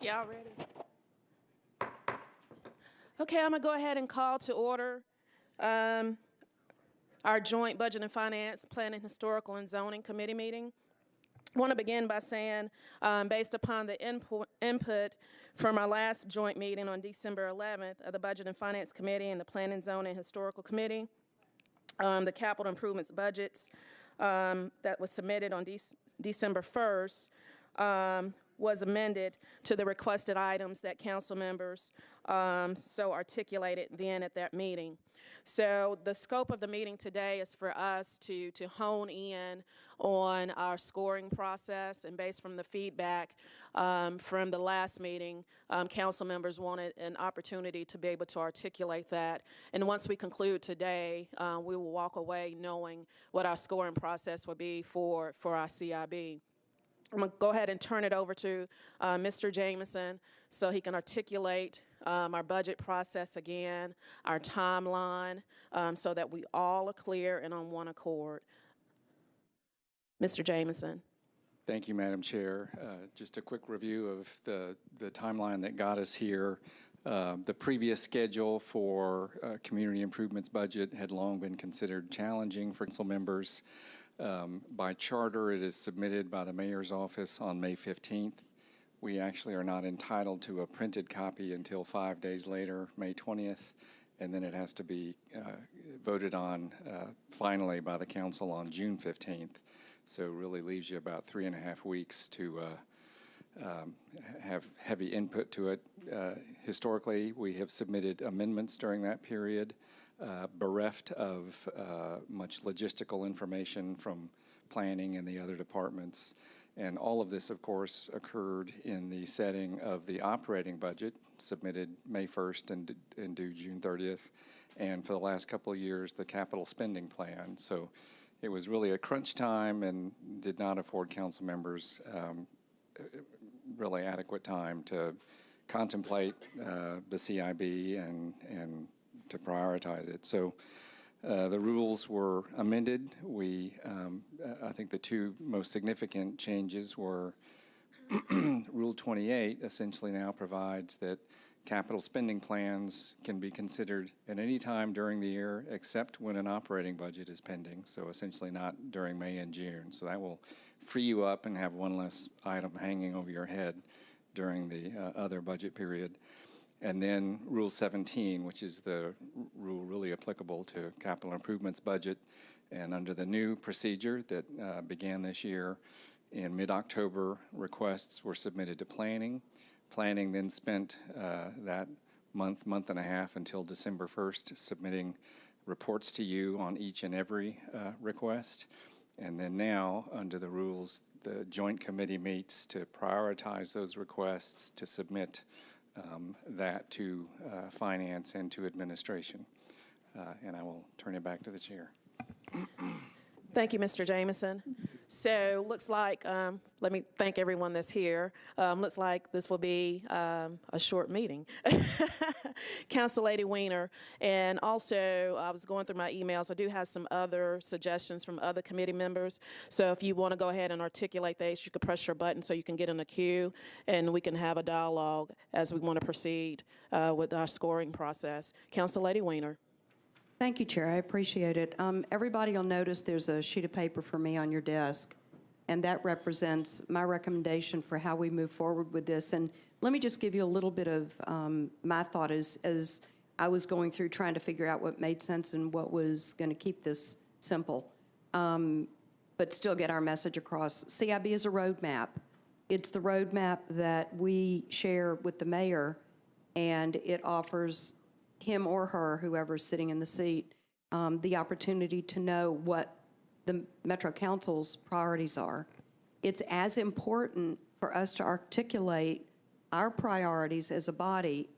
Y'all ready? Okay, I'm going to go ahead and call to order our joint Budget and Finance, Planning, Historical, and Zoning Committee meeting. I want to begin by saying, based upon the input from our last joint meeting on December 11th of the Budget and Finance Committee and the Planning, Zoning, and Historical Committee, the capital improvements budgets that was submitted on December 1st was amended to the requested items that council members so articulated then at that meeting. So the scope of the meeting today is for us to hone in on our scoring process, and based from the feedback from the last meeting, council members wanted an opportunity to be able to articulate that. And once we conclude today, we will walk away knowing what our scoring process will be for our CIB. I'm going to go ahead and turn it over to Mr. Jameson so he can articulate our budget process again, our timeline, so that we all are clear and on one accord. Mr. Jameson. Thank you, Madam Chair. Just a quick review of the timeline that got us here. The previous schedule for community improvements budget had long been considered challenging for council members. By charter, it is submitted by the mayor's office on May 15th. We actually are not entitled to a printed copy until 5 days later, May 20th, and then it has to be voted on finally by the council on June 15th. So it really leaves you about 3.5 weeks to have heavy input to it. Historically, we have submitted amendments during that period, bereft of much logistical information from planning and the other departments. And all of this, of course, occurred in the setting of the operating budget, submitted May 1st and due June 30th, and for the last couple of years, the capital spending plan. So it was really a crunch time and did not afford council members really adequate time to contemplate the CIB and to prioritize it. So the rules were amended. I think the two most significant changes were Rule 28 essentially now provides that capital spending plans can be considered at any time during the year except when an operating budget is pending, so essentially not during May and June. So that will free you up and have one less item hanging over your head during the other budget period. And then Rule 17, which is the rule really applicable to capital improvements budget. And under the new procedure that began this year, in mid-October, requests were submitted to planning. Planning then spent that month and a half until December 1st, submitting reports to you on each and every request. And then now, under the rules, the Joint Committee meets to prioritize those requests to submit that to Finance and to Administration. And I will turn it back to the Chair. Thank you, Mr. Jameson. So looks like, let me thank everyone that's here. Looks like this will be a short meeting. Council Lady Weiner, and also I was going through my emails. I do have some other suggestions from other committee members. So if you want to go ahead and articulate these, you can press your button so you can get in a queue, and we can have a dialogue as we want to proceed with our scoring process. Council Lady Weiner. Thank you, Chair. I appreciate it. Everybody will notice there's a sheet of paper for me on your desk, and that represents my recommendation for how we move forward with this. And let me just give you a little bit of my thought as I was going through trying to figure out what made sense and what was going to keep this simple, but still get our message across. CIB is a roadmap. It's the roadmap that we share with the mayor, and it offers him or her, whoever's sitting in the seat, the opportunity to know what the Metro Council's priorities are. It's as important for us to articulate our priorities as a body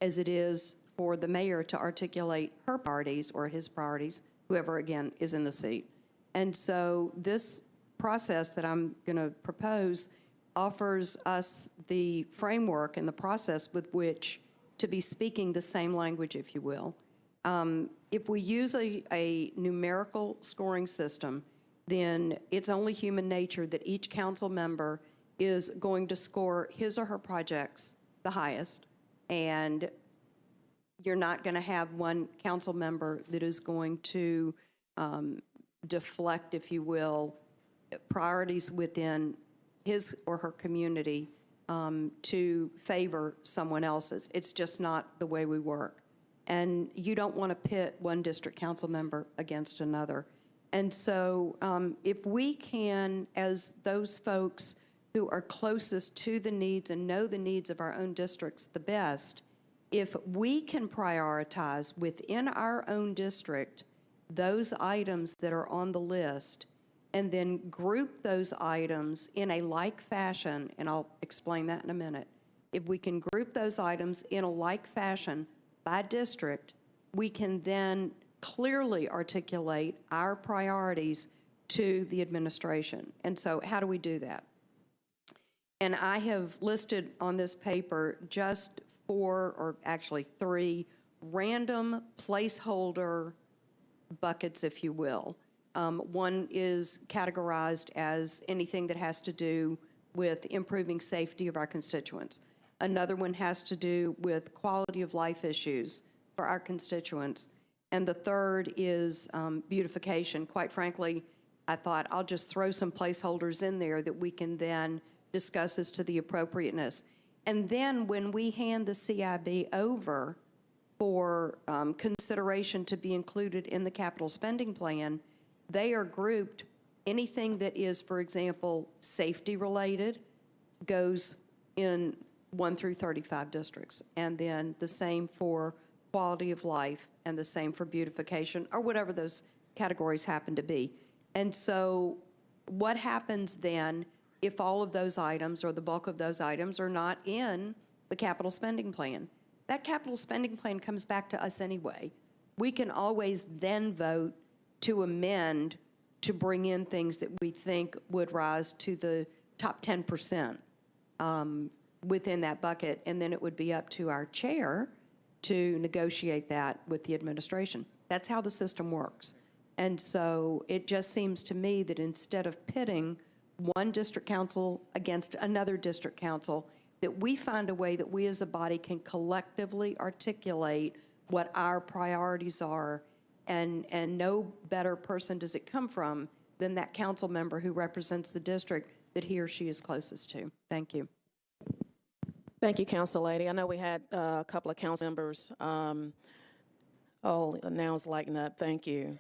as it is for the mayor to articulate her priorities or his priorities, whoever, again, is in the seat. And so this process that I'm going to propose offers us the framework and the process with which to be speaking the same language, if you will. If we use a numerical scoring system, then it's only human nature that each council member is going to score his or her projects the highest, and you're not going to have one council member that is going to deflect, if you will, priorities within his or her community to favor someone else's. It's just not the way we work. And you don't want to pit one district council member against another. And so if we can, as those folks who are closest to the needs and know the needs of our own districts the best, if we can prioritize within our own district those items that are on the list and then group those items in a like fashion, and I'll explain that in a minute. If we can group those items in a like fashion by district, we can then clearly articulate our priorities to the administration. And so how do we do that? And I have listed on this paper just 4, or actually 3, random placeholder buckets, if you will. One is categorized as anything that has to do with improving safety of our constituents. Another one has to do with quality of life issues for our constituents. And the third is beautification. Quite frankly, I thought I'll just throw some placeholders in there that we can then discuss as to the appropriateness. And then when we hand the CIB over for consideration to be included in the capital spending plan, they are grouped. Anything that is, for example, safety related goes in 1 through 35 districts. And then the same for quality of life and the same for beautification, or whatever those categories happen to be. And so what happens then if all of those items or the bulk of those items are not in the capital spending plan? That capital spending plan comes back to us anyway. We can always then vote to amend to bring in things that we think would rise to the top 10% within that bucket, and then it would be up to our chair to negotiate that with the administration. That's how the system works. And so it just seems to me that instead of pitting one district council against another district council, that we find a way that we as a body can collectively articulate what our priorities are, and no better person does it come from than that council member who represents the district that he or she is closest to. Thank you. Thank you, Council Lady. I know we had a couple of council members. Oh, now it's lighting up. Thank you.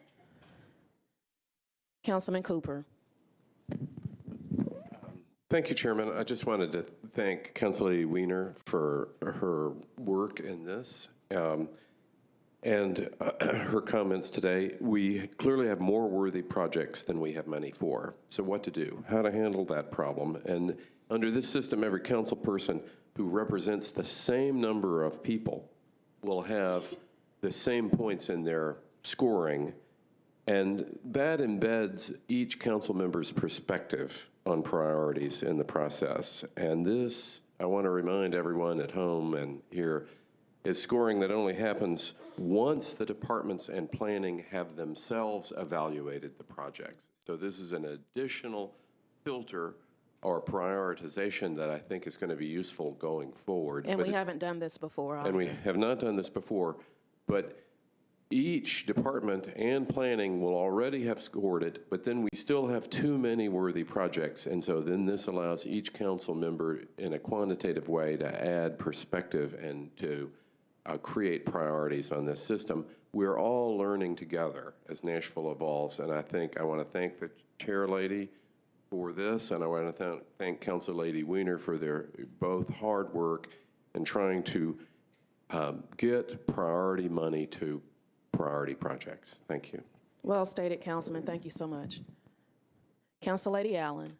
Councilman Cooper. Thank you, Chairman. I just wanted to thank Council Lady Weiner for her work in this and her comments today. We clearly have more worthy projects than we have money for. So what to do, how to handle that problem. And under this system, every council person who represents the same number of people will have the same points in their scoring, and that embeds each council member's perspective on priorities in the process. And this, I want to remind everyone at home and here, is scoring that only happens once the departments and planning have themselves evaluated the projects. So this is an additional filter or prioritization that I think is going to be useful going forward. And we haven't done this before. And we have not done this before, but each department and planning will already have scored it, but then we still have too many worthy projects. And so then this allows each council member in a quantitative way to add perspective and to create priorities on this system. We're all learning together as Nashville evolves, and I want to thank the chair lady for this, and I want to thank Council Lady Weiner for their both hard work in trying to get priority money to priority projects. Thank you. Well stated, Councilman. Thank you so much. Council Lady Allen.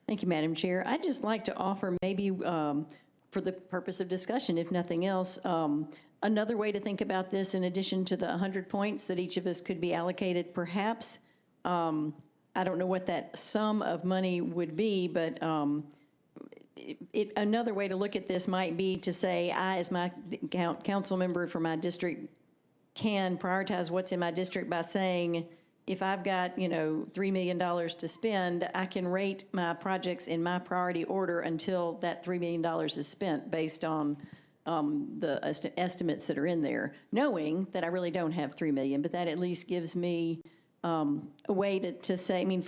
Thank you, Madam Chair. I'd just like to offer maybe for the purpose of discussion, if nothing else, another way to think about this in addition to the 100 points that each of us could be allocated, perhaps. I don't know what that sum of money would be, but another way to look at this might be to say, I, as my council member for my district, can prioritize what's in my district by saying, if I've got, $3 million to spend, I can rate my projects in my priority order until that $3 million is spent based on the estimates that are in there, knowing that I really don't have 3 million, but that at least gives me a way to say, I mean,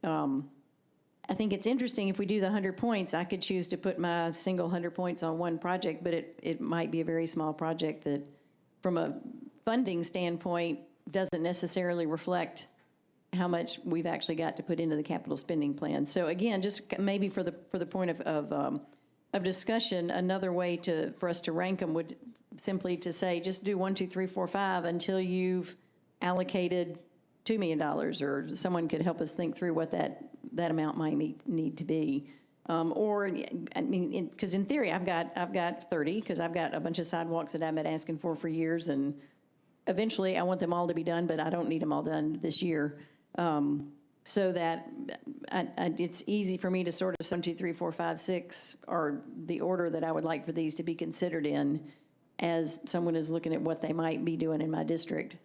I think it's interesting if we do the 100 points, I could choose to put my single 100 points on one project, but it might be a very small project that from a funding standpoint doesn't necessarily reflect how much we've actually got to put into the capital spending plan. So again, just maybe for the point of discussion, another way for us to rank them would simply to say, just do 1, 2, 3, 4, 5 until you've allocated $2 million, or someone could help us think through what that amount might need to be. Or, I mean, because in theory, I've got 30, because I've got a bunch of sidewalks that I've been asking for years, and eventually I want them all to be done, but I don't need them all done this year. So that it's easy for me to sort of 1, 2, 3, 4, 5, 6, or the order that I would like for these to be considered in, as someone is looking at what they might be doing in my district.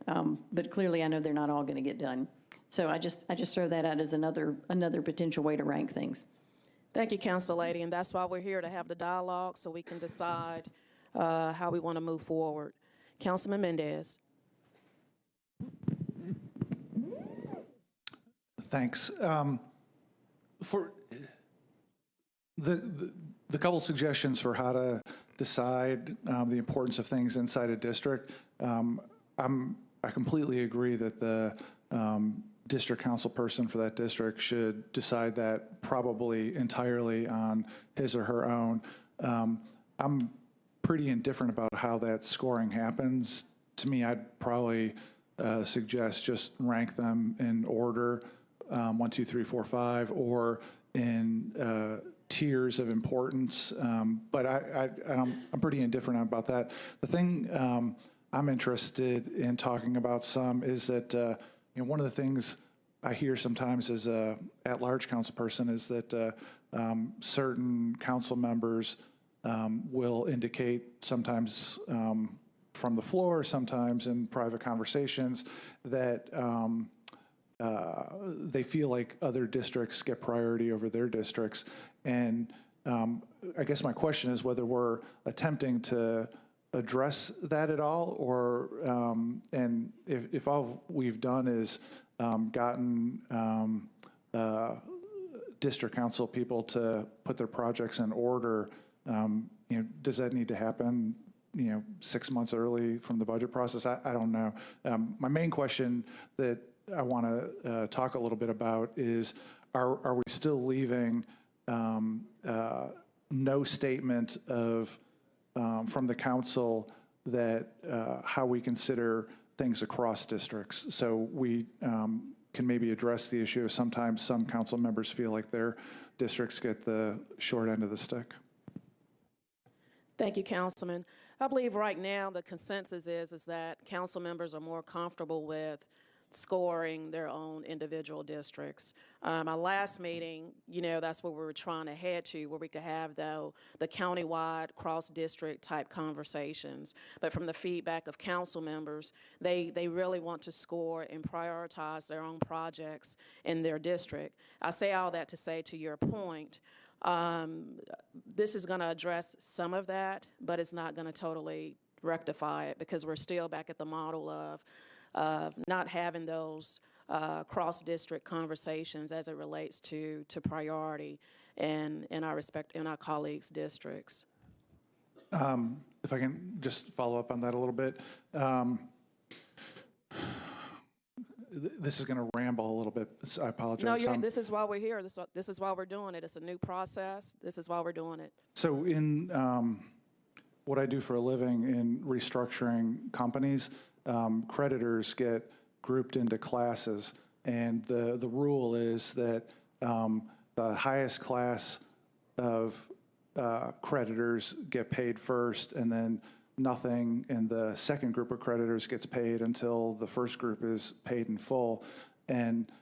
But clearly, I know they're not all going to get done. So I just throw that out as another potential way to rank things. Thank you, Council Lady, and that's why we're here, to have the dialogue so we can decide how we want to move forward. Councilman Mendez. Thanks. For the couple suggestions for how to decide the importance of things inside a district, I completely agree that the district council person for that district should decide that probably entirely on his or her own. I'm pretty indifferent about how that scoring happens. To me, I'd probably suggest just rank them in order, 1, 2, 3, 4, 5, or in tiers of importance. But I'm pretty indifferent about that. The thing I'm interested in talking about some is that one of the things I hear sometimes as a at-large council person is that certain council members will indicate sometimes from the floor, sometimes in private conversations, that they feel like other districts get priority over their districts. And I guess my question is whether we're attempting to address that at all, or and if all we've done is gotten district council people to put their projects in order, does that need to happen 6 months early from the budget process? I don't know. My main question that I want to talk a little bit about is, are we still leaving no statement of from the council that how we consider things across districts? So we can maybe address the issue of sometimes some council members feel like their districts get the short end of the stick. Thank you, Councilman. I believe right now the consensus is that council members are more comfortable with scoring their own individual districts. Our last meeting, that's what we were trying to head to, where we could have the countywide cross-district type conversations. But from the feedback of council members, they really want to score and prioritize their own projects in their district. I say all that to say, to your point, this is going to address some of that, but it's not going to totally rectify it, because we're still back at the model of not having those cross-district conversations as it relates to priority in our colleagues' districts. If I can just follow up on that a little bit. This is going to ramble a little bit. So I apologize. No, this is why we're here. This is why we're doing it. It's a new process. This is why we're doing it. So in what I do for a living in restructuring companies, creditors get grouped into classes, and the rule is that the highest class of creditors get paid first, and then nothing in the second group of creditors gets paid until the first group is paid in full. And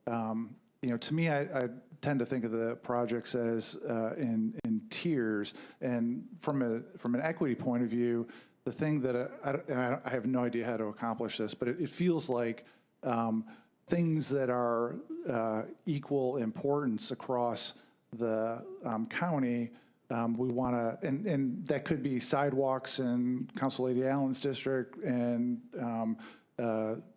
to me, I tend to think of the projects as in tiers, and from an equity point of view, the thing that I have no idea how to accomplish this, but it feels like things that are equal importance across the county, we want to, and that could be sidewalks in Council Lady Allen's district and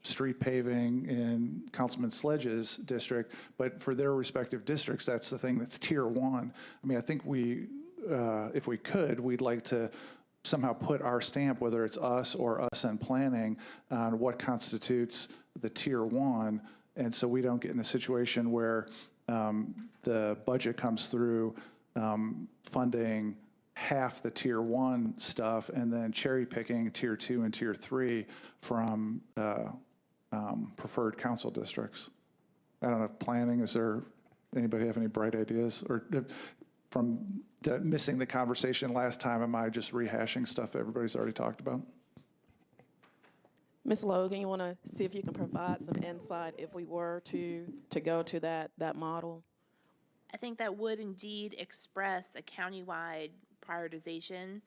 street paving in Councilman Sledge's district, but for their respective districts, that's the thing that's tier one. I mean, I think if we could, we'd like to somehow put our stamp, whether it's us or us in planning, on what constitutes the tier one, and so we don't get in a situation where the budget comes through funding half the tier one stuff and then cherry picking tier two and tier three from preferred council districts. I don't know, planning, is there, anybody have any bright ideas? Or from missing the conversation last time, am I just rehashing stuff everybody's already talked about? Ms. Logan, you want to see if you can provide some insight if we were to go to that model? I think that would indeed express a countywide prioritization,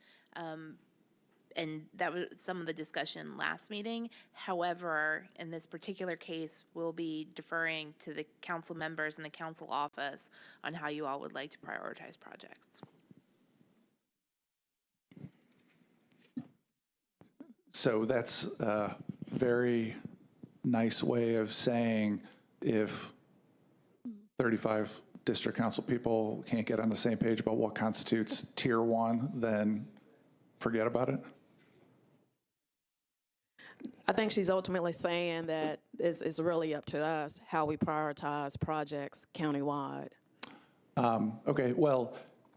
and that was some of the discussion last meeting. However, in this particular case, we'll be deferring to the council members and the council office on how you all would like to prioritize projects. So that's a very nice way of saying if 35 district council people can't get on the same page about what constitutes tier one, then forget about it? I think she's ultimately saying that it's really up to us how we prioritize projects countywide. Okay, well,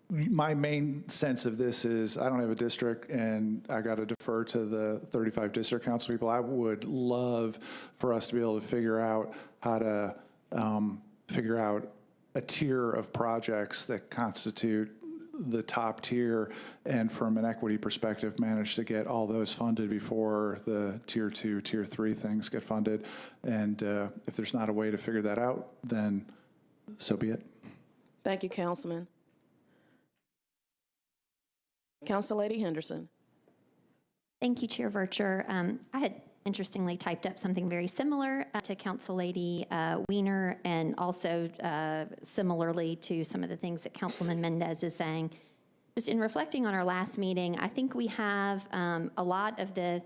my main sense of this is I don't have a district and I got to defer to the 35 district council people. I would love for us to be able to figure out how to figure out a tier of projects that constitute the top tier, and from an equity perspective, manage to get all those funded before the tier two, tier three things get funded. And if there's not a way to figure that out, then so be it. Thank you, Councilman. Council Lady Henderson. Thank you, Chair Vercher. I had interestingly typed up something very similar to Council Lady Weiner, and also similarly to some of the things that Councilman Mendez is saying. Just in reflecting on our last meeting, I think we have a lot of the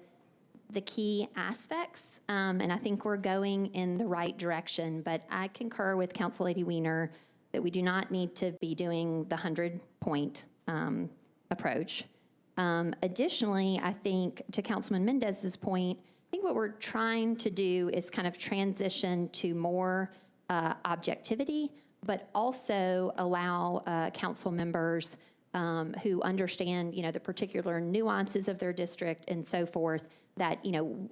key aspects, and I think we're going in the right direction. But I concur with Council Lady Weiner that we do not need to be doing the 100-point approach. Additionally, I think to Councilman Mendez's point, I think what we're trying to do is kind of transition to more objectivity, but also allow council members who understand, the particular nuances of their district and so forth, that,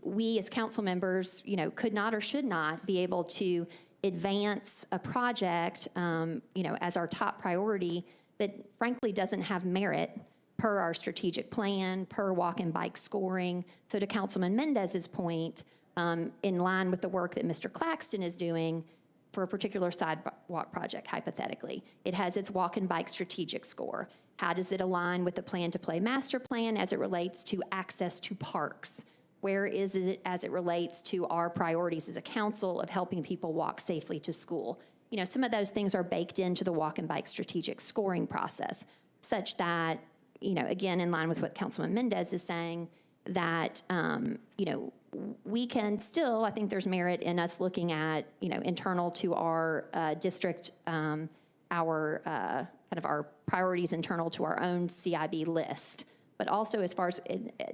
we as council members, could not or should not be able to advance a project, as our top priority that frankly doesn't have merit per our strategic plan, per walk and bike scoring. So to Councilman Mendez's point, in line with the work that Mr. Claxton is doing for a particular sidewalk project, hypothetically, it has its walk and bike strategic score. How does it align with the Plan to Play master plan as it relates to access to parks? Where is it as it relates to our priorities as a council of helping people walk safely to school? Some of those things are baked into the walk and bike strategic scoring process, such that, again, in line with what Councilman Mendez is saying, that, we can still, I think there's merit in us looking at, internal to our district, our kind of our priorities internal to our own CIB list, but also as far as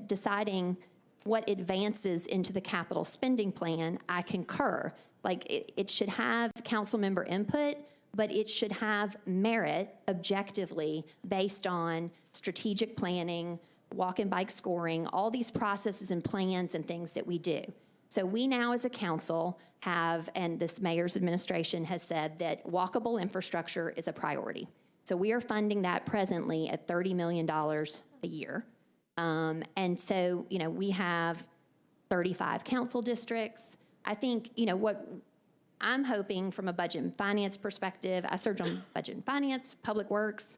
deciding what advances into the capital spending plan, I concur. Like, it should have council member input, but it should have merit objectively based on strategic planning, walk and bike scoring, all these processes and plans and things that we do. So we now as a council have, and this mayor's administration has said that walkable infrastructure is a priority. So we are funding that presently at $30 million a year. And so, we have 35 council districts. I think, what I'm hoping from a budget and finance perspective, I served on budget and finance, public works,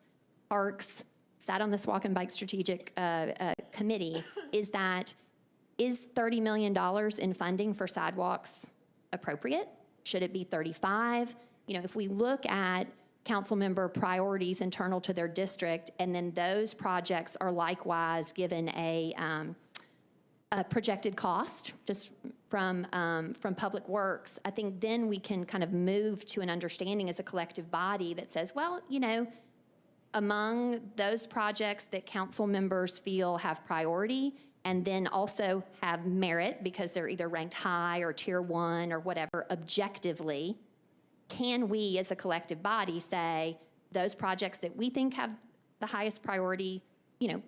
parks, sat on this walk and bike strategic committee. is that, is $30 million in funding for sidewalks appropriate? Should it be 35? You know, if we look at council member priorities internal to their district, and then those projects are likewise given a projected cost just from Public Works, I think then we can kind of move to an understanding as a collective body that says, well, you know, among those projects that council members feel have priority and then also have merit because they're either ranked high or tier 1 or whatever, objectively, can we as a collective body say those projects that we think have the highest priority, you know,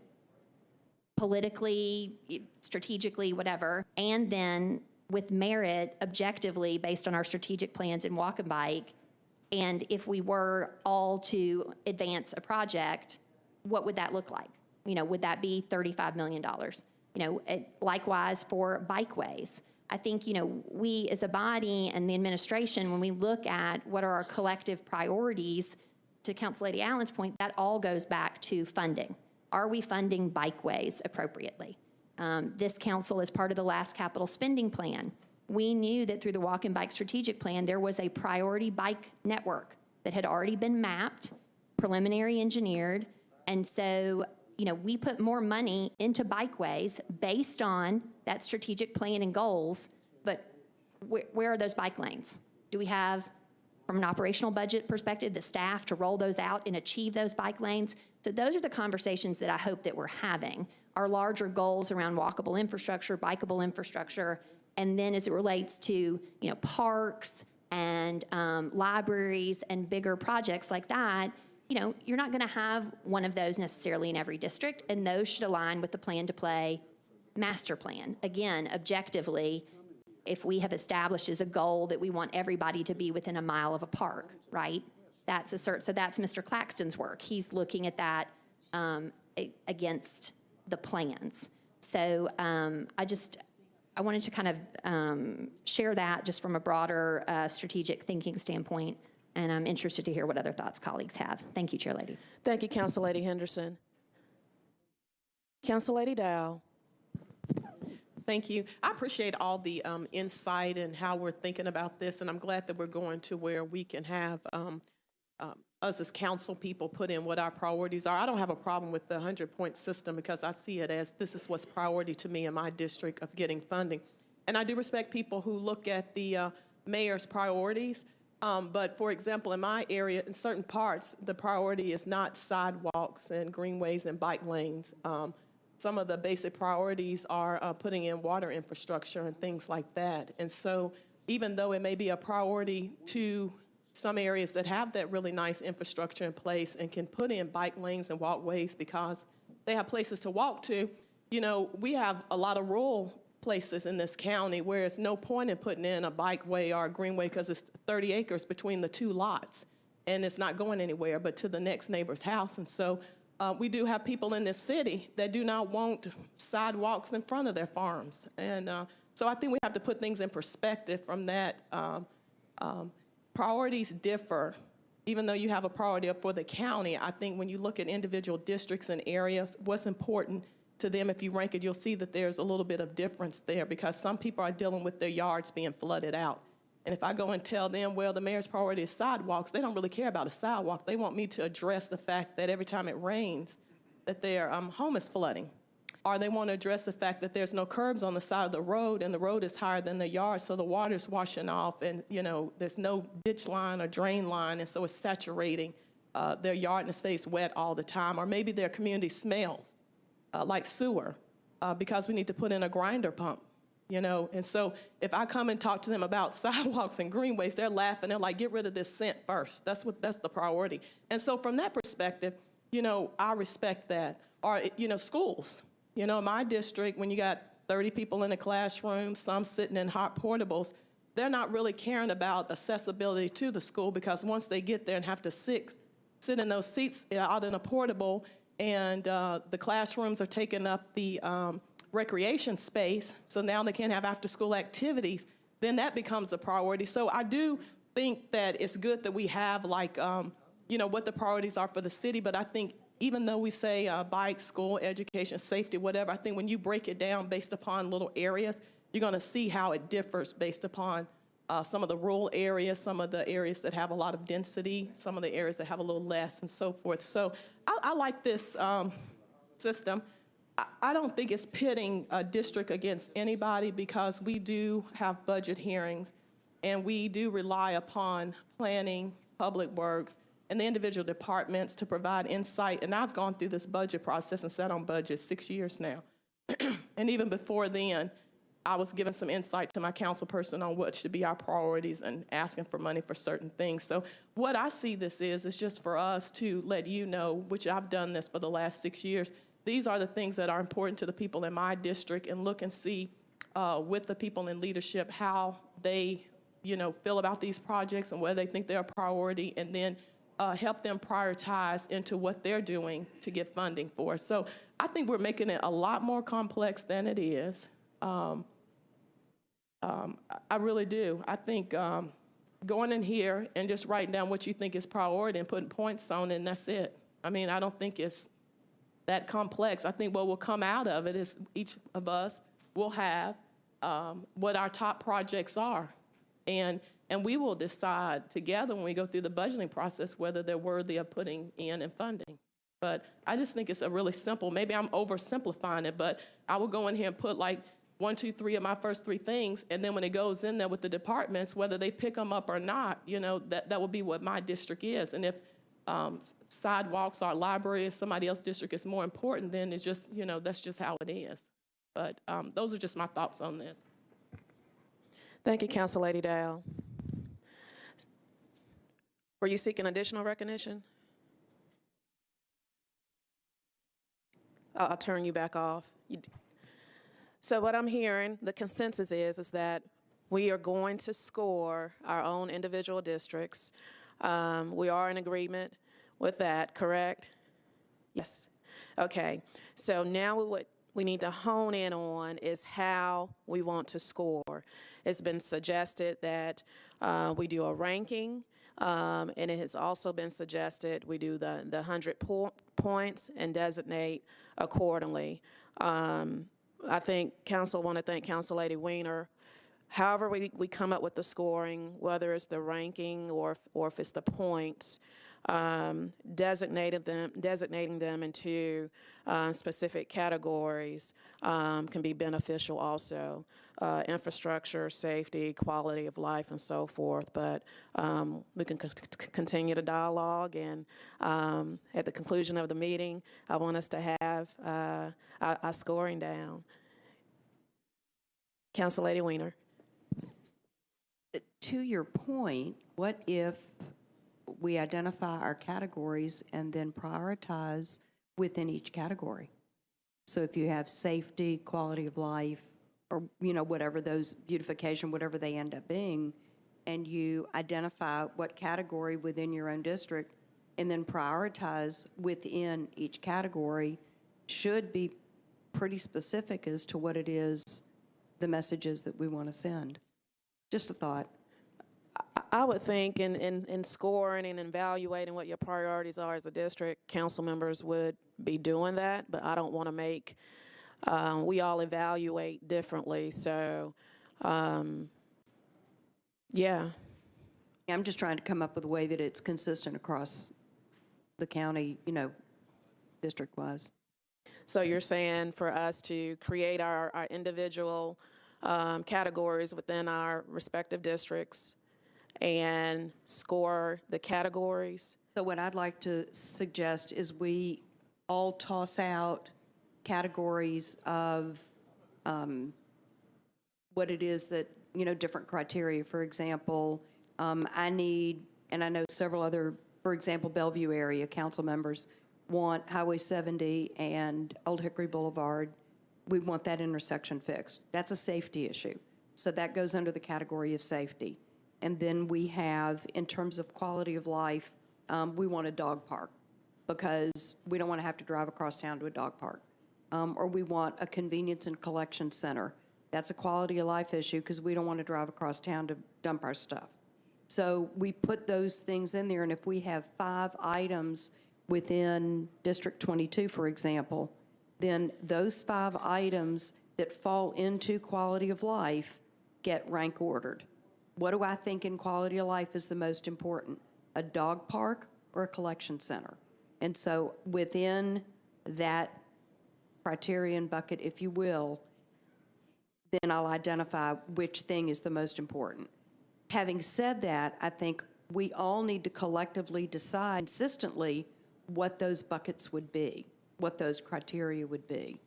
politically, strategically, whatever, and then with merit objectively based on our strategic plans in Walk and Bike, and if we were all to advance a project, what would that look like? You know, would that be $35 million? You know, likewise for bikeways. I think, you know, we as a body and the administration, when we look at what are our collective priorities, to Council Lady Allen's point, that all goes back to funding. Are we funding bikeways appropriately? This council, as part of the last capital spending plan, we knew that through the Walk and Bike strategic plan, there was a priority bike network that had already been mapped, preliminary engineered, and so, you know, we put more money into bikeways based on that strategic plan and goals, but where are those bike lanes? Do we have, from an operational budget perspective, the staff to roll those out and achieve those bike lanes? So those are the conversations that I hope that we're having, our larger goals around walkable infrastructure, bikeable infrastructure, and then as it relates to, you know, parks and libraries and bigger projects like that, you know, you're not going to have one of those necessarily in every district, and those should align with the Plan to Play master plan. Again, objectively, if we have established as a goal that we want everybody to be within a mile of a park, right? So that's Mr. Claxton's work. He's looking at that against the plans. So I wanted to kind of share that just from a broader strategic thinking standpoint, and I'm interested to hear what other thoughts colleagues have. Thank you, Chair Lady. Thank you, Council Lady Henderson. Council Lady Dow. Thank you. I appreciate all the insight and how we're thinking about this, and I'm glad that we're going to where we can have us as council people put in what our priorities are. I don't have a problem with the 100-point system because I see it as this is what's priority to me in my district of getting funding. And I do respect people who look at the mayor's priorities, but for example, in my area, in certain parts, the priority is not sidewalks and greenways and bike lanes. Some of the basic priorities are putting in water infrastructure and things like that. And so even though it may be a priority to some areas that have that really nice infrastructure in place and can put in bike lanes and walkways because they have places to walk to, you know, we have a lot of rural places in this county where there's no point in putting in a bikeway or a greenway because it's 30 acres between the two lots and it's not going anywhere but to the next neighbor's house. And so we do have people in this city that do not want sidewalks in front of their farms. And so I think we have to put things in perspective from that. Priorities differ. Even though you have a priority up for the county, I think when you look at individual districts and areas, what's important to them, if you rank it, you'll see that there's a little bit of difference there because some people are dealing with their yards being flooded out. And if I go and tell them, well, the mayor's priority is sidewalks, they don't really care about a sidewalk. They want me to address the fact that every time it rains, that their home is flooding. Or they want to address the fact that there's no curbs on the side of the road and the road is higher than the yard, so the water's washing off and, you know, there's no ditch line or drain line, and so it's saturating their yard and it stays wet all the time. Or maybe their community smells like sewer because we need to put in a grinder pump. You know, and so if I come and talk to them about sidewalks and greenways, they're laughing. They're like, get rid of this scent first. That's the priority. And so from that perspective, you know, I respect that. Or, you know, schools. You know, my district, when you got 30 people in a classroom, some sitting in hot portables, they're not really caring about accessibility to the school because once they get there and have to sit in those seats out in a portable and the classrooms are taking up the recreation space, so now they can't have after-school activities, then that becomes a priority. So I do think that it's good that we have like what the priorities are for the city. But I think even though we say bike, school, education, safety, whatever, I think when you break it down based upon little areas, you're going to see how it differs based upon some of the rural areas, some of the areas that have a lot of density, some of the areas that have a little less, and so forth. So I like this system. I don't think it's pitting a district against anybody, because we do have budget hearings, and we do rely upon planning, public works, and the individual departments to provide insight. And I've gone through this budget process and sat on budget 6 years now. And even before then, I was giving some insight to my council person on what should be our priorities and asking for money for certain things. So what I see this is just for us to let you know, which I've done this for the last 6 years, these are the things that are important to the people in my district, and look and see with the people in leadership how they, feel about these projects and whether they think they're a priority, and then help them prioritize into what they're doing to get funding for. So I think we're making it a lot more complex than it is. I really do. I think going in here and just writing down what you think is priority and putting points on it, and that's it. I mean, I don't think it's that complex. I think what will come out of it is each of us will have what our top projects are. And we will decide together when we go through the budgeting process whether they're worthy of putting in and funding. But I just think it's a really simple, maybe I'm oversimplifying it, but I will go in here and put like 1, 2, 3 of my first 3 things, and then when it goes in there with the departments, whether they pick them up or not, that will be what my district is. And if sidewalks or library or somebody else's district is more important, then it's just, that's just how it is. But those are just my thoughts on this. Thank you, Council Lady Dowell. Were you seeking additional recognition? I'll turn you back off. So what I'm hearing, the consensus is that we are going to score our own individual districts. We are in agreement with that, correct? Yes. Okay. So now what we need to hone in on is how we want to score. It's been suggested that we do a ranking, and it has also been suggested we do the 100 points and designate accordingly. I think want to thank Council Lady Weiner. However we come up with the scoring, whether it's the ranking or if it's the points, designating them into specific categories can be beneficial also. Infrastructure, safety, quality of life, and so forth. But we can continue the dialogue, and at the conclusion of the meeting, I want us to have our scoring down. Council Lady Weiner. To your point, what if we identify our categories and then prioritize within each category? So if you have safety, quality of life, or whatever those, beautification, whatever they end up being, and you identify what category within your own district, and then prioritize within each category, should be pretty specific as to what it is, the messages that we want to send. Just a thought. I would think in scoring and evaluating what your priorities are as a district, council members would be doing that, but I don't want to make, we all evaluate differently, so, yeah. I'm just trying to come up with a way that it's consistent across the county, district-wise. So you're saying for us to create our individual categories within our respective districts and score the categories? So what I'd like to suggest is we all toss out categories of what it is that, different criteria. For example, I need, and I know several other, for example, Bellevue area council members want Highway 70 and Old Hickory Boulevard. We want that intersection fixed. That's a safety issue. So that goes under the category of safety. And then we have, in terms of quality of life, we want a dog park because we don't want to have to drive across town to a dog park. Or we want a convenience and collection center. That's a quality of life issue because we don't want to drive across town to dump our stuff. So we put those things in there, and if we have 5 items within District 22, for example, then those 5 items that fall into quality of life get rank ordered. What do I think in quality of life is the most important? A dog park or a collection center? And so within that criterion bucket, if you will, then I'll identify which thing is the most important. Having said that, I think we all need to collectively decide consistently what those buckets would be, what those criteria would be.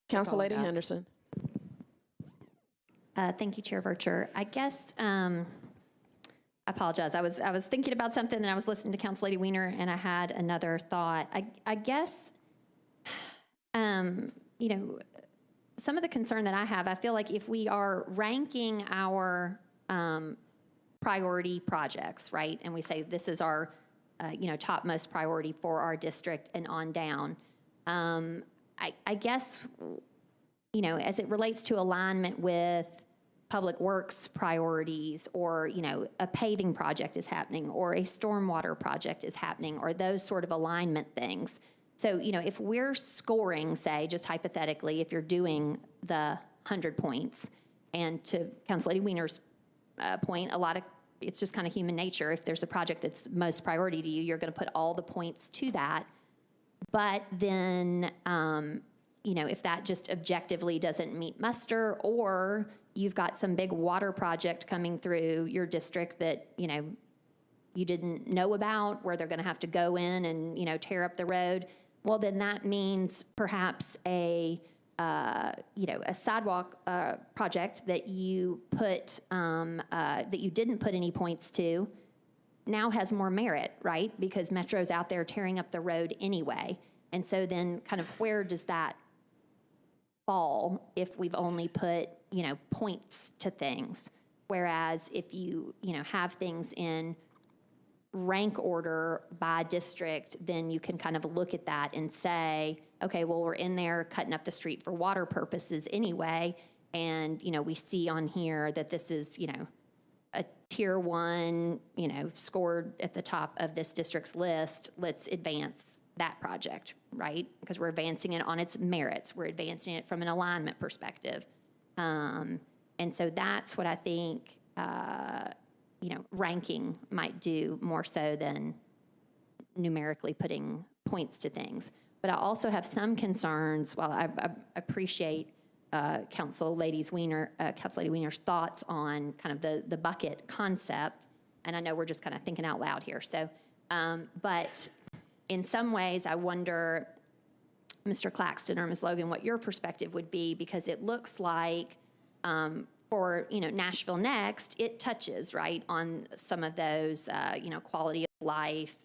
Council Lady that. Henderson. Thank you, Chair Vercher. I guess, I apologize. I was thinking about something, and I was listening to Council Lady Weiner, and I had another thought. I guess, you know, some of the concern that I have, I feel like if we are ranking our priority projects, right, and we say this is our, you know, topmost priority for our district and on down, I guess, you know, as it relates to alignment with public works priorities, or, you know, a paving project is happening, or a stormwater project is happening, or those sort of alignment things. So, you know, if we're scoring, say, just hypothetically, if you're doing the 100 points, and to Council Lady Weiner's point, it's just kind of human nature. If there's a project that's most priority to you, you're going to put all the points to that. But then, you know, if that just objectively doesn't meet muster, or you've got some big water project coming through your district that, you know, you didn't know about, where they're going to have to go in and, you know, tear up the road, well, then that means perhaps a, you know, a sidewalk project that you put, that you didn't put any points to, now has more merit, right? Because Metro's out there tearing up the road anyway. And so then kind of where does that fall if we've only put, you know, points to things? Whereas if you know, have things in rank order by district, then you can kind of look at that and say, okay, well, we're in there cutting up the street for water purposes anyway. And, you know, we see on here that this is, you know, a tier 1, you know, scored at the top of this district's list. Let's advance that project, right? Because we're advancing it on its merits. We're advancing it from an alignment perspective. And so that's what I think, you know, ranking might do more so than numerically putting points to things. But I also have some concerns. While I appreciate Council Lady Weiner's thoughts on kind of the bucket concept, and I know we're just kind of thinking out loud here. So, but in some ways, I wonder, Mr. Claxton or Ms. Logan, what your perspective would be, because it looks like for, you know, Nashville Next, it touches, right, on some of those, you know, quality of life,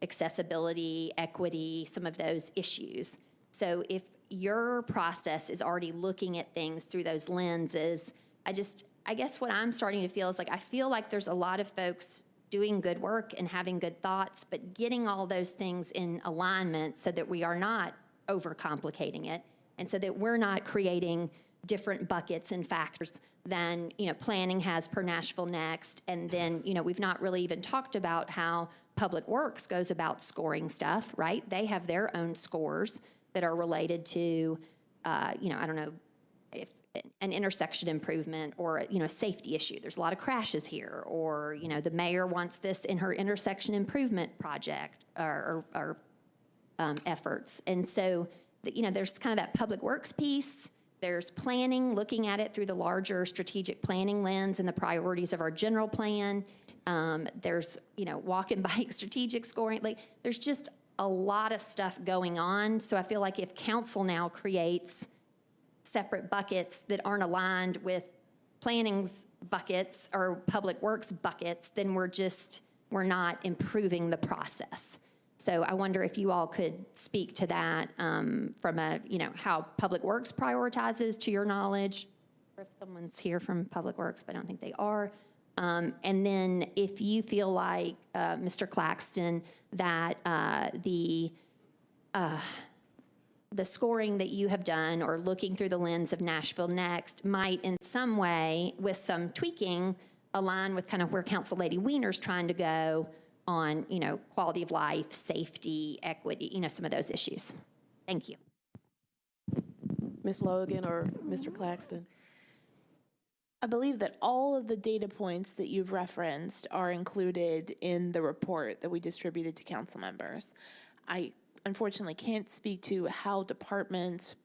accessibility, equity, some of those issues. So if your process is already looking at things through those lenses, I guess what I'm starting to feel is like, I feel like there's a lot of folks doing good work and having good thoughts, but getting all those things in alignment so that we are not overcomplicating it, and so that we're not creating different buckets and factors than, you know, planning has per Nashville Next. And then, you know, we've not really even talked about how Public Works goes about scoring stuff, right? They have their own scores that are related to, you know, I don't know, if an intersection improvement or, you know, a safety issue. There's a lot of crashes here, or, you know, the mayor wants this in her intersection improvement project or efforts. And so, you know, there's kind of that Public Works piece. There's planning, looking at it through the larger strategic planning lens and the priorities of our general plan. There's, you know, walk and bike strategic scoring. Like, there's just a lot of stuff going on. So I feel like if council now creates separate buckets that aren't aligned with planning's buckets or Public Works buckets, then we're not improving the process. So I wonder if you all could speak to that from a, you know, how Public Works prioritizes, to your knowledge, or if someone's here from Public Works, but I don't think they are. And then if you feel like, Mr. Claxton, that the scoring that you have done or looking through the lens of Nashville Next might in some way, with some tweaking, align with kind of where Council Lady Wiener's trying to go on, quality of life, safety, equity, some of those issues. Thank you. Ms. Logan or Mr. Claxton? I believe that all of the data points that you've referenced are included in the report that we distributed to council members. I unfortunately can't speak to how departments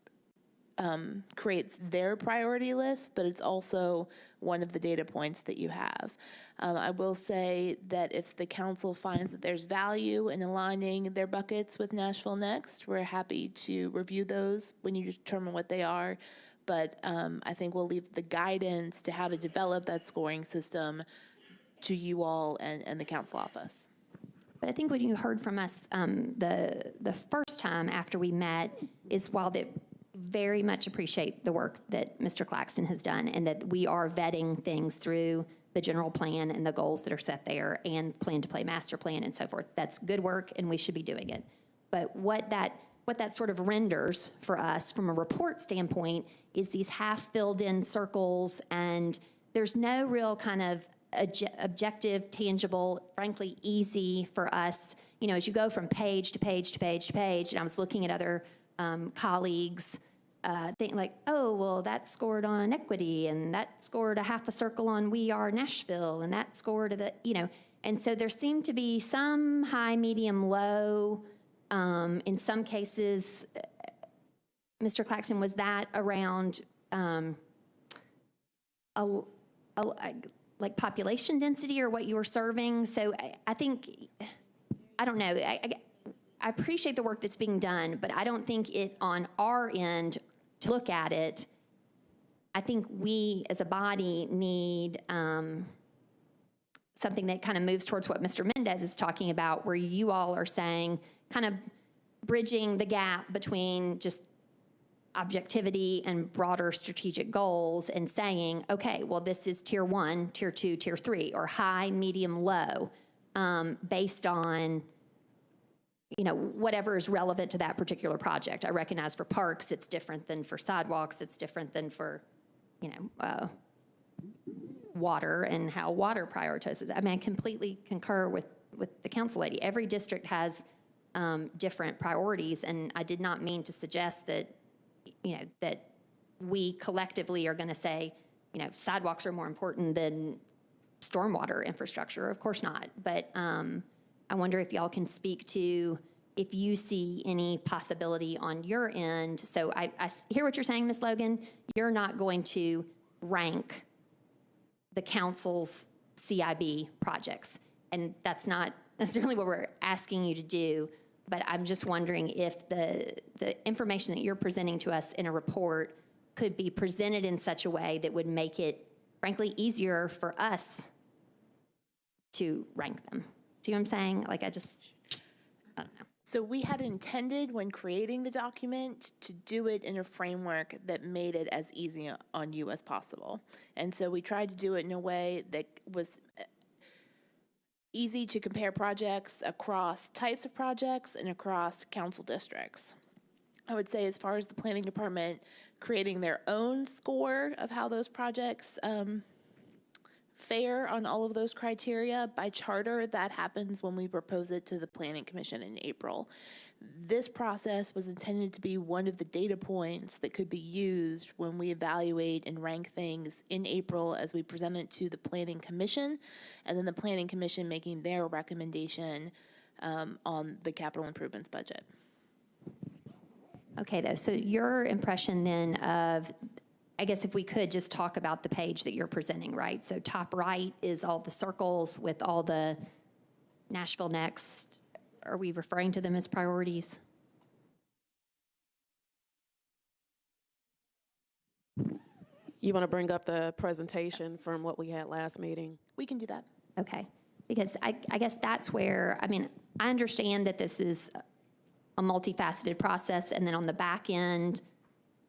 create their priority list, but it's also one of the data points that you have. I will say that if the council finds that there's value in aligning their buckets with Nashville Next, we're happy to review those when you determine what they are. But I think we'll leave the guidance to how to develop that scoring system to you all and the council office. But I think what you heard from us the first time after we met is while that very much appreciate the work that Mr. Claxton has done and that we are vetting things through the general plan and the goals that are set there and plan to play master plan and so forth. That's good work and we should be doing it. But what that sort of renders for us from a report standpoint is these half filled in circles, and there's no real kind of objective, tangible, frankly easy for us, as you go from page to page to page to page, and I was looking at other colleagues, think like, oh, well, that scored on equity, and that scored a half a circle on We Are Nashville, and that scored and so there seemed to be some high, medium, low. In some cases, Mr. Claxton, was that around like population density or what you were serving? So I think, I don't know, I appreciate the work that's being done, but I don't think it on our end to look at it. I think we as a body need something that kind of moves towards what Mr. Mendez is talking about, where you all are saying, kind of bridging the gap between just objectivity and broader strategic goals and saying, okay, well, this is tier 1, tier 2, tier 3, or high, medium, low, based on, whatever is relevant to that particular project. I recognize for parks, it's different than for sidewalks, it's different than for, water and how water prioritizes. I mean, I completely concur with the council lady. Every district has different priorities, and I did not mean to suggest that, that we collectively are going to say, sidewalks are more important than stormwater infrastructure. Of course not. But I wonder if y'all can speak to if you see any possibility on your end. So I hear what you're saying, Ms. Logan. You're not going to rank the council's CIB projects, and that's not necessarily what we're asking you to do. But I'm just wondering if the information that you're presenting to us in a report could be presented in such a way that would make it, frankly, easier for us to rank them. See what I'm saying? Like, I don't know. So we had intended when creating the document to do it in a framework that made it as easy on you as possible. And so we tried to do it in a way that was easy to compare projects across types of projects and across council districts. I would say as far as the planning department creating their own score of how those projects fare on all of those criteria, by charter, that happens when we propose it to the Planning Commission in April. This process was intended to be one of the data points that could be used when we evaluate and rank things in April as we present it to the Planning Commission, and then the Planning Commission making their recommendation on the capital improvements budget. Okay, though, so your impression then of, I guess if we could just talk about the page that you're presenting, right? So top right is all the circles with all the Nashville Next. Are we referring to them as priorities? You want to bring up the presentation from what we had last meeting? We can do that. Okay, because I guess that's where, I mean, I understand that this is a multifaceted process, and then on the back end,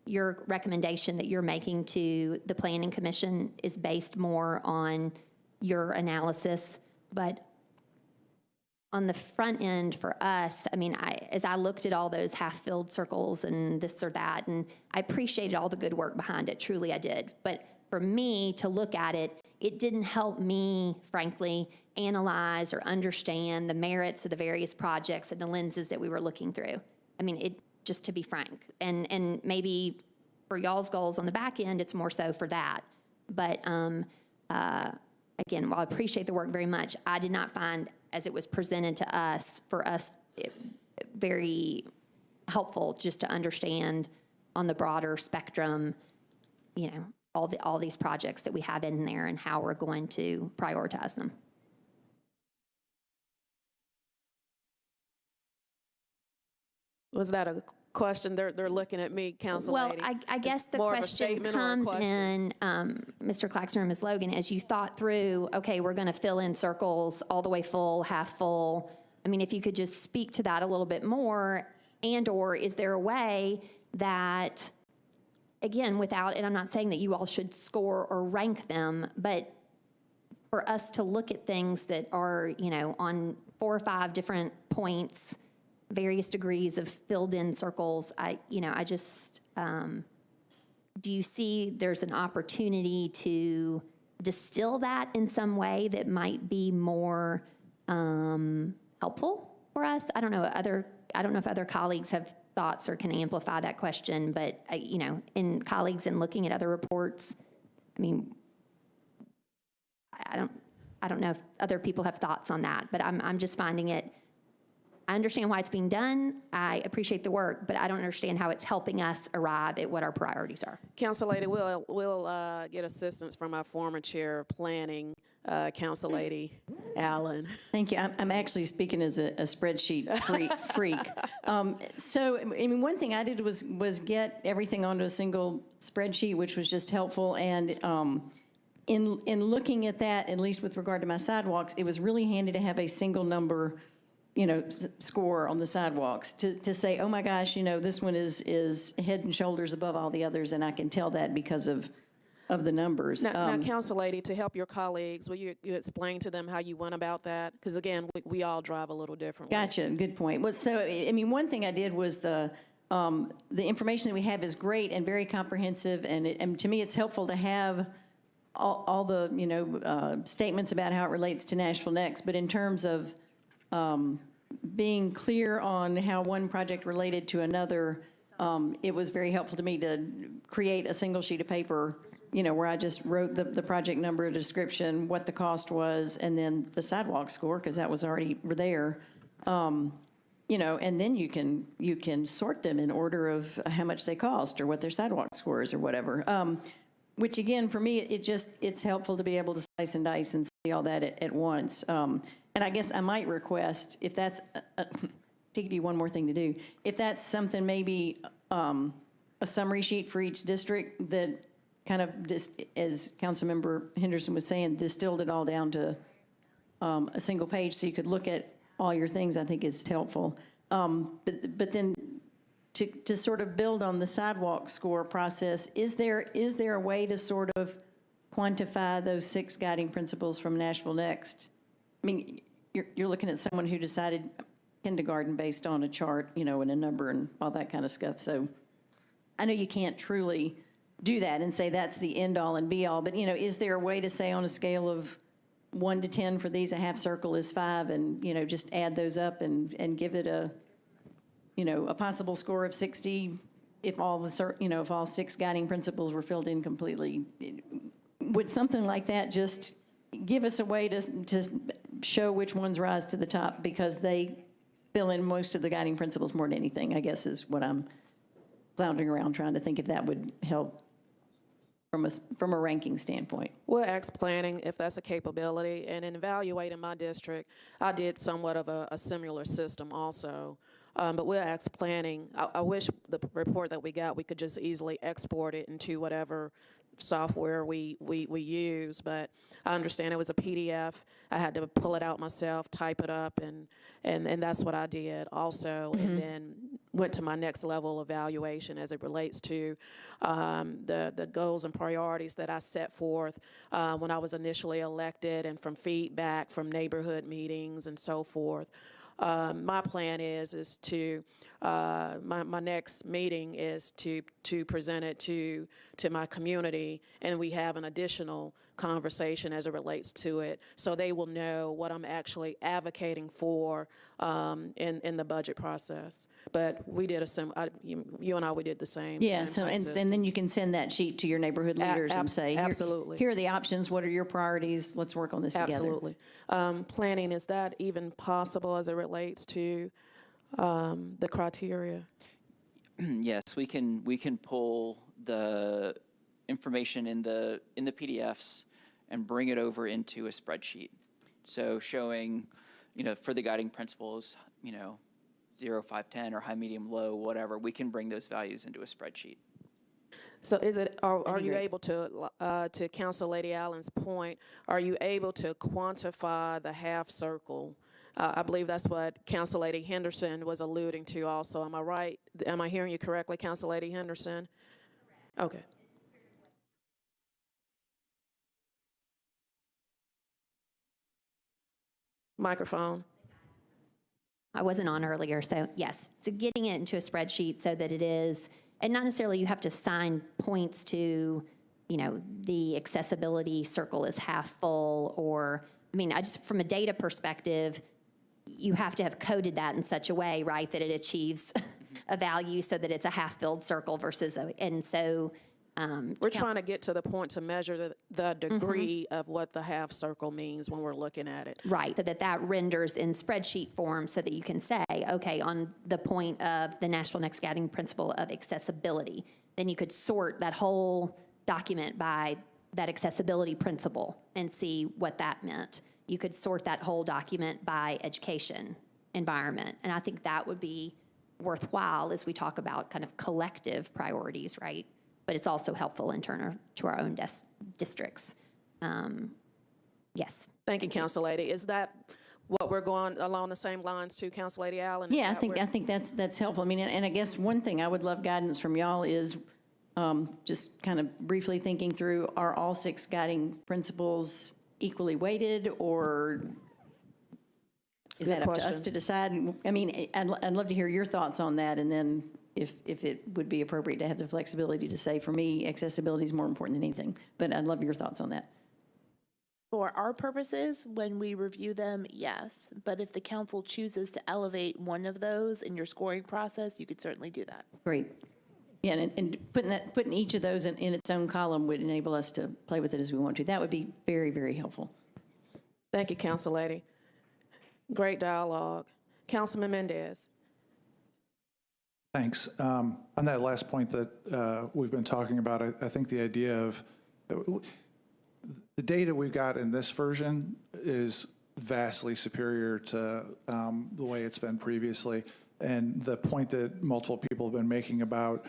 your recommendation that you're making to the Planning Commission is based more on your analysis, but on the front end for us, I mean, as I looked at all those half-filled circles and this or that, and I appreciated all the good work behind it, truly I did. But for me to look at it, it didn't help me, frankly, analyze or understand the merits of the various projects and the lenses that we were looking through. I mean, just to be frank. And maybe for y'all's goals on the back end, it's more so for that. But again, while I appreciate the work very much, I did not find, as it was presented to us, for us, very helpful just to understand on the broader spectrum, you know, all these projects that we have in there and how we're going to prioritize them. Was that a question? They're looking at me, Council Well, Lady. I guess the More of a question statement or a comes question? in, Mr. Claxton or Ms. Logan, as you thought through, okay, we're going to fill in circles all the way full, half full. I mean, if you could just speak to that a little bit more, and/or is there a way that, again, without, and I'm not saying that you all should score or rank them, but for us to look at things that are, you know, on 4 or 5 different points, various degrees of filled in circles, I just, do you see there's an opportunity to distill that in some way that might be more helpful for us? I don't know if other colleagues have thoughts or can amplify that question, but you know, in colleagues and looking at other reports, I mean, I don't know if other people have thoughts on that, but I'm just finding it. I understand why it's being done. I appreciate the work, but I don't understand how it's helping us arrive at what our priorities are. Council Lady, we'll get assistance from our former chair of planning, Council Lady Allen. Thank you. I'm actually speaking as a spreadsheet freak. So, I mean, one thing I did was get everything onto a single spreadsheet, which was just helpful. And in looking at that, at least with regard to my sidewalks, it was really handy to have a single number, you know, score on the sidewalks to say, oh my gosh, you know, this one is head and shoulders above all the others, and I can tell that because of the numbers. Now, Council Lady, to help your colleagues, will you explain to them how you went about that? Because again, we all drive a little differently. Gotcha. Good point. Well, so I mean, one thing I did was the information that we have is great and very comprehensive, and to me, it's helpful to have all the, you know, statements about how it relates to Nashville Next. But in terms of being clear on how one project related to another, it was very helpful to me to create a single sheet of paper, you know, where I just wrote the project number, a description, what the cost was, and then the sidewalk score, because that was already there. You know, and then you can sort them in order of how much they cost or what their sidewalk score is or whatever. Which again, for me, it's helpful to be able to slice and dice and see all that at once. And I guess I might request, if that's, to give you one more thing to do, if that's something maybe a summary sheet for each district that kind of, just as Councilmember Henderson was saying, distilled it all down to a single page so you could look at all your things, I think is helpful. But then to sort of build on the sidewalk score process, is there a way to sort of quantify those 6 guiding principles from Nashville Next? I mean, you're looking at someone who decided kindergarten based on a chart, you know, and a number and all that kind of stuff. So I know you can't truly do that and say that's the end all and be all, but, you know, is there a way to say on a scale of 1 to 10 for these, a half circle is 5, and, you know, just add those up and give it a, you know, a possible score of 60 if all if all 6 guiding principles were filled in completely? Would something like that just give us a way to show which ones rise to the top because they fill in most of the guiding principles more than anything, I guess, is what I'm floundering around trying to think if that would help from a ranking standpoint. We'll ask planning if that's a capability, and in evaluating my district, I did somewhat of a similar system also. But we'll ask planning. I wish the report that we got, we could just easily export it into whatever software we use, but I understand it was a PDF. I had to pull it out myself, type it up, and that's what I did also, and then went to my next level evaluation as it relates to the goals and priorities that I set forth when I was initially elected, and from feedback from neighborhood meetings and so forth. My plan is to my next meeting is to present it to my community, and we have an additional conversation as it relates to it, so they will know what I'm actually advocating for in the budget process. But we did you and I, we did the same. Yeah, same so, type and system. then you can send that sheet to your neighborhood leaders and say, absolutely. Here are the options, what are your priorities, let's work on this together. Absolutely. Planning, is that even possible as it relates to the criteria? Yes, we can pull the information in the PDFs and bring it over into a spreadsheet. So showing, for the guiding principles, 0, 5, 10, or high, medium, low, whatever, we can bring those values into a spreadsheet. So are you able to Council Lady Allen's point, are you able to quantify the half circle? I believe that's what Council Lady Henderson was alluding to also. Am I right? Am I hearing you correctly, Council Lady Henderson? Correct. Okay. Microphone. I wasn't on earlier, so yes. So getting it into a spreadsheet so that it is, and not necessarily you have to assign points to, the accessibility circle is half full, or, I just, from a data perspective, you have to have coded that in such a way, right, that it achieves a value so that it's a half-filled circle versus and so. We're trying to get to the point to measure the degree of what the half circle means when we're looking at it. Right, so that renders in spreadsheet form so that you can say, okay, on the point of the Nashville Next Guiding Principle of accessibility, then you could sort that whole document by that accessibility principle and see what that meant. You could sort that whole document by education, environment, and I think that would be worthwhile as we talk about kind of collective priorities, right? But it's also helpful in turn to our own districts. Yes. Thank you, Council Lady. Is that what we're going along the same lines to, Council Lady Allen? Yeah, I think that's helpful. And I guess one thing I would love guidance from y'all is just kind of briefly thinking through, are all 6 guiding principles equally weighted, or is that up to us to decide? I'd love to hear your thoughts on that, and then if it would be appropriate to have the flexibility to say, for me, accessibility is more important than anything. But I'd love your thoughts on that. For our purposes, when we review them, yes. But if the council chooses to elevate one of those in your scoring process, you could certainly do that. Great. Yeah, and putting each of those in its own column would enable us to play with it as we want to. That would be very, very helpful. Thank you, Council Lady. Great dialogue. Councilman Mendez. Thanks. On that last point that we've been talking about, I think the idea of the data we've got in this version is vastly superior to the way it's been previously. And the point that multiple people have been making about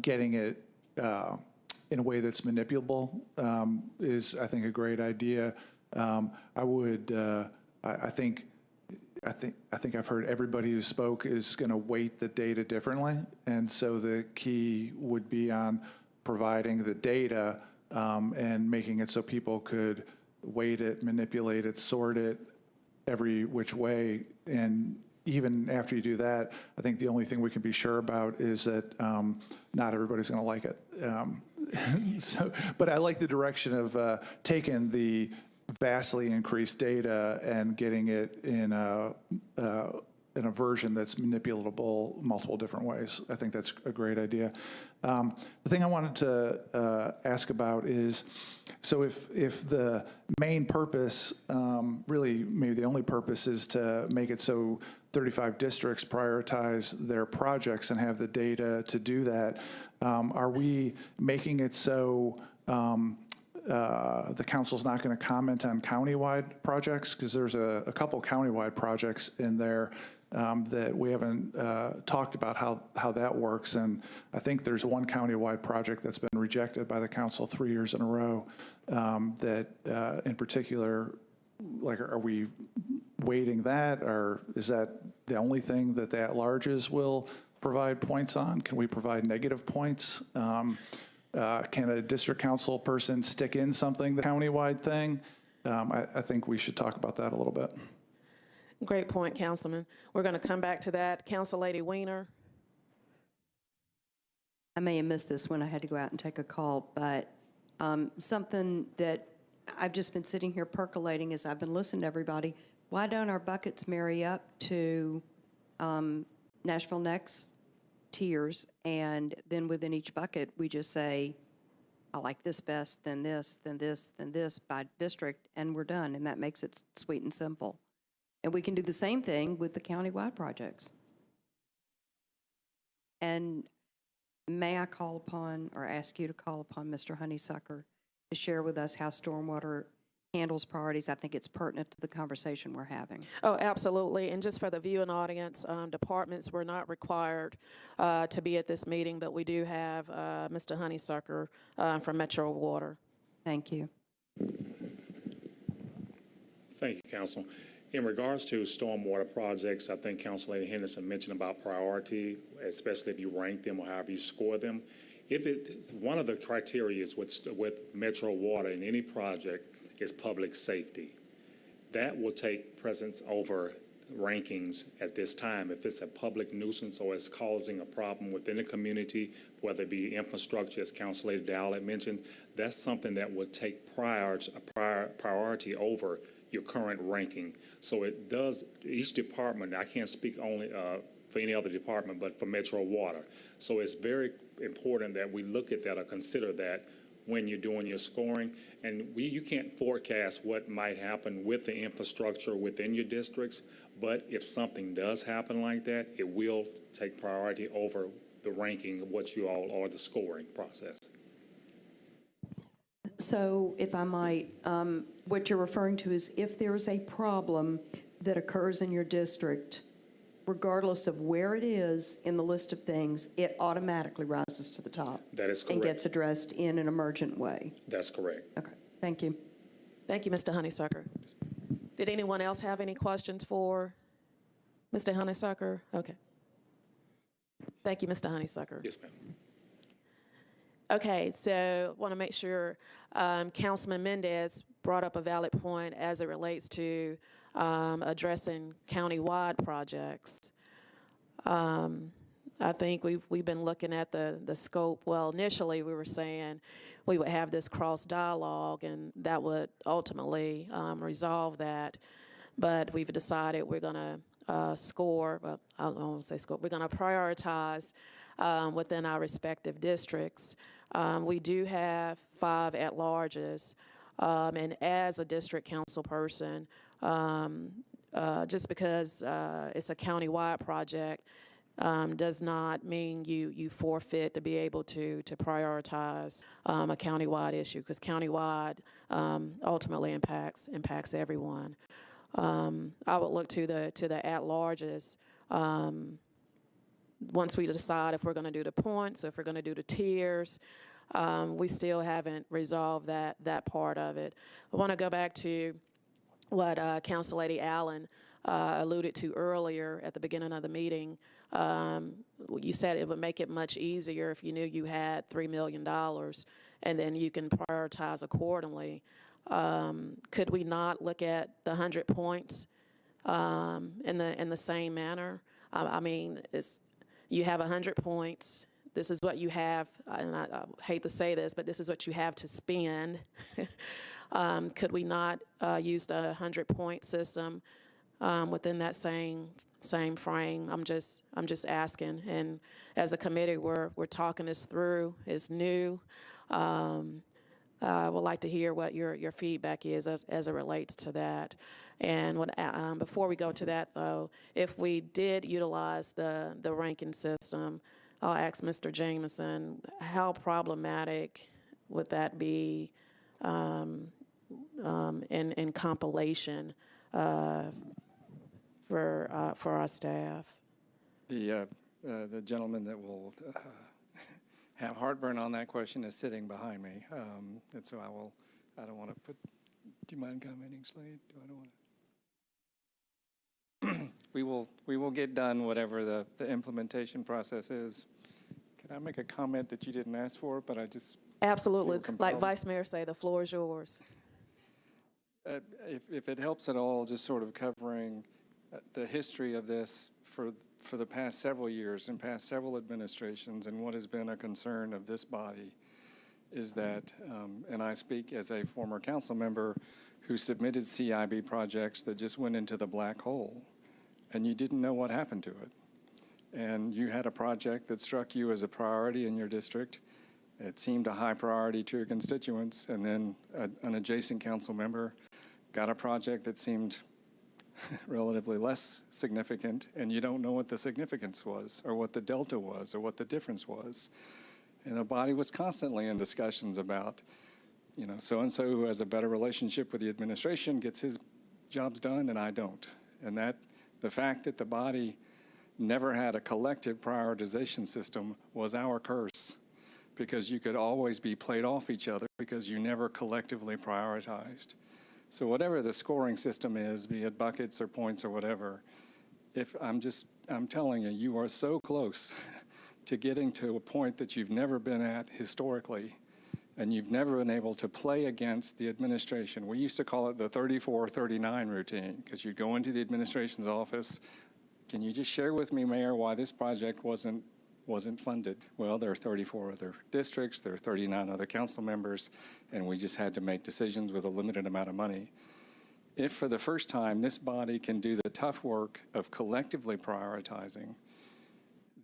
getting it in a way that's manipulable is, I think, a great idea. I think I've heard everybody who spoke is going to weight the data differently, and so the key would be on providing the data and making it so people could weight it, manipulate it, sort it every which way. And even after you do that, I think the only thing we can be sure about is that not everybody's going to like it. But I like the direction of taking the vastly increased data and getting it in a version that's manipulatable multiple different ways. I think that's a great idea. The thing I wanted to ask about is, so if the main purpose, really maybe the only purpose, is to make it so 35 districts prioritize their projects and have the data to do that, are we making it so the council's not going to comment on countywide projects, because there's a couple countywide projects in there that we haven't talked about how that works. And I think there's one countywide project that's been rejected by the council 3 years in a row that in particular, like, are we weighting that, or is that the only thing that the at-larges will provide points on? Can we provide negative points? Can a district council person stick in something, the countywide thing? I think we should talk about that a little bit. Great point, Councilman. We're going to come back to that. Council Lady Weiner. I may have missed this when I had to go out and take a call, but something that I've just been sitting here percolating as I've been listening to everybody. Why don't our buckets marry up to Nashville Next tiers, and then within each bucket, we just say, I like this best, then this, then this, then this by district, and we're done, and that makes it sweet and simple. And we can do the same thing with the countywide projects. And may I call upon, or ask you to call upon Mr. Honeysucker to share with us how stormwater handles priorities? I think it's pertinent to the conversation we're having. Oh, absolutely. And just for the viewing audience, departments were not required to be at this meeting, but we do have Mr. Honeysucker from Metro Water. Thank you. Thank you, Council. In regards to stormwater projects, I think Council Lady Henderson mentioned about priority, especially if you rank them or however you score them. One of the criteria is with Metro Water in any project is public safety. That will take precedence over rankings at this time. If it's a public nuisance or it's causing a problem within the community, whether it be infrastructure, as Council Lady Dowell had mentioned, that's something that would take priority over your current ranking. So it does, each department, I can't speak only for any other department, but for Metro Water. So it's very important that we look at that or consider that when you're doing your scoring. And you can't forecast what might happen with the infrastructure within your districts, but if something does happen like that, it will take priority over the ranking of what you all, or the scoring process. So if I might, what you're referring to is if there's a problem that occurs in your district, regardless of where it is in the list of things, it automatically rises to the top. That is correct. And gets addressed in an emergent way. That's correct. Okay, thank you. Thank you, Mr. Honeysucker. Did anyone else have any questions for Mr. Honeysucker? Okay. Thank you, Mr. Honeysucker. Yes, ma'am. Okay, so I want to make sure Councilman Mendez brought up a valid point as it relates to addressing county-wide projects. I think we've been looking at the scope. Well, initially we were saying we would have this cross dialogue and that would ultimately resolve that. But we've decided we're going to score, well, I don't want to say score, we're going to prioritize within our respective districts. We do have 5 at-larges, and as a district council person, just because it's a county-wide project does not mean you forfeit to be able to prioritize a county-wide issue, because county-wide ultimately impacts everyone. I would look to the at-larges. Once we decide if we're going to do the points, if we're going to do the tiers, we still haven't resolved that part of it. I want to go back to what Council Lady Allen alluded to earlier at the beginning of the meeting. You said it would make it much easier if you knew you had $3 million, and then you can prioritize accordingly. Could we not look at the 100 points in the same manner? I mean, you have 100 points. This is what you have, and I hate to say this, but this is what you have to spend. Could we not use the 100-point system within that same frame? I'm just asking. And as a committee, we're talking this through. It's new. I would like to hear what your feedback is as it relates to that. And before we go to that, though, if we did utilize the ranking system, I'll ask Mr. Jameson, how problematic would that be and compilation for our staff. The gentleman that will have heartburn on that question is sitting behind me, and so I don't want to put. Do you mind commenting, Slade? I don't want to. We will get done whatever the implementation process is. Can I make a comment that you didn't ask for, but I just Absolutely. feel Like compelled? Vice Mayor say, the floor is yours. If it helps at all, just sort of covering the history of this for the past several years and past several administrations, and what has been a concern of this body is that, and I speak as a former council member who submitted CIB projects that just went into the black hole, and you didn't know what happened to it. And you had a project that struck you as a priority in your district. It seemed a high priority to your constituents, and then an adjacent council member got a project that seemed relatively less significant, and you don't know what the significance was, or what the delta was, or what the difference was. And the body was constantly in discussions about, so-and-so who has a better relationship with the administration gets his jobs done and I don't. And that the fact that the body never had a collective prioritization system was our curse, because you could always be played off each other because you never collectively prioritized. So whatever the scoring system is, be it buckets or points or whatever, I'm telling you, you are so close to getting to a point that you've never been at historically, and you've never been able to play against the administration. We used to call it the 34-39 routine, because you'd go into the administration's office. Can you just share with me, Mayor, why this project wasn't funded? Well, there are 34 other districts, there are 39 other council members, and we just had to make decisions with a limited amount of money. If for the first time this body can do the tough work of collectively prioritizing,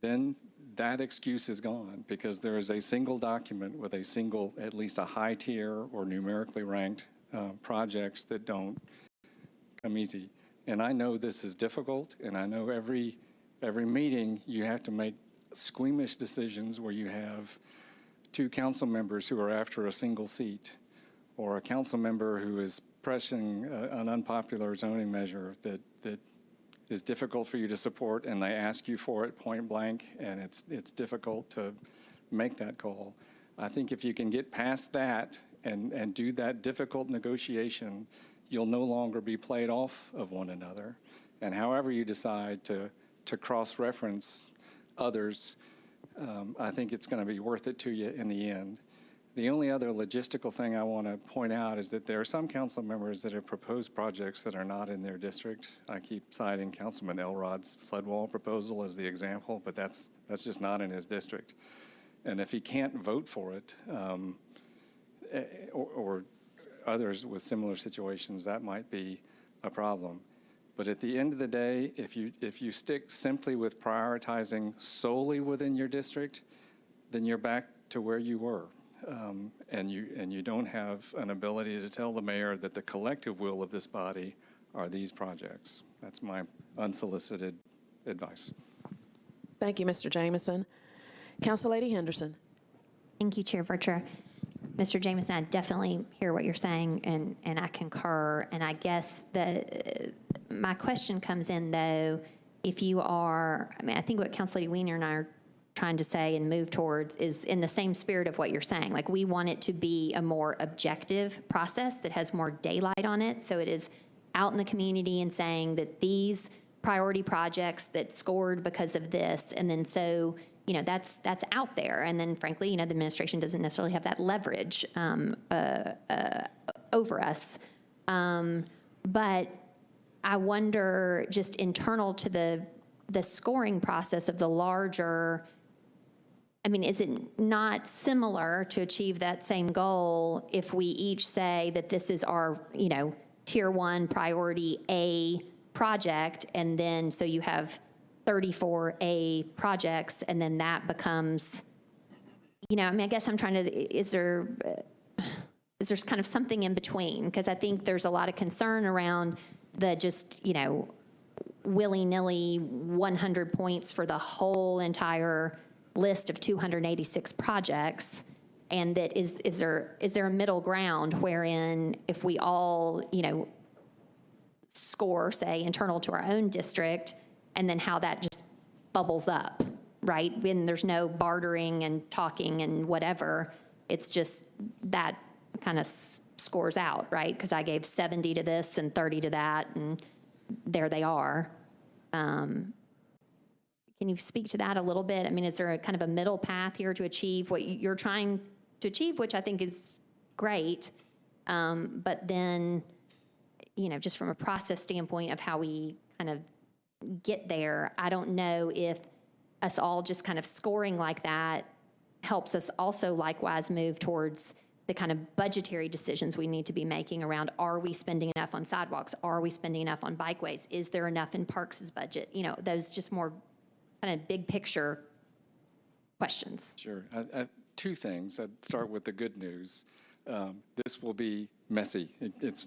then that excuse is gone, because there is a single document with a single, at least a high tier or numerically ranked projects that don't come easy. And I know this is difficult, and I know every meeting you have to make squeamish decisions where you have two council members who are after a single seat, or a council member who is pressing an unpopular zoning measure that is difficult for you to support, and they ask you for it point blank, and it's difficult to make that call. I think if you can get past that and do that difficult negotiation, you'll no longer be played off of one another. And however you decide to cross-reference others, I think it's going to be worth it to you in the end. The only other logistical thing I want to point out is that there are some council members that have proposed projects that are not in their district. I keep citing Councilman Elrod's flood wall proposal as the example, but that's just not in his district. And if he can't vote for it, or others with similar situations, that might be a problem. But at the end of the day, if you stick simply with prioritizing solely within your district, then you're back to where you were. And you don't have an ability to tell the mayor that the collective will of this body are these projects. That's my unsolicited advice. Thank you, Mr. Jameson. Council Lady Henderson. Thank you, Chair Vercher. Mr. Jameson, I definitely hear what you're saying, and I concur. And I guess my question comes in, though, if you are, I think what Council Lady Weiner and I are trying to say and move towards is in the same spirit of what you're saying. Like, we want it to be a more objective process that has more daylight on it, so it is out in the community and saying that these priority projects that scored because of this, and then so, that's out there. And then, frankly, the administration doesn't necessarily have that leverage over us. But I wonder, just internal to the scoring process of the larger, is it not similar to achieve that same goal if we each say that this is our, tier 1 priority A project, and then so you have 34 A projects, and then that becomes, I guess I'm trying to, is there kind of something in between? Because I think there's a lot of concern around the just, willy-nilly 100 points for the whole entire list of 286 projects. And that is there a middle ground wherein if we all, score, say, internal to our own district, and then how that just bubbles up, right? When there's no bartering and talking and whatever, it's just that kind of scores out, right? Because I gave 70 to this and 30 to that, and there they are. Can you speak to that a little bit? I mean, is there a kind of a middle path here to achieve what you're trying to achieve, which I think is great, but then, just from a process standpoint of how we kind of get there, I don't know if us all just kind of scoring like that helps us also likewise move towards the kind of budgetary decisions we need to be making around, are we spending enough on sidewalks? Are we spending enough on bikeways? Is there enough in Parks' budget? Those just more kind of big picture questions. Sure. Two things. I'd start with the good news. This will be messy.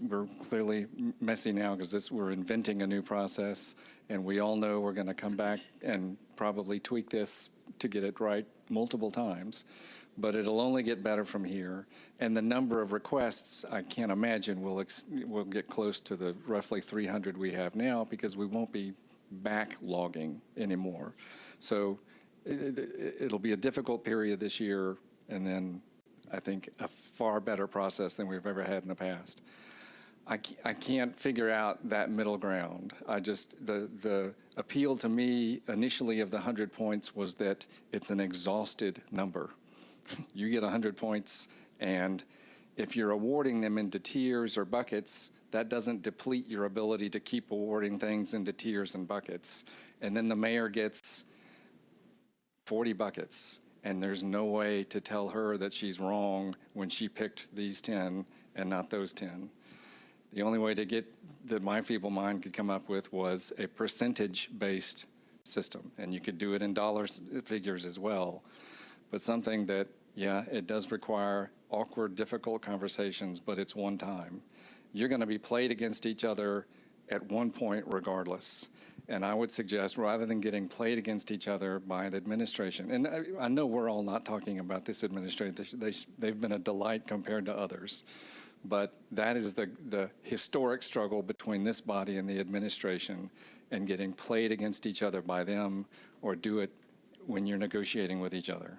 We're clearly messy now because we're inventing a new process, and we all know we're going to come back and probably tweak this to get it right multiple times. But it'll only get better from here. And the number of requests, I can't imagine we'll get close to the roughly 300 we have now, because we won't be backlogging anymore. So it'll be a difficult period this year, and then I think a far better process than we've ever had in the past. I can't figure out that middle ground. The appeal to me initially of the 100 points was that it's an exhausted number. You get 100 points, and if you're awarding them into tiers or buckets, that doesn't deplete your ability to keep awarding things into tiers and buckets. And then the mayor gets 40 buckets, and there's no way to tell her that she's wrong when she picked these 10 and not those 10. The only way to get that my feeble mind could come up with was a percentage-based system, and you could do it in dollars figures as well. But something that, yeah, it does require awkward, difficult conversations, but it's one time. You're going to be played against each other at one point regardless. And I would suggest, rather than getting played against each other by an administration, and I know we're all not talking about this administration, they've been a delight compared to others, but that is the historic struggle between this body and the administration, and getting played against each other by them, or do it when you're negotiating with each other.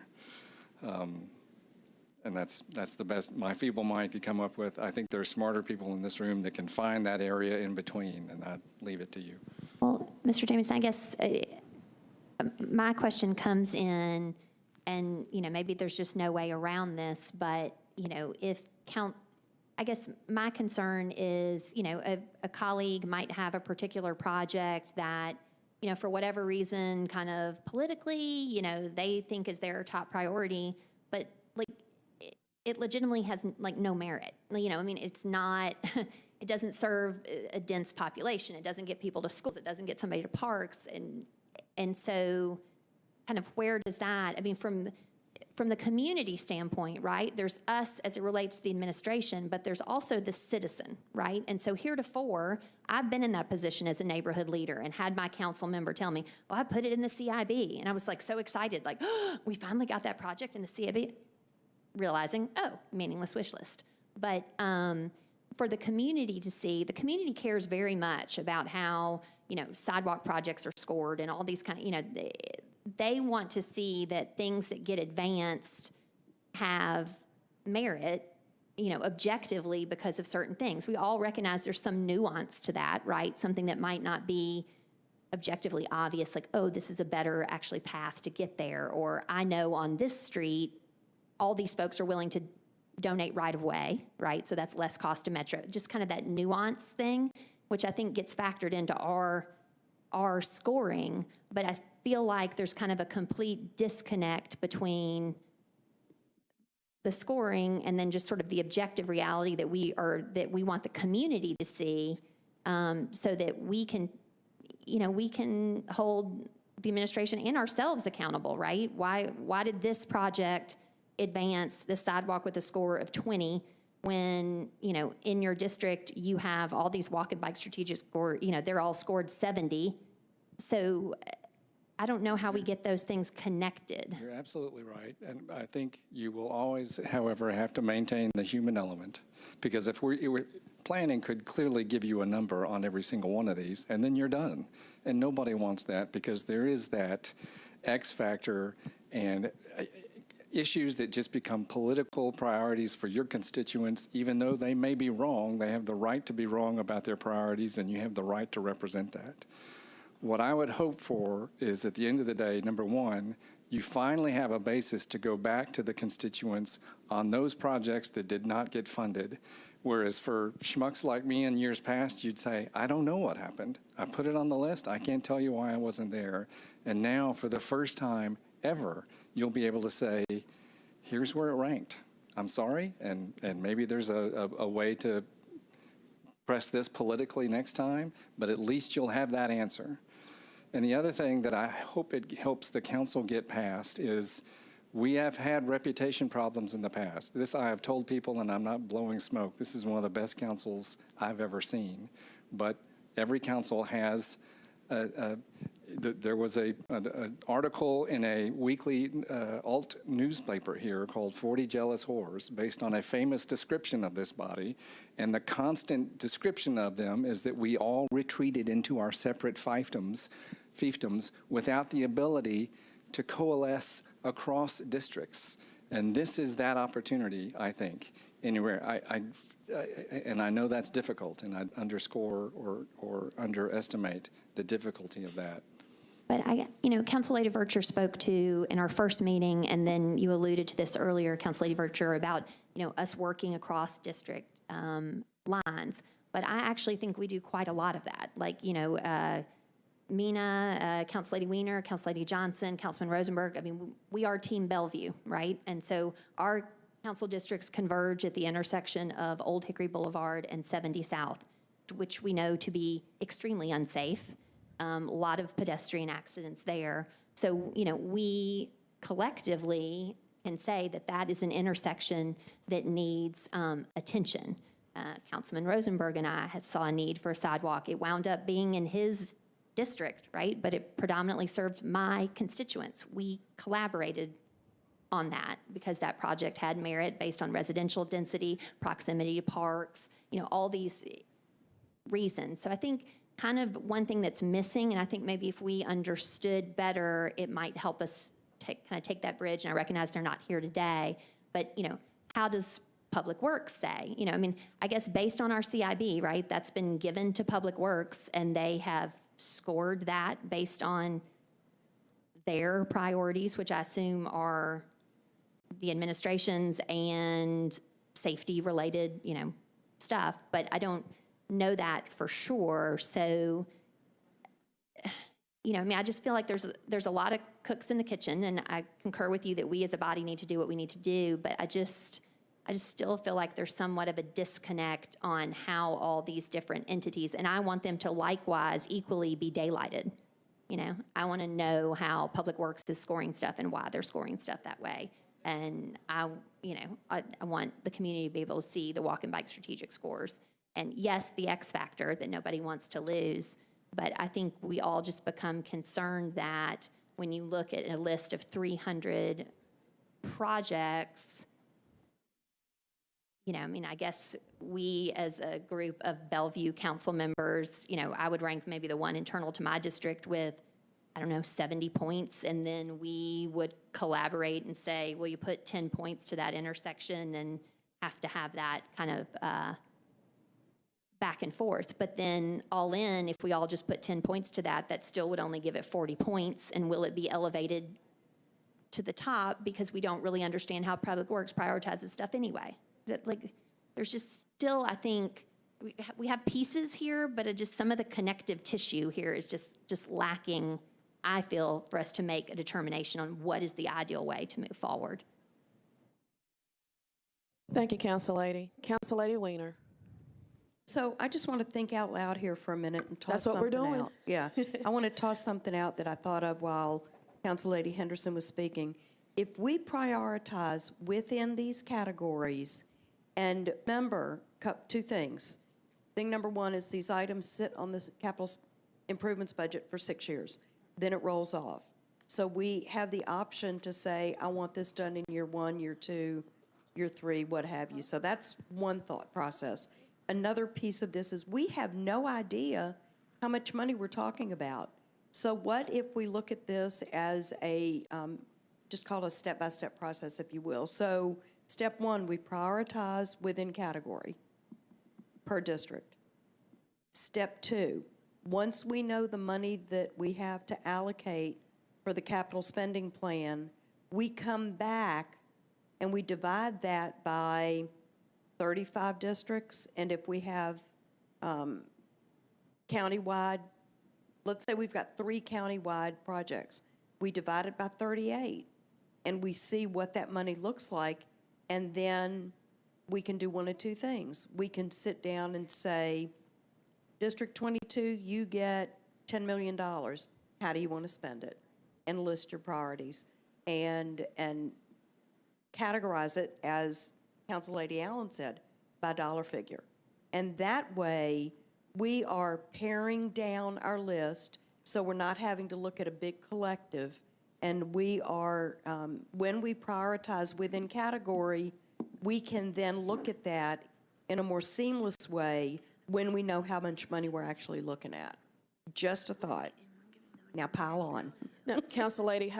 And that's the best my feeble mind could come up with. I think there are smarter people in this room that can find that area in between, and I'd leave it to you. Well, Mr. Jamieson, I guess my question comes in, and, maybe there's just no way around this, but, I guess my concern is, a colleague might have a particular project that, for whatever reason, kind of politically, they think is their top priority, but it legitimately has no merit. It's not, it doesn't serve a dense population. It doesn't get people to schools. It doesn't get somebody to parks. And so kind of where does that, from the community standpoint, right, there's us as it relates to the administration, but there's also the citizen, right? And so heretofore, I've been in that position as a neighborhood leader and had my council member tell me, well, I put it in the CIB. And I was so excited, oh, we finally got that project in the CIB, realizing, oh, meaningless wish list. But for the community to see, the community cares very much about how, sidewalk projects are scored and all these kind of, they want to see that things that get advanced have merit, objectively because of certain things. We all recognize there's some nuance to that, right? Something that might not be objectively obvious, like, oh, this is a better actually path to get there, or I know on this street, all these folks are willing to donate right of way, right? So that's less cost to Metro. Just kind of that nuance thing, which I think gets factored into our scoring, but I feel like there's kind of a complete disconnect between the scoring and then just sort of the objective reality that we want the community to see, so that we can hold the administration and ourselves accountable, right? Why did this project advance the sidewalk with a score of 20 when, in your district you have all these walk and bike strategic score, they're all scored 70. So I don't know how we get those things connected. You're absolutely right. And I think you will always, however, have to maintain the human element. Because if planning could clearly give you a number on every single one of these, and then you're done. And nobody wants that, because there is that X factor and issues that just become political priorities for your constituents. Even though they may be wrong, they have the right to be wrong about their priorities, and you have the right to represent that. What I would hope for is, at the end of the day, number one, you finally have a basis to go back to the constituents on those projects that did not get funded. Whereas for schmucks like me in years past, you'd say, I don't know what happened. I put it on the list. I can't tell you why I wasn't there. And now, for the first time ever, you'll be able to say, here's where it ranked. I'm sorry, and maybe there's a way to press this politically next time, but at least you'll have that answer. And the other thing that I hope it helps the council get past is, we have had reputation problems in the past. This I have told people, and I'm not blowing smoke. This is one of the best councils I've ever seen. But every council has, there was an article in a weekly alt newspaper here called 40 Jealous Whores, based on a famous description of this body. And the constant description of them is that we all retreated into our separate fiefdoms without the ability to coalesce across districts. And this is that opportunity, I think, anywhere. And I know that's difficult, and I underscore or underestimate the difficulty of that. But Council Lady Vercher spoke to in our first meeting, and then you alluded to this earlier, Council Lady Vercher, about, us working across district lines. But I actually think we do quite a lot of that. Like, Mina, Council Lady Weiner, Council Lady Johnson, Councilman Rosenberg. I mean, we are Team Bellevue, right? And so our council districts converge at the intersection of Old Hickory Boulevard and 70 South, which we know to be extremely unsafe. A lot of pedestrian accidents there. So, we collectively can say that that is an intersection that needs attention. Councilman Rosenberg and I saw a need for a sidewalk. It wound up being in his district, right? But it predominantly served my constituents. We collaborated on that because that project had merit based on residential density, proximity to parks, all these reasons. So I think kind of one thing that's missing, and I think maybe if we understood better, it might help us take that bridge. And I recognize they're not here today, but how does Public Works say? I guess based on our CIB, right? That's been given to Public Works, and they have scored that based on their priorities, which I assume are the administration's and safety-related, stuff. But I don't know that for sure. So, I just feel like there's a lot of cooks in the kitchen, and I concur with you that we as a body need to do what we need to do. But I just still feel like there's somewhat of a disconnect on how all these different entities, and I want them to likewise equally be daylighted. I want to know how Public Works is scoring stuff and why they're scoring stuff that way. And I want the community to be able to see the walk and bike strategic scores. And yes, the X factor that nobody wants to lose, but I think we all just become concerned that when you look at a list of 300 projects, I guess we as a group of Bellevue council members, I would rank maybe the one internal to my district with, 70 points. And then we would collaborate and say, well, you put 10 points to that intersection and have to have that kind of back and forth. But then all in, if we all just put 10 points to that, that still would only give it 40 points. And will it be elevated to the top because we don't really understand how Public Works prioritizes stuff anyway? There's just still, I think, we have pieces here, but just some of the connective tissue here is just lacking, I feel, for us to make a determination on what is the ideal way to move forward. Thank you, Council Lady. Council Lady Weiner. So I just want to think out loud here for a minute and toss That's what we're something doing. out. Yeah, I want to toss something out that I thought of while Council Lady Henderson was speaking. If we prioritize within these categories, and remember, two things. Thing number one is these items sit on the capital improvements budget for 6 years. Then it rolls off. So we have the option to say, I want this done in year 1, year 2, year 3, what have you. So that's one thought process. Another piece of this is we have no idea how much money we're talking about. So what if we look at this as a, just call it a step-by-step process, if you will. So step 1, we prioritize within category per district. Step 2, once we know the money that we have to allocate for the capital spending plan, we come back and we divide that by 35 districts, and if we have countywide, let's say we've got 3 countywide projects, we divide it by 38, and we see what that money looks like, and then we can do one of 2 things. We can sit down and say, District 22, you get $10 million. How do you want to spend it? And list your priorities and categorize it, as Council Lady Allen said, by dollar figure. And that way, we are paring down our list, so we're not having to look at a big collective. And we are, when we prioritize within category, we can then look at that in a more seamless way when we know how much money we're actually looking at. Just a thought. Now pile on. Now, Council Lady,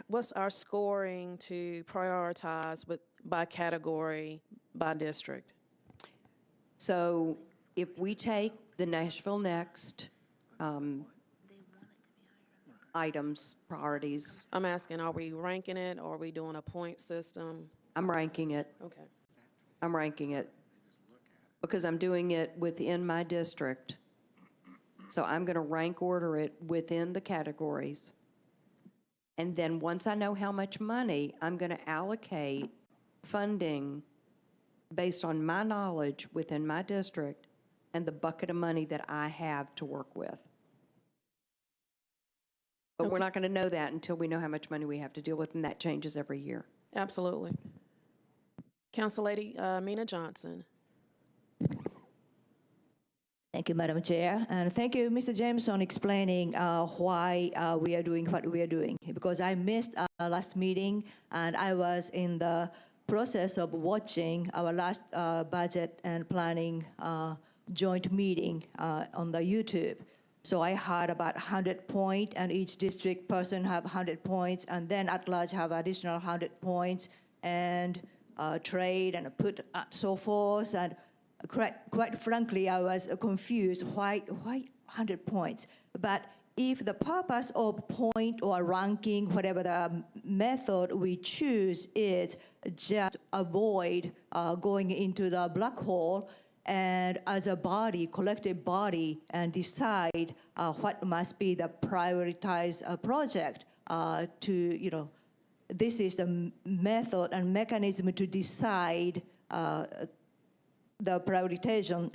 what's our scoring to prioritize by category, by district? So if we take the Nashville Next items, priorities, I'm asking, are we ranking it, or are we doing a point system? I'm ranking it. Okay. I'm ranking it because I'm doing it within my district. So I'm going to rank order it within the categories. And then once I know how much money, I'm going to allocate funding based on my knowledge within my district and the bucket of money that I have to work with. But we're not going to know that until we know how much money we have to deal with, and that changes every year. Absolutely. Council Lady Mina Johnson. Thank you, Madam Chair. And thank you, Mr. Jameson, explaining why we are doing what we are doing. Because I missed our last meeting, and I was in the process of watching our last budget and planning joint meeting on the YouTube. So I had about 100 points, and each district person have 100 points, and then at large have additional 100 points, and trade and put so forth. And quite frankly, I was confused, why 100 points? But if the purpose of point or ranking, whatever the method we choose is just avoid going into the black hole, and as a body, collective body, and decide what must be the prioritized project to, this is the method and mechanism to decide the prioritization,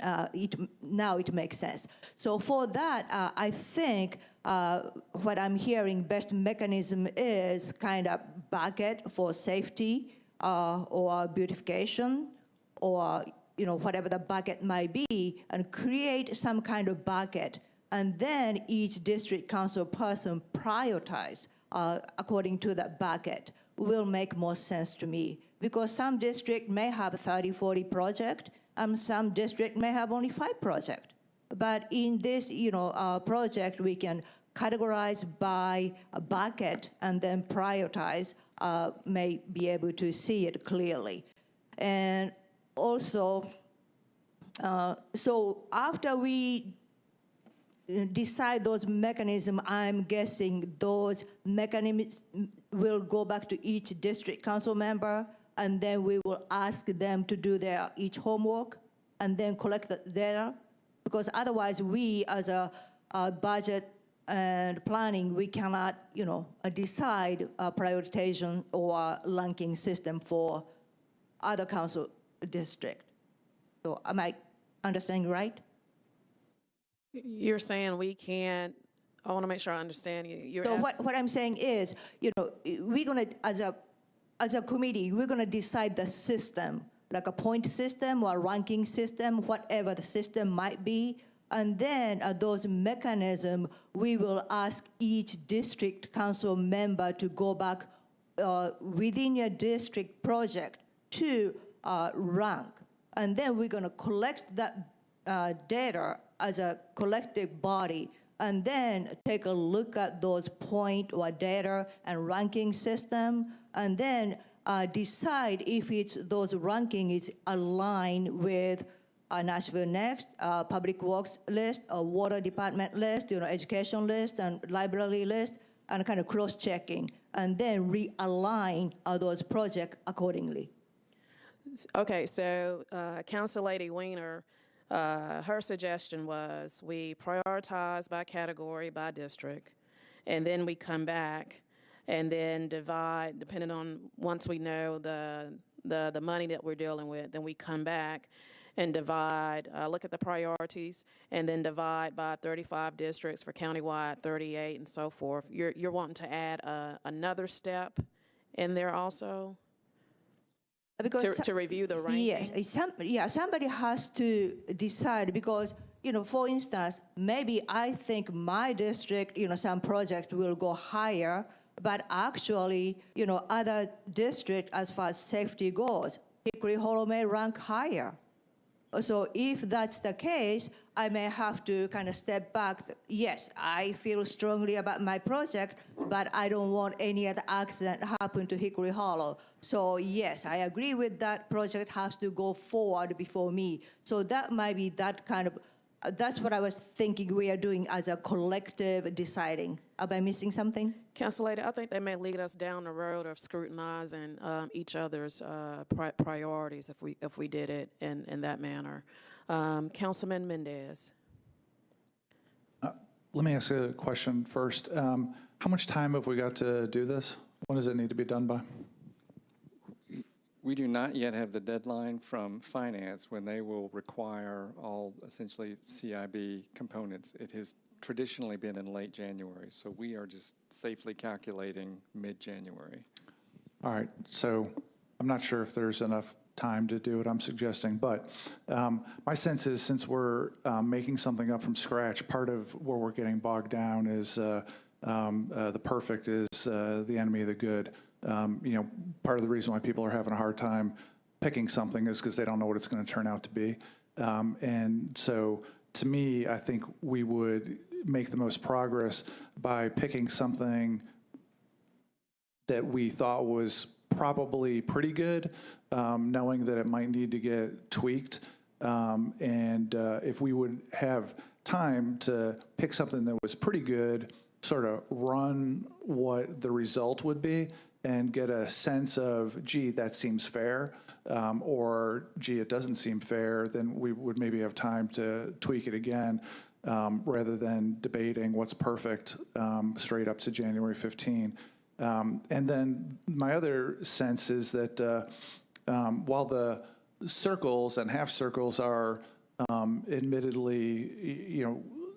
now it makes sense. So for that, I think what I'm hearing best mechanism is kind of bucket for safety or beautification or whatever the bucket might be, and create some kind of bucket, and then each district council person prioritize according to that bucket will make more sense to me. Because some district may have 30, 40 projects, and some district may have only 5 projects. But in this, project, we can categorize by a bucket and then prioritize, may be able to see it clearly. And also, so after we decide those mechanisms, I'm guessing those mechanisms will go back to each district council member, and then we will ask them to do their each homework and then collect the data. Because otherwise, we as a budget and planning, we cannot, decide a prioritization or a ranking system for other council district. So am I understanding right? You're saying we can't, I want to make sure I understand you. So what I'm saying is, we're going to, as a committee, we're going to decide the system, like a point system or a ranking system, whatever the system might be, And then those mechanisms, we will ask each district council member to go back within your district project to rank. And then we're going to collect that data as a collective body, and then take a look at those point or data and ranking system, and then decide if those ranking is aligned with Nashville Next, Public Works list, Water Department list, education list, and library list, and kind of cross-checking, and then realign those projects accordingly. Okay, so Council Lady Weiner, her suggestion was we prioritize by category, by district, and then we come back and then divide, depending on, once we know the money that we're dealing with, then we come back and divide, look at the priorities, and then divide by 35 districts for countywide, 38, and so forth. You're wanting to add another step in there also? Because to review the ranking? Yes, somebody has to decide because, for instance, maybe I think my district, some project will go higher, but actually, other district as far as safety goes, Hickory Hollow may rank higher. So if that's the case, I may have to kind of step back. Yes, I feel strongly about my project, but I don't want any other accident happen to Hickory Hollow. So yes, I agree with that. Project has to go forward before me. So that might be that kind of, that's what I was thinking we are doing as a collective deciding. Am I missing something? Council Lady, I think that may lead us down the road of scrutinizing each other's priorities if we did it in that manner. Councilman Mendez. Let me ask a question first. How much time have we got to do this? When does it need to be done by? We do not yet have the deadline from finance when they will require all essentially CIB components. It has traditionally been in late January, so we are just safely calculating mid-January. All right, so I'm not sure if there's enough time to do what I'm suggesting, but my sense is since we're making something up from scratch, part of where we're getting bogged down is the perfect is the enemy of the good. Part of the reason why people are having a hard time picking something is because they don't know what it's going to turn out to be. And so to me, I think we would make the most progress by picking something that we thought was probably pretty good, knowing that it might need to get tweaked. And if we would have time to pick something that was pretty good, sort of run what the result would be, and get a sense of, gee, that seems fair, or gee, it doesn't seem fair, then we would maybe have time to tweak it again, rather than debating what's perfect straight up to January 15. And then my other sense is that while the circles and half circles are admittedly,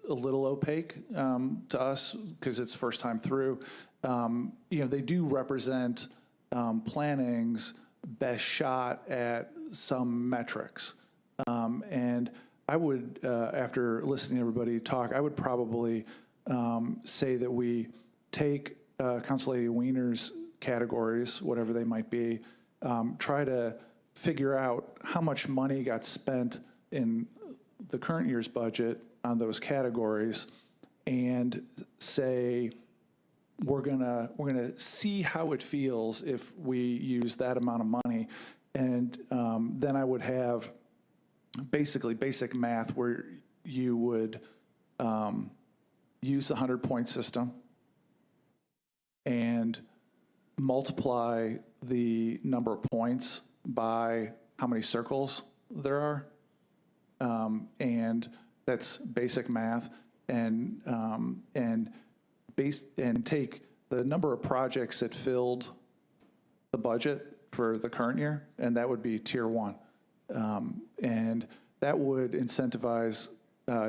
a little opaque to us because it's first time through, they do represent planning's best shot at some metrics. And I would, after listening to everybody talk, I would probably say that we take Council Lady Weiner's categories, whatever they might be, try to figure out how much money got spent in the current year's budget on those categories, and say we're gonna see how it feels if we use that amount of money, and then I would have basically basic math where you would use the 100-point system and multiply the number of points by how many circles there are, and that's basic math, and take the number of projects that filled the budget for the current year, and that would be tier one, and that would incentivize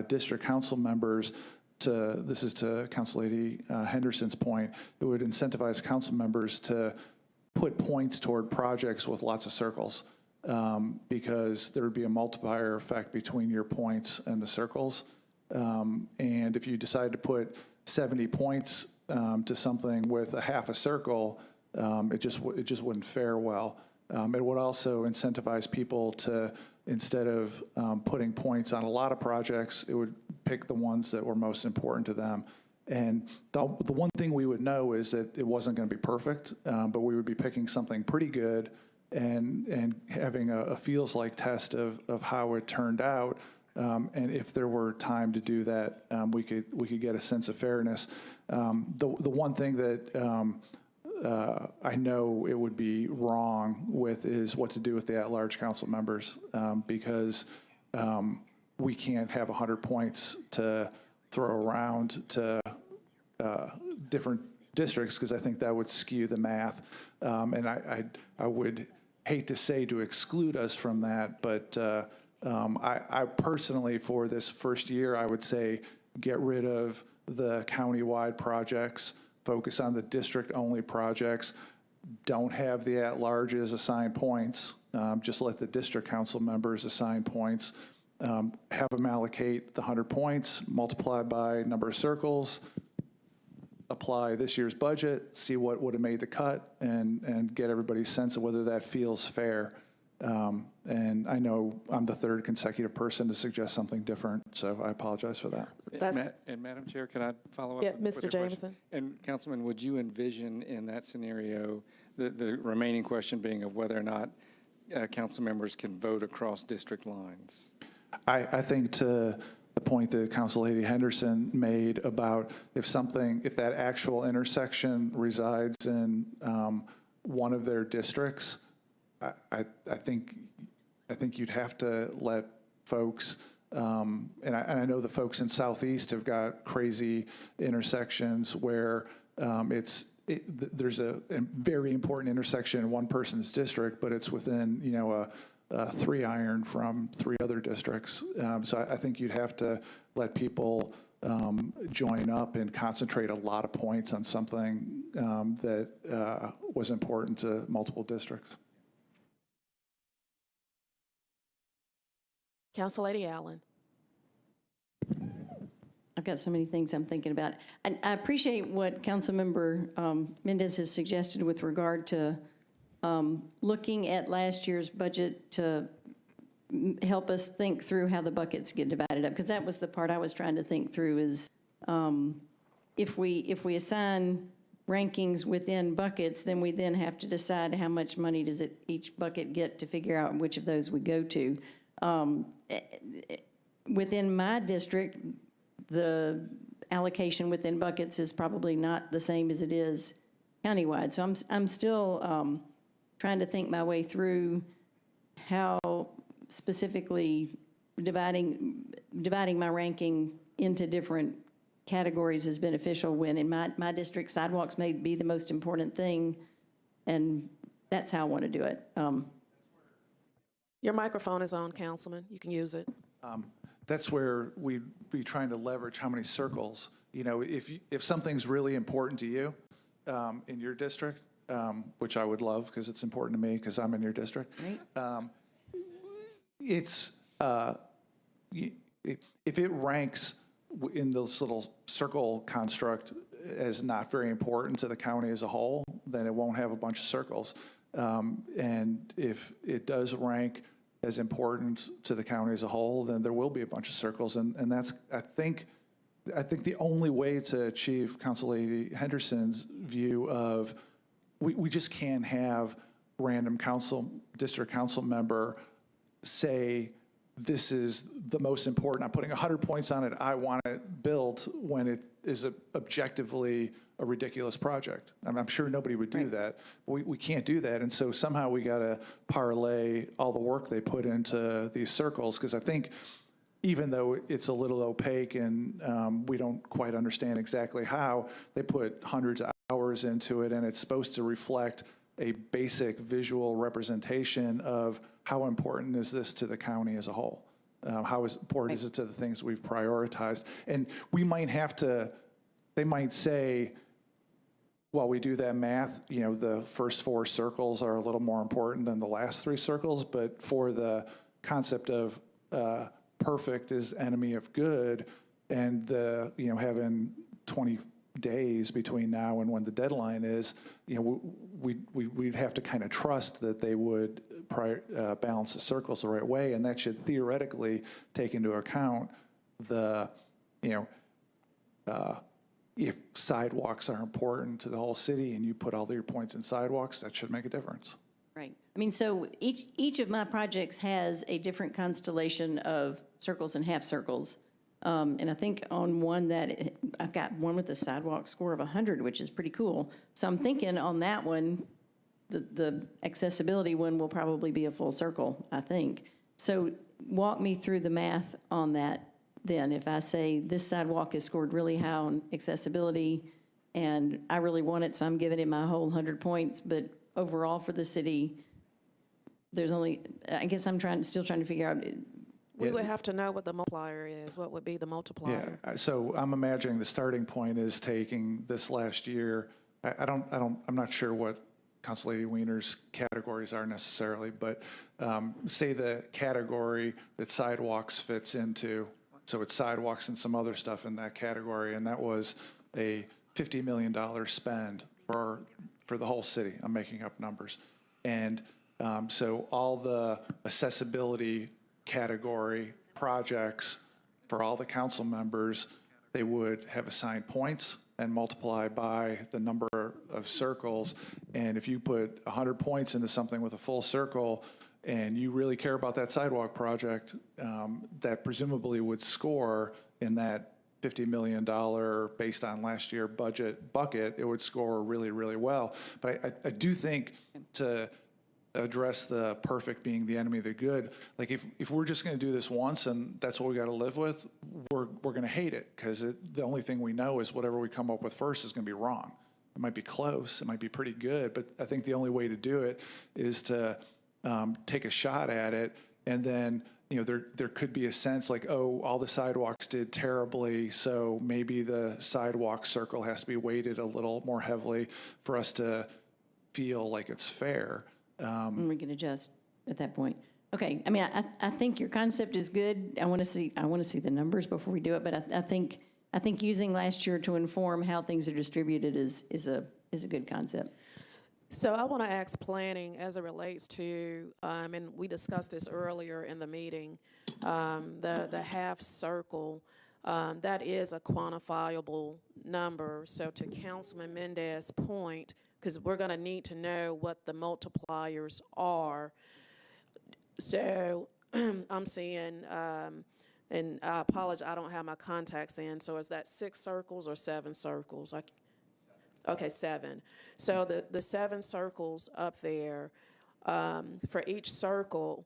district council members to. This is to Council Lady Henderson's point. It would incentivize council members to put points toward projects with lots of circles. Because there would be a multiplier effect between your points and the circles. And if you decide to put 70 points to something with a half a circle, it just wouldn't fare well. It would also incentivize people to, instead of putting points on a lot of projects, it would pick the ones that were most important to them. And the one thing we would know is that it wasn't going to be perfect, but we would be picking something pretty good and having a feels-like test of how it turned out. And if there were time to do that, we could get a sense of fairness. The one thing that I know it would be wrong with is what to do with the at-large council members, because we can't have 100 points to throw around to different districts, because I think that would skew the math. And I would hate to say to exclude us from that, but I personally, for this first year, I would say get rid of the county-wide projects, focus on the district-only projects, don't have the at-larges assign points, just let the district council members assign points, have them allocate the 100 points, multiply by number of circles, apply this year's budget, see what would have made the cut, and get everybody's sense of whether that feels fair. And I know I'm the third consecutive person to suggest something different, so I apologize for that. And Madam Chair, can I follow up? Yeah, with Mr. a question? Jameson. And Councilman, would you envision in that scenario, the remaining question being of whether or not council members can vote across district lines? I think to the point that Council Lady Henderson made about if that actual intersection resides in one of their districts, I think you'd have to let folks, and I know the folks in Southeast have got crazy intersections where there's a very important intersection in one person's district, but it's within, a 3-iron from 3 other districts. So I think you'd have to let people join up and concentrate a lot of points on something that was important to multiple districts. Council Lady Allen. I've got so many things I'm thinking about. I appreciate what Councilmember Mendez has suggested with regard to looking at last year's budget to help us think through how the buckets get divided up, because that was the part I was trying to think through is if we assign rankings within buckets, then we then have to decide how much money does each bucket get to figure out which of those we go to. Within my district, the allocation within buckets is probably not the same as it is countywide. So I'm still trying to think my way through how specifically dividing my ranking into different categories is beneficial when in my district, sidewalks may be the most important thing, and that's how I want to do it. Your microphone is on, Councilman. You can use it. That's where we'd be trying to leverage how many circles. If something's really important to you in your district, which I would love because it's important to me because I'm in your district. Right. If it ranks in this little circle construct as not very important to the county as a whole, then it won't have a bunch of circles. And if it does rank as important to the county as a whole, then there will be a bunch of circles. And that's, I think the only way to achieve Council Lady Henderson's view of we just can't have random district council member say, this is the most important, I'm putting 100 points on it, I want it built, when it is objectively a ridiculous project. I'm sure nobody would do that. We can't do that, and so somehow we got to parlay all the work they put into these circles, because I think even though it's a little opaque and we don't quite understand exactly how, they put hundreds of hours into it, and it's supposed to reflect a basic visual representation of how important is this to the county as a whole. How important is it to the things we've prioritized? And we might have to, they might say, while we do that math, the first 4 circles are a little more important than the last 3 circles, but for the concept of perfect is enemy of good, And having 20 days between now and when the deadline is, we'd have to kind of trust that they would balance the circles the right way, and that should theoretically take into account the, if sidewalks are important to the whole city and you put all your points in sidewalks, that should make a difference. Right. I mean, so each of my projects has a different constellation of circles and half circles. And I think on one that I've got one with a sidewalk score of 100, which is pretty cool. So I'm thinking on that one, the accessibility one will probably be a full circle, I think. So walk me through the math on that then. If I say this sidewalk is scored really high on accessibility and I really want it, so I'm giving it my whole 100 points, but overall for the city, there's only, I guess I'm still trying to figure out. We would have to know what the multiplier is. What would be the multiplier? Yeah, so I'm imagining the starting point is taking this last year. I'm not sure what Council Lady Wiener's categories are necessarily, but say the category that sidewalks fits into, so it's sidewalks and some other stuff in that category, and that was a $50 million spend for the whole city. I'm making up numbers. And so all the accessibility category projects for all the council members, they would have assigned points and multiply by the number of circles. And if you put 100 points into something with a full circle and you really care about that sidewalk project, that presumably would score in that $50 million based on last year budget bucket, it would score really, really well. But I do think to address the perfect being the enemy of the good, like if we're just going to do this once and that's what we got to live with, we're going to hate it, because the only thing we know is whatever we come up with first is going to be wrong. It might be close, it might be pretty good, but I think the only way to do it is to take a shot at it, and then there could be a sense like, oh, all the sidewalks did terribly, so maybe the sidewalk circle has to be weighted a little more heavily for us to feel like it's fair. And we can adjust at that point. Okay, I mean, I think your concept is good. I want to see the numbers before we do it, but I think using last year to inform how things are distributed is a good concept. So I want to ask planning as it relates to, and we discussed this earlier in the meeting, the half circle, that is a quantifiable number. So to Councilman Mendez's point, because we're going to need to know what the multipliers are. So I'm seeing, and I apologize, I don't have my contacts in, so is that 6 circles or 7 circles? Okay, 7. So the 7 circles up there, for each circle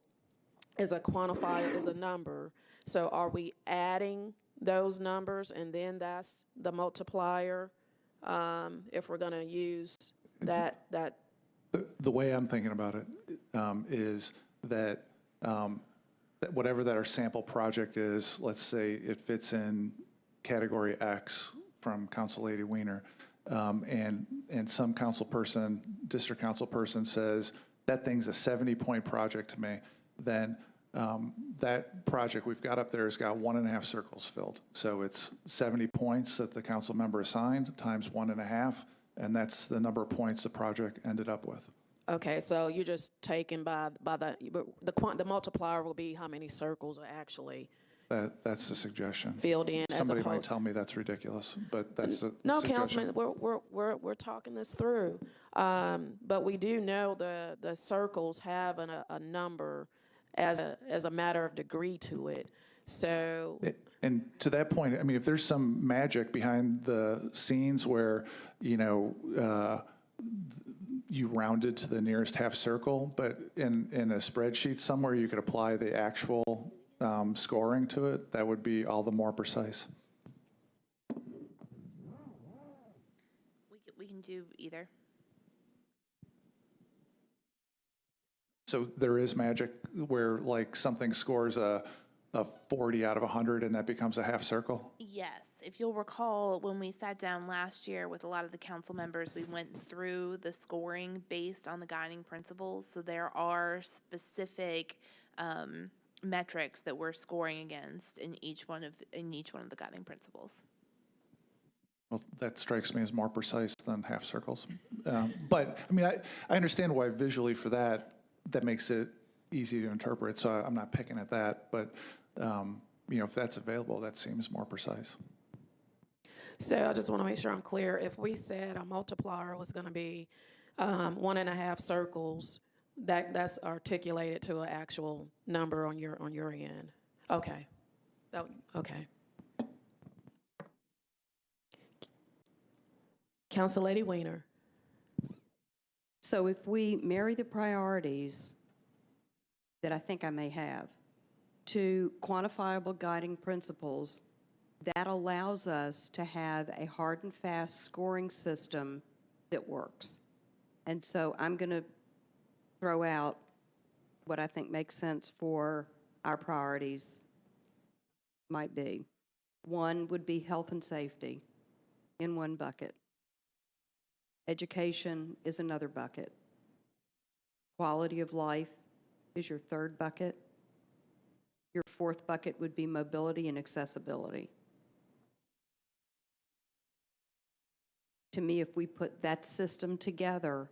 is a quantifier, is a number. So are we adding those numbers and then that's the multiplier, if we're going to use that? The way I'm thinking about it is that whatever that our sample project is, let's say it fits in category X from Council Lady Wiener, and some district council person says, that thing's a 70-point project to me, then that project we've got up there has got 1.5 circles filled. So it's 70 points that the council member assigned times 1.5, and that's the number of points the project ended up with. Okay, so you're just taken by the multiplier will be how many circles are actually That's the suggestion. filled in. Somebody might tell me that's ridiculous, but that's the No, suggestion. Councilman, we're talking this through, but we do know the circles have a number as a matter of degree to it. So. And to that point, I mean, if there's some magic behind the scenes where, you rounded to the nearest half circle, but in a spreadsheet somewhere you could apply the actual scoring to it, that would be all the more precise. We can do either. So there is magic where like something scores a 40 out of 100 and that becomes a half circle? Yes. If you'll recall, when we sat down last year with a lot of the council members, we went through the scoring based on the guiding principles. So there are specific metrics that we're scoring against in each one of the guiding principles. Well, that strikes me as more precise than half circles. But, I mean, I understand why visually for that makes it easy to interpret, so I'm not picking at that. But, if that's available, that seems more precise. So I just want to make sure I'm clear. If we said a multiplier was going to be 1.5 circles, that's articulated to an actual number on your end. Okay. Okay. Council Lady Weiner. So if we marry the priorities that I think I may have to quantifiable guiding principles, that allows us to have a hard and fast scoring system that works. And so I'm going to throw out what I think makes sense for our priorities might be. One would be health and safety in one bucket. Education is another bucket. Quality of life is your third bucket. Your fourth bucket would be mobility and accessibility. To me, if we put that system together,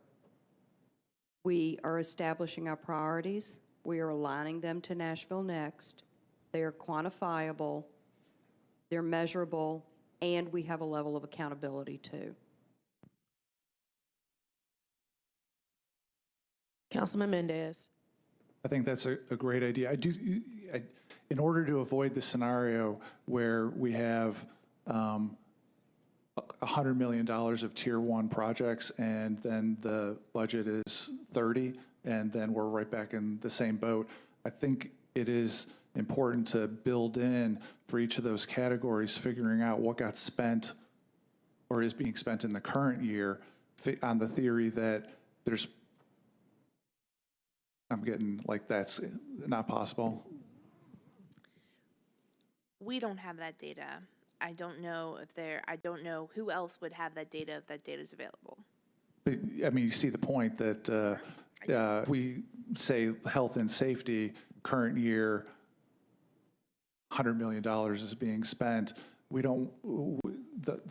we are establishing our priorities, we are aligning them to Nashville Next, they are quantifiable, they're measurable, and we have a level of accountability too. Councilman Mendez. I think that's a great idea. In order to avoid the scenario where we have $100 million of tier one projects and then the budget is 30 and then we're right back in the same boat, I think it is important to build in for each of those categories, figuring out what got spent or is being spent in the current year on the theory that I'm getting like that's not possible. We don't have that data. I don't know who else would have that data if that data is available. But, I mean, you see the point that if we say health and safety, current year, $100 million is being spent. The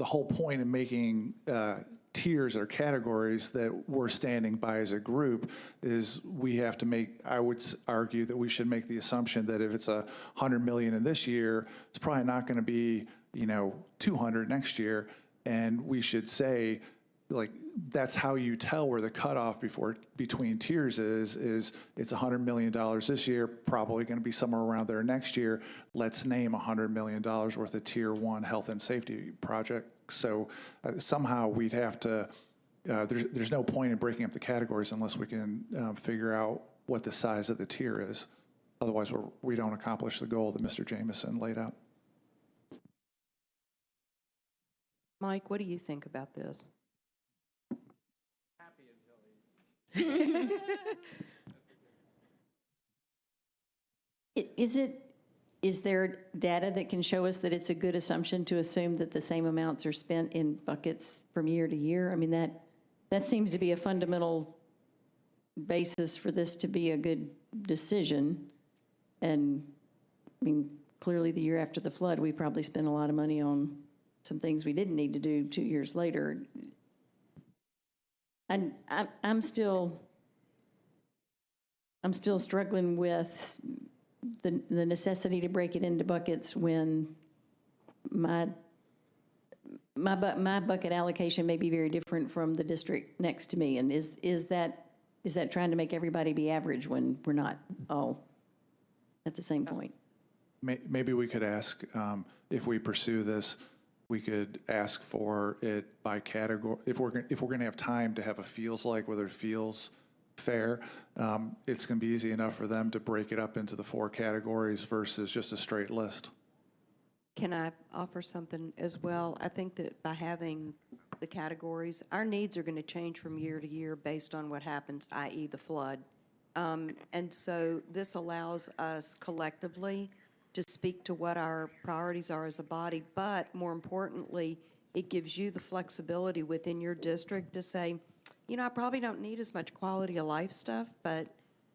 whole point of making tiers or categories that we're standing by as a group is we have to I would argue that we should make the assumption that if it's $100 million in this year, it's probably not going to be, 200 next year. And we should say, like, that's how you tell where the cutoff between tiers is it's $100 million this year, probably going to be somewhere around there next year. Let's name $100 million worth of tier one health and safety project. So somehow we'd have to, there's no point in breaking up the categories unless we can figure out what the size of the tier is. Otherwise, we don't accomplish the goal that Mr. Jameson laid out. Mike, what do you think about this? Is there data that can show us that it's a good assumption to assume that the same amounts are spent in buckets from year to year? I mean, that seems to be a fundamental basis for this to be a good decision. And, I mean, clearly the year after the flood, we probably spent a lot of money on some things we didn't need to do 2 years later. And I'm still struggling with the necessity to break it into buckets when my bucket allocation may be very different from the district next to me. And is that trying to make everybody be average when we're not all at the same point? Maybe we could ask, if we pursue this, we could ask for it by category. If we're going to have time to have a feels like, whether it feels fair, it's going to be easy enough for them to break it up into the 4 categories versus just a straight list. Can I offer something as well? I think that by having the categories, our needs are going to change from year to year based on what happens, i.e. the flood. And so this allows us collectively to speak to what our priorities are as a body, but more importantly, it gives you the flexibility within your district to say, I probably don't need as much quality of life stuff, but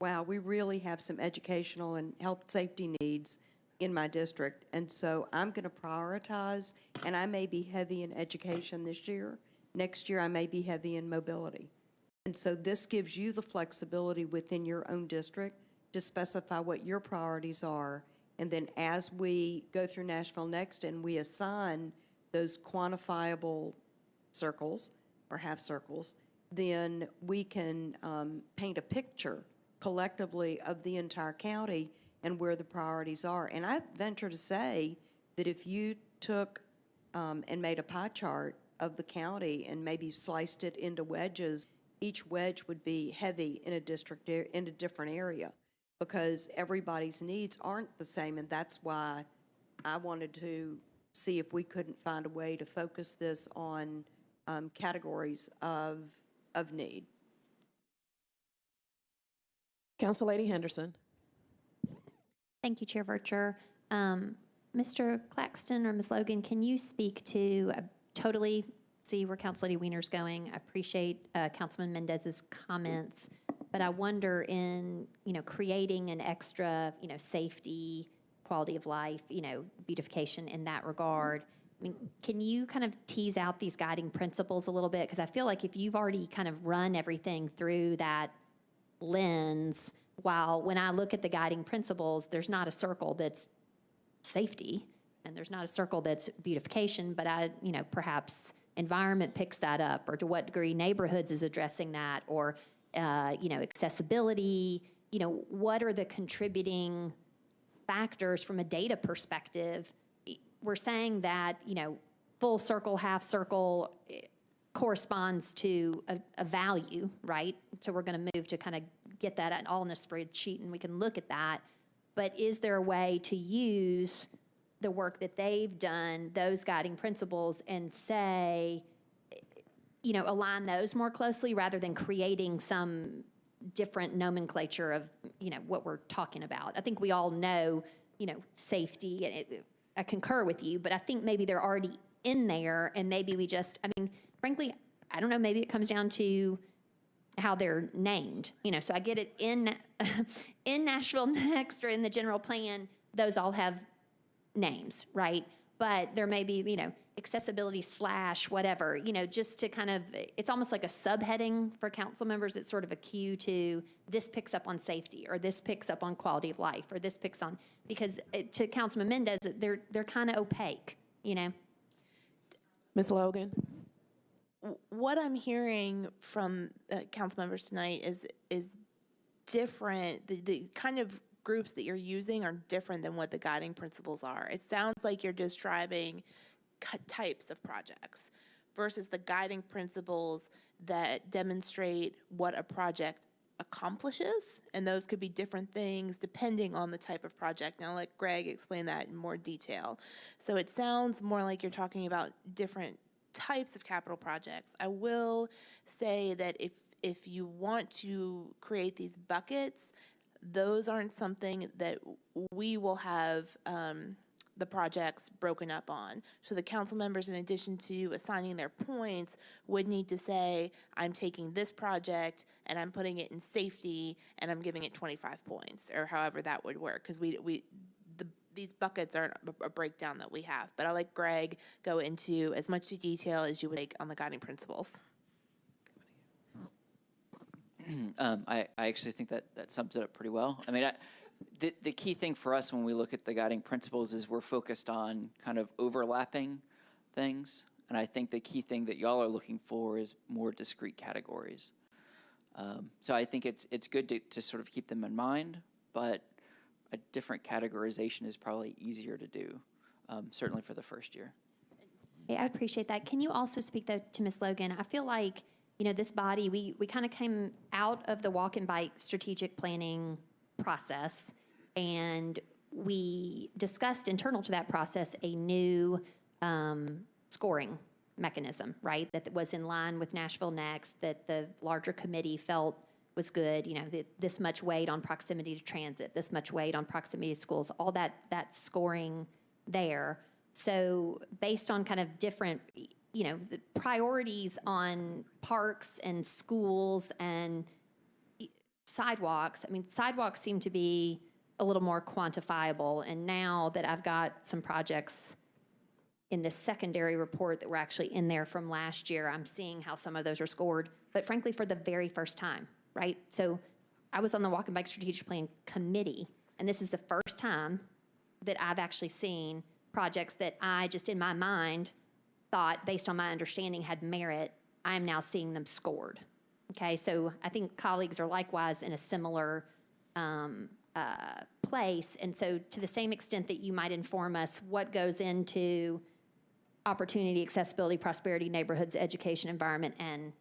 wow, we really have some educational and health safety needs in my district. And so I'm going to prioritize, and I may be heavy in education this year. Next year, I may be heavy in mobility. And so this gives you the flexibility within your own district to specify what your priorities are. And then as we go through Nashville Next and we assign those quantifiable circles or half circles, then we can paint a picture collectively of the entire county and where the priorities are. And I venture to say that if you took and made a pie chart of the county and maybe sliced it into wedges, each wedge would be heavy in a district, in a different area, because everybody's needs aren't the same. And that's why I wanted to see if we couldn't find a way to focus this on categories of need. Council Lady Henderson. Thank you, Chair Vercher. Mr. Claxton or Ms. Logan, can you speak to, totally see where Council Lady Wiener's going. I appreciate Councilman Mendez's comments, but I wonder in, creating an extra, safety, quality of life, beautification in that regard. I mean, can you kind of tease out these guiding principles a little bit? Because I feel like if you've already kind of run everything through that lens, while when I look at the guiding principles, there's not a circle that's safety and there's not a circle that's beautification, but perhaps environment picks that up, or to what degree neighborhoods is addressing that, or, accessibility, what are the contributing factors from a data perspective? We're saying that, full circle, half circle corresponds to a value, right? So we're going to move to kind of get that all in a spreadsheet and we can look at that. But is there a way to use the work that they've done, those guiding principles, and say, align those more closely rather than creating some different nomenclature of, what we're talking about? I think we all know, safety, and I concur with you, but I think maybe they're already in there, and maybe we just, frankly, I don't know, maybe it comes down to how they're named, so I get it in Nashville Next or in the general plan, those all have names, right? But there may be, accessibility / whatever, just to kind of, it's almost like a subheading for council members. It's sort of a cue to this picks up on safety, or this picks up on quality of life, or this picks on, because to Councilman Mendez, they're kind of opaque, Ms. Logan. What I'm hearing from council members tonight is different. The kind of groups that you're using are different than what the guiding principles are. It sounds like you're describing types of projects versus the guiding principles that demonstrate what a project accomplishes, and those could be different things depending on the type of project. Now, let Greg explain that in more detail. So it sounds more like you're talking about different types of capital projects. I will say that if you want to create these buckets, those aren't something that we will have the projects broken up on. So the council members, in addition to assigning their points, would need to say, I'm taking this project and I'm putting it in safety and I'm giving it 25 points, or however that would work, because these buckets aren't a breakdown that we have. But I'll let Greg go into as much detail as you would like on the guiding principles. I actually think that sums it up pretty well. The key thing for us when we look at the guiding principles is we're focused on kind of overlapping things. And I think the key thing that y'all are looking for is more discrete categories. So I think it's good to sort of keep them in mind, but a different categorization is probably easier to do, certainly for the first year. Yeah, I appreciate that. Can you also speak, though, to Ms. Logan? I feel like, this body, we kind of came out of the walk and bike strategic planning process, and we discussed internal to that process a new scoring mechanism, right, that was in line with Nashville Next, that the larger committee felt was good, this much weight on proximity to transit, this much weight on proximity to schools, all that scoring there. So based on kind of different, the priorities on parks and schools and sidewalks, I mean, sidewalks seem to be a little more quantifiable. And now that I've got some projects in this secondary report that were actually in there from last year, I'm seeing how some of those are scored, but frankly, for the very first time, right? So I was on the Walk and Bike Strategic Plan Committee, and this is the first time that I've actually seen projects that I just in my mind thought, based on my understanding, had merit. I'm now seeing them scored. Okay, so I think colleagues are likewise in a similar place. And so to the same extent that you might inform us what goes into opportunity, accessibility, prosperity, neighborhoods, education, environment, and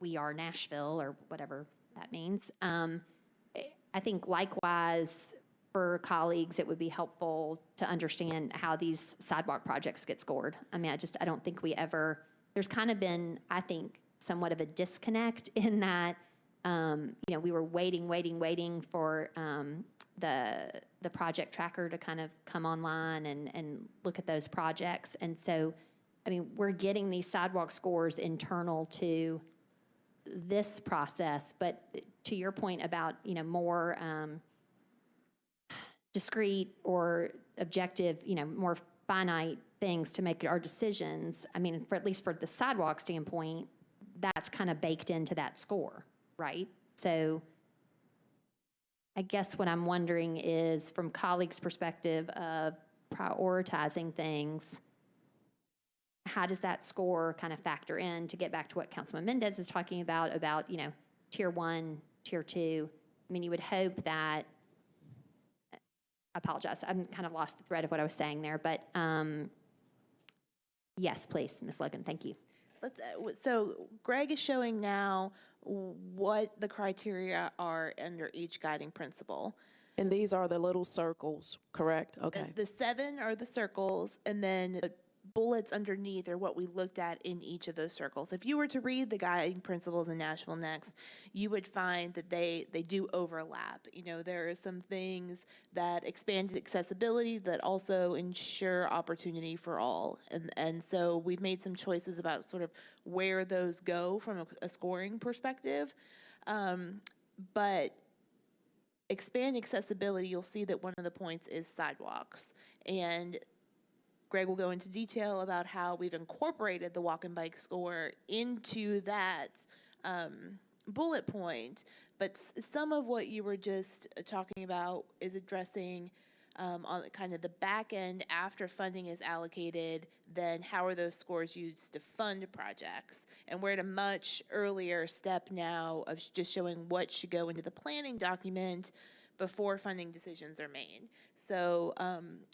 we are Nashville, or whatever that means. I think likewise for colleagues, it would be helpful to understand how these sidewalk projects get scored. I mean, I don't think there's kind of been, I think, somewhat of a disconnect in that, we were waiting for the project tracker to kind of come online and look at those projects. And so, I mean, we're getting these sidewalk scores internal to this process, but to your point about, more discrete or objective, more finite things to make our decisions, I mean, at least for the sidewalk standpoint, that's kind of baked into that score, right? So I guess what I'm wondering is, from colleagues' perspective of prioritizing things, how does that score kind of factor in, to get back to what Councilman Mendez is talking about, tier 1, tier 2? I mean, you would hope that, I apologize, I'm kind of lost the thread of what I was saying there, but yes, please, Ms. Logan, thank you. So Greg is showing now what the criteria are under each guiding principle. And these are the little circles, correct? Okay. The 7 are the circles, and then the bullets underneath are what we looked at in each of those circles. If you were to read the guiding principles in Nashville Next, you would find that they do overlap. There are some things that expand accessibility that also ensure opportunity for all. And so we've made some choices about sort of where those go from a scoring perspective. But expand accessibility, you'll see that one of the points is sidewalks. And Greg will go into detail about how we've incorporated the walk and bike score into that bullet point. But some of what you were just talking about is addressing on kind of the back end after funding is allocated, then how are those scores used to fund projects? And we're at a much earlier step now of just showing what should go into the planning document before funding decisions are made. So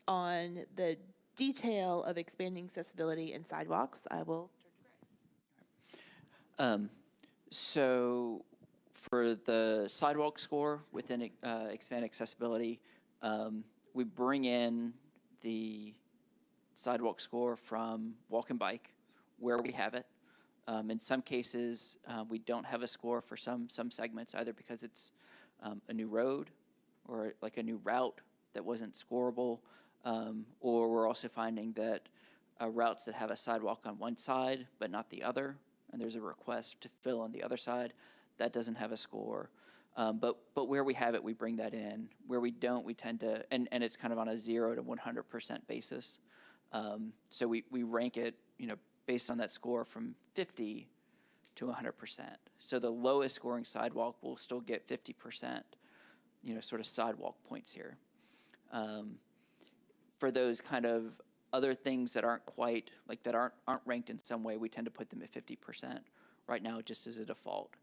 on the detail of expanding accessibility and sidewalks, I will turn to Greg. So for the sidewalk score within expand accessibility, we bring in the sidewalk score from walk and bike where we have it. In some cases, we don't have a score for some segments, either because it's a new road or like a new route that wasn't scoreable, or we're also finding that routes that have a sidewalk on one side but not the other, and there's a request to fill on the other side, that doesn't have a score. But where we have it, we bring that in. Where we don't, we tend to, and it's kind of on a 0 to 100% basis. So we rank it, based on that score from 50 to 100%. So the lowest scoring sidewalk will still get 50%, sort of sidewalk points here. For those kind of other things that aren't quite, that aren't ranked in some way, we tend to put them at 50% right now, just as a default.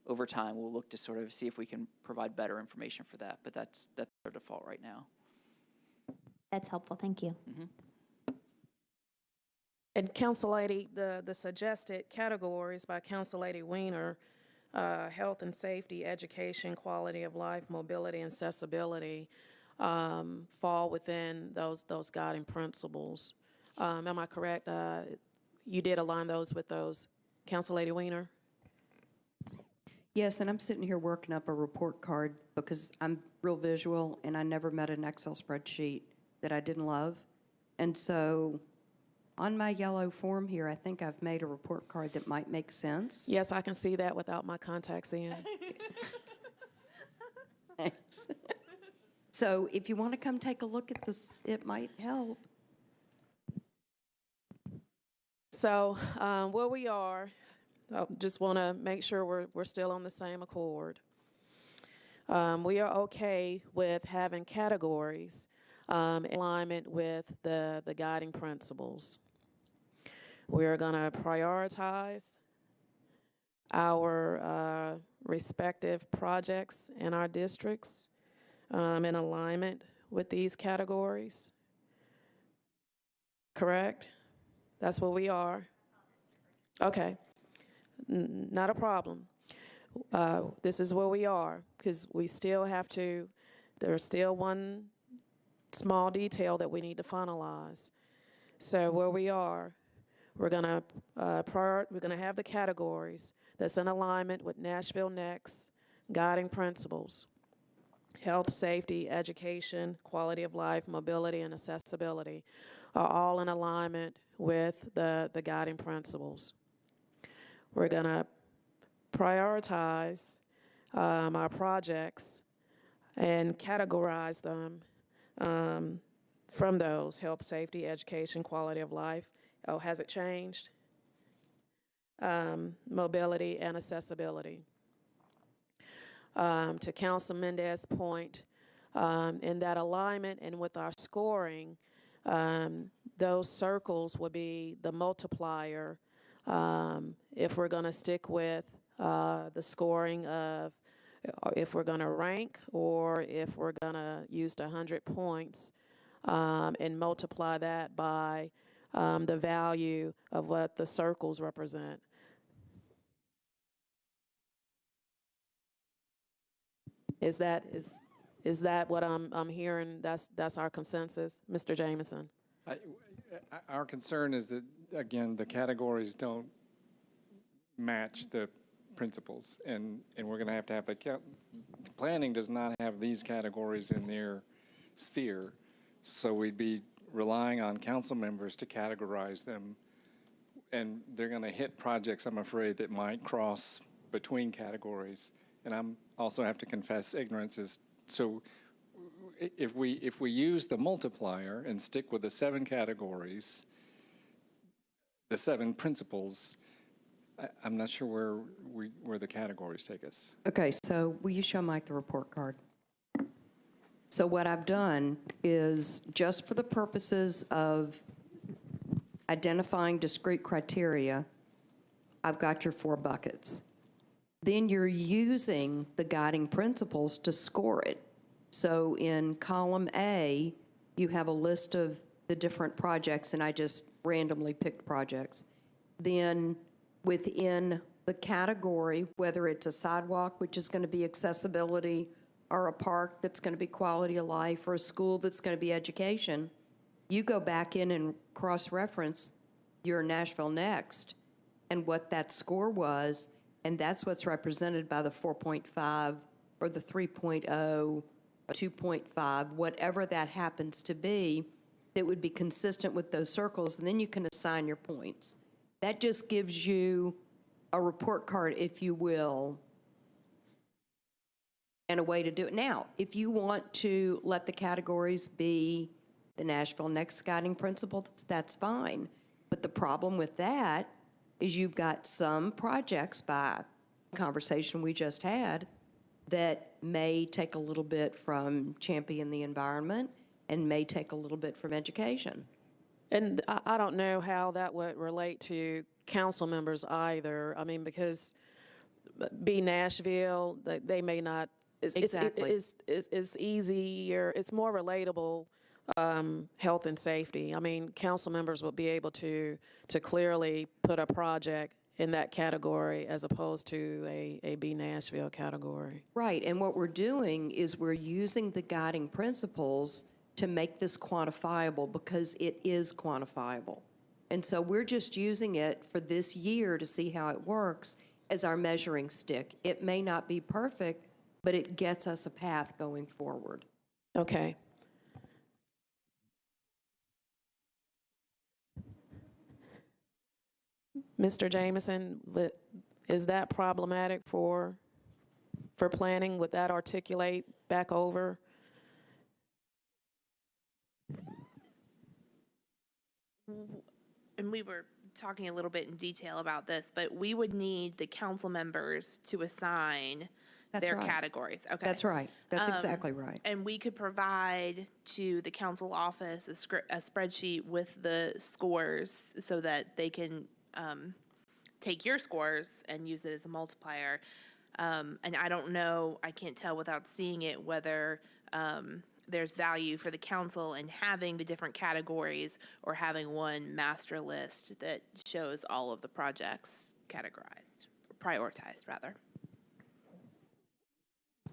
Over time, we'll look to sort of see if we can provide better information for that, but that's our default right now. That's helpful, thank you. Mm-hmm. And Council Lady, the suggested categories by Council Lady Weiner, health and safety, education, quality of life, mobility, and accessibility, fall within those guiding principles. Am I correct? You did align those with those, Council Lady Weiner? Yes, and I'm sitting here working up a report card because I'm real visual and I never met an Excel spreadsheet that I didn't love. And so on my yellow form here, I think I've made a report card that might make sense. Yes, I can see that without my contacts in. Thanks. So if you want to come take a look at this, it might help. So where we are, I just want to make sure we're still on the same accord. We are okay with having categories in alignment with the guiding principles. We are going to prioritize our respective projects in our districts in alignment with these categories. Correct? That's where we are. Okay. Not a problem. This is where we are, because we still have to, there's still one small detail that we need to finalize. So where we are, we're gonna have the categories that's in alignment with Nashville Next guiding principles: health, safety, education, quality of life, mobility, and accessibility are all in alignment with the guiding principles. We're gonna prioritize our projects and categorize them from those: health, safety, education, quality of life. Oh, has it changed? Mobility and accessibility. To Council Mendez's point, in that alignment and with our scoring, those circles will be the multiplier if we're going to stick with the scoring of if we're going to rank, or if we're going to use the 100 points and multiply that by the value of what the circles represent. Is that what I'm hearing? That's our consensus, Mr. Jameson? Our concern is that, again, the categories don't match the principles, and we're going to have the planning does not have these categories in their sphere, so we'd be relying on council members to categorize them, and they're going to hit projects, I'm afraid, that might cross between categories. And I'm also have to confess ignorance is, so if we use the multiplier and stick with the 7 categories, the 7 principles, I'm not sure where the categories take us. Okay, so will you show Mike the report card? So what I've done is, just for the purposes of identifying discrete criteria, I've got your 4 buckets. Then you're using the guiding principles to score it. So in column A, you have a list of the different projects, and I just randomly picked projects. Then within the category, whether it's a sidewalk, which is going to be accessibility, or a park that's going to be quality of life, or a school that's going to be education, you go back in and cross-reference your Nashville Next and what that score was, and that's what's represented by the 4.5 or the 3.0, 2.5, whatever that happens to be, that would be consistent with those circles, and then you can assign your points. That just gives you a report card, if you will, and a way to do it. Now, if you want to let the categories be the Nashville Next guiding principle, that's fine. But the problem with that is you've got some projects, by conversation we just had, that may take a little bit from champion the environment and may take a little bit from education. And I don't know how that would relate to council members either. I mean, because Be Nashville, they may not. Exactly. It's easier. It's more relatable. Health and safety. I mean, council members will be able to clearly put a project in that category as opposed to a Be Nashville category. Right, and what we're doing is we're using the guiding principles to make this quantifiable, because it is quantifiable. And so we're just using it for this year to see how it works as our measuring stick. It may not be perfect, but it gets us a path going forward. Okay. Mr. Jameson, is that problematic for for planning. Would that articulate back over? And we were talking a little bit in detail about this, but we would need the council members to assign That's their right. categories. Okay. That's right. That's exactly right. And we could provide to the council office a spreadsheet with the scores so that they can take your scores and use it as a multiplier. And I don't know, I can't tell without seeing it whether there's value for the council in having the different categories or having one master list that shows all of the projects categorized, prioritized rather.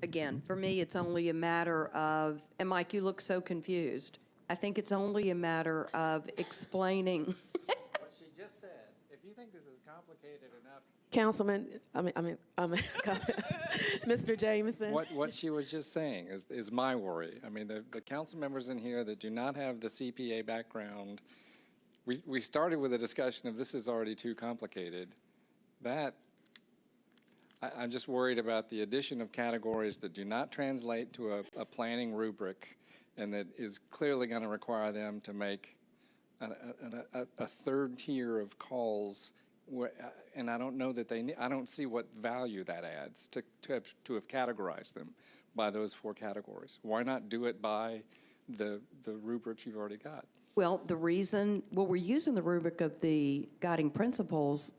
Again, for me, it's only a matter of, and Mike, you look so confused. I think it's only a matter of explaining. What she just said, if you think this is complicated enough. Councilman, Mr. Jameson. What she was just saying is my worry. I mean, the council members in here that do not have the CPA background, we started with a discussion of this is already too complicated. I'm just worried about the addition of categories that do not translate to a planning rubric and that is clearly going to require them to make a third tier of calls. And I don't know that I don't see what value that adds to have categorized them by those 4 categories. Why not do it by the rubrics you've already got? Well, we're using the rubric of the guiding principles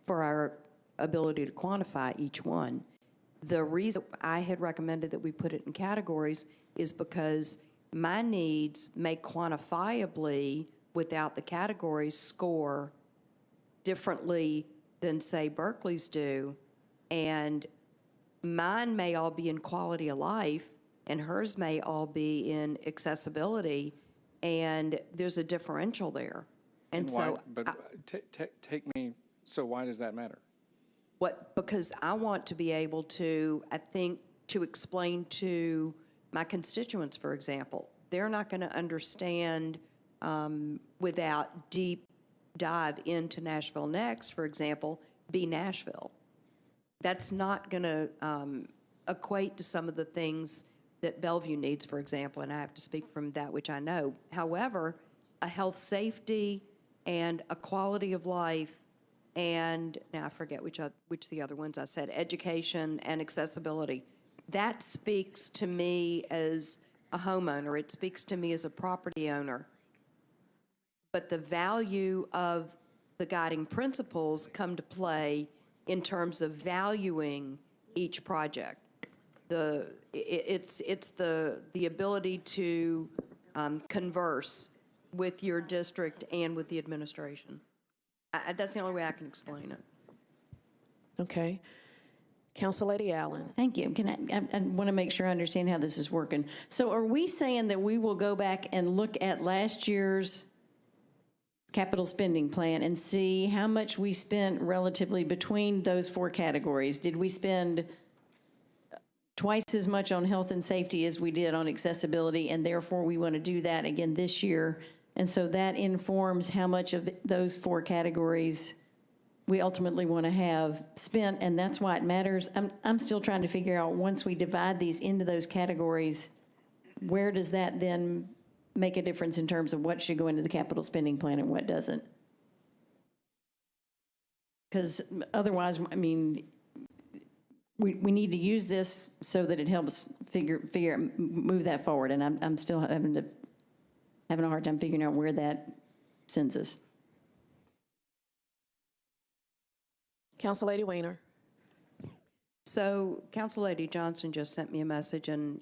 for our ability to quantify each one. The reason I had recommended that we put it in categories is because my needs may quantifiably, without the categories, score differently than, say, Berkeley's do, and mine may all be in quality of life, and hers may all be in accessibility, and there's a differential there. And so, take me. So why does that matter? because I want to be able to, I think, to explain to my constituents, for example, they're not going to understand without deep dive into Nashville Next, for example, be Nashville. That's not going to equate to some of the things that Bellevue needs, for example, and I have to speak from that which I know. However, a health safety and a quality of life and, now I forget which the other ones I said, education and accessibility. That speaks to me as a homeowner. It speaks to me as a property owner. But the value of the guiding principles come to play in terms of valuing each project. It's the ability to converse with your district and with the administration. That's the only way I can explain it. Okay. Council Lady Allen. Thank you. I want to make sure I understand how this is working. So are we saying that we will go back and look at last year's capital spending plan and see how much we spent relatively between those 4 categories? Did we spend twice as much on health and safety as we did on accessibility, and therefore we want to do that again this year? And so that informs how much of those 4 categories we ultimately want to have spent, and that's why it matters. I'm still trying to figure out, once we divide these into those categories, where does that then make a difference in terms of what should go into the capital spending plan and what doesn't? Because otherwise, I mean, we need to use this so that it helps move that forward, and I'm still having a hard time figuring out where that sends us. Council Lady Weiner. So Council Lady Johnson just sent me a message, and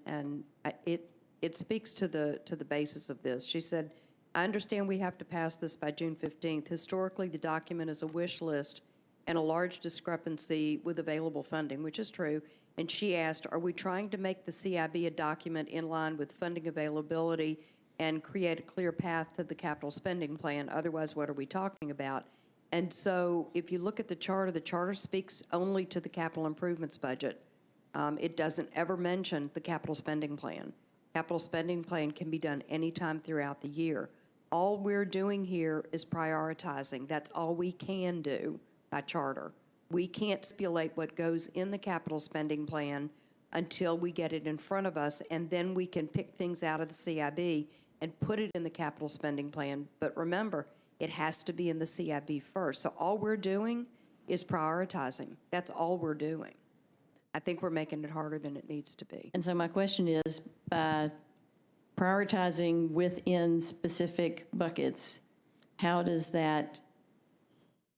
it speaks to the basis of this. She said, I understand we have to pass this by June 15th. Historically, the document is a wish list and a large discrepancy with available funding, which is true. And she asked, are we trying to make the CIB a document in line with funding availability and create a clear path to the capital spending plan? Otherwise, what are we talking about? And so if you look at the charter speaks only to the capital improvements budget. It doesn't ever mention the capital spending plan. Capital spending plan can be done anytime throughout the year. All we're doing here is prioritizing. That's all we can do by charter. We can't stipulate what goes in the capital spending plan until we get it in front of us, and then we can pick things out of the CIB and put it in the capital spending plan. But remember, it has to be in the CIB first. So all we're doing is prioritizing. That's all we're doing. I think we're making it harder than it needs to be. And so my question is, by prioritizing within specific buckets, how does that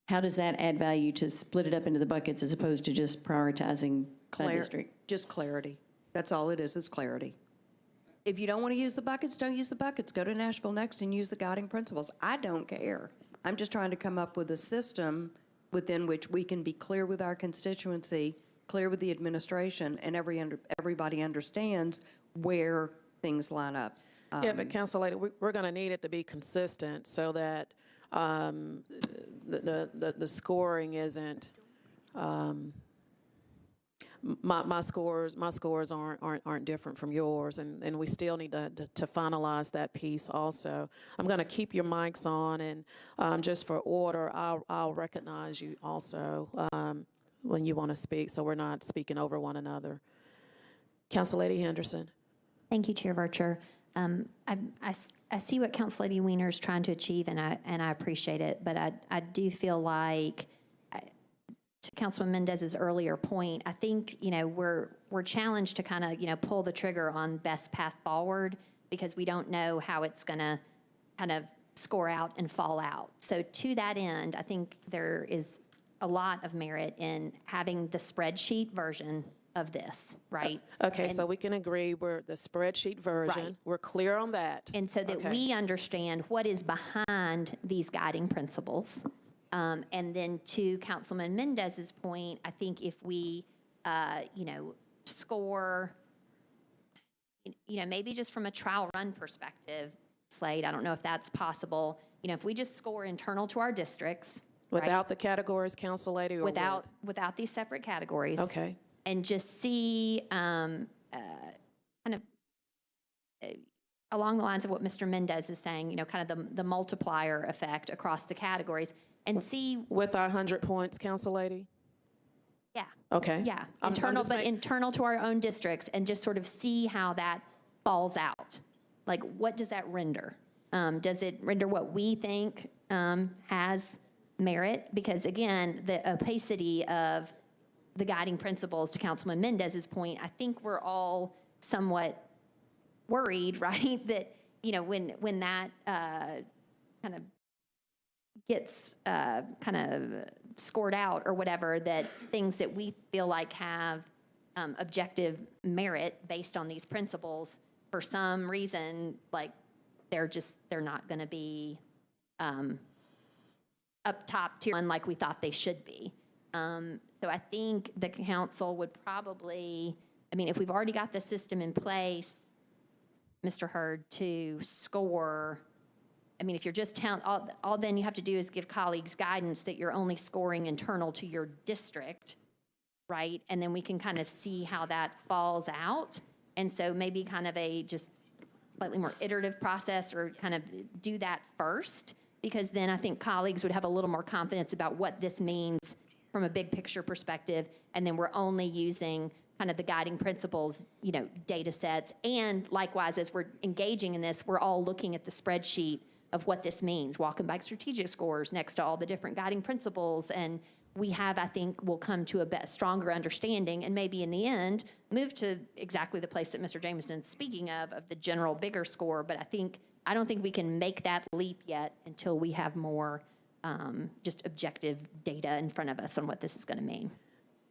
add value to split it up into the buckets as opposed to just prioritizing by district? Just clarity. That's all it is clarity. If you don't want to use the buckets, don't use the buckets. Go to Nashville Next and use the guiding principles. I don't care. I'm just trying to come up with a system within which we can be clear with our constituency, clear with the administration, and everybody understands where things line up. Yeah, but Council Lady, we're going to need it to be consistent so that the scoring isn't. My scores aren't different from yours, and we still need to finalize that piece also. I'm going to keep your mics on, and just for order, I'll recognize you also when you want to speak, so we're not speaking over one another. Council Lady Henderson. Thank you, Chair Vercher. I see what Council Lady Wiener is trying to achieve, and I appreciate it, but I do feel like, to Councilman Mendez's earlier point, I think, we're challenged to kind of, pull the trigger on best path forward because we don't know how it's going to kind of score out and fall out. So to that end, I think there is a lot of merit in having the spreadsheet version of this, right? Okay, so we can agree we're the spreadsheet version. Right. We're clear on that. And so that we understand what is behind these guiding principles. And then to Councilman Mendez's point, I think if we, score, maybe just from a trial run perspective, Slade, I don't know if that's possible. If we just score internal to our districts. Without right? the categories, Council Lady, or without these separate categories. Okay. And just see kind of along the lines of what Mr. Mendez is saying, kind of the multiplier effect across the categories and see. With our 100 points, Council Lady? Yeah. Okay. Yeah. I'm Internal to our own districts and just sort of see how that falls out. Like, what does that render? Does it render what we think has merit? Because again, the opacity of the guiding principles, to Councilman Mendez's point, I think we're all somewhat worried, right? That, when that kind of gets kind of scored out or whatever, that things that we feel like have objective merit based on these principles, for some reason, like they're not going to be up top tier one like we thought they should be. So I think the council would probably, if we've already got the system in place, Mr. Hurd, to score, if you're just telling, all then you have to do is give colleagues guidance that you're only scoring internal to your district, right? And then we can kind of see how that falls out. And so maybe kind of a just slightly more iterative process, or kind of do that first, because then I think colleagues would have a little more confidence about what this means from a big picture perspective, and then we're only using kind of the guiding principles, data sets. And likewise, as we're engaging in this, we're all looking at the spreadsheet of what this means, walk and bike strategic scores next to all the different guiding principles. And we have, I think, will come to a stronger understanding, and maybe in the end, move to exactly the place that Mr. Jameson's speaking of the general bigger score. But I don't think we can make that leap yet until we have more just objective data in front of us on what this is going to mean.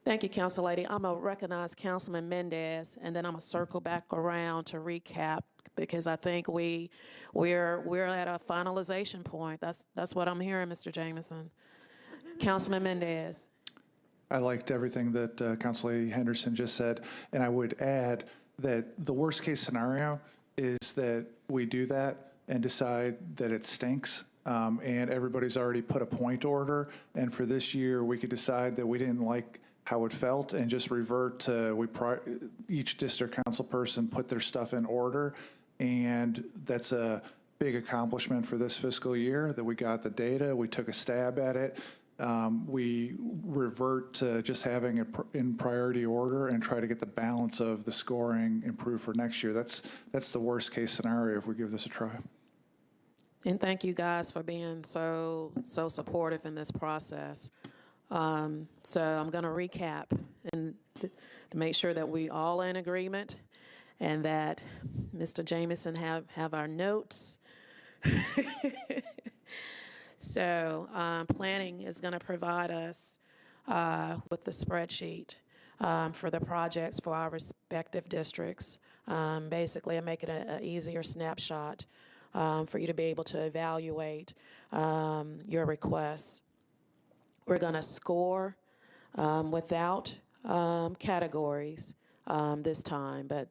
Thank you, Council Lady. I'm going to recognize Councilman Mendez, and then I'm going to circle back around to recap, because I think we're at a finalization point. That's what I'm hearing, Mr. Jameson. Councilman Mendez. I liked everything that Council Lady Henderson just said, and I would add that the worst case scenario is that we do that and decide that it stinks, and everybody's already put a point order, and for this year we could decide that we didn't like how it felt and just revert to each district council person put their stuff in order, and that's a big accomplishment for this fiscal year that we got the data, we took a stab at it. we revert to just having it in priority order and try to get the balance of the scoring improved for next year. That's the worst case scenario if we give this a try. And thank you guys for being so supportive in this process. So I'm going to recap and to make sure that we all are in agreement and that Mr. Jameson have our notes. So planning is going to provide us with the spreadsheet for the projects for our respective districts. Basically, make it an easier snapshot for you to be able to evaluate your requests. We're going to score without categories this time, but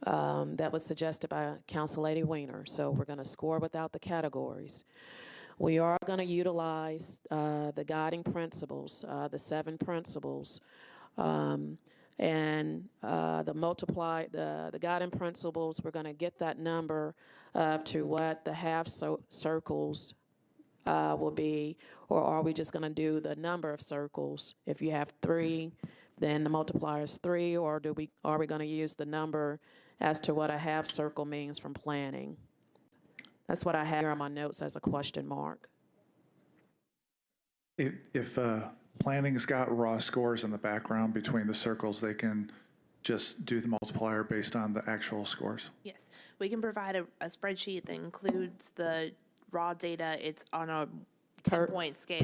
that was suggested by Council Lady Weiner. So we're going to score without the categories. We are going to utilize the guiding principles, the 7 principles, and the guiding principles. We're going to get that number to what the half circles will be, or are we just going to do the number of circles? If you have 3, then the multiplier is 3, or are we going to use the number as to what a half circle means from planning? That's what I have here on my notes as a question mark. If planning's got raw scores in the background between the circles, they can just do the multiplier based on the actual scores. Yes, we can provide a spreadsheet that includes the raw data. It's on a 10-point scale.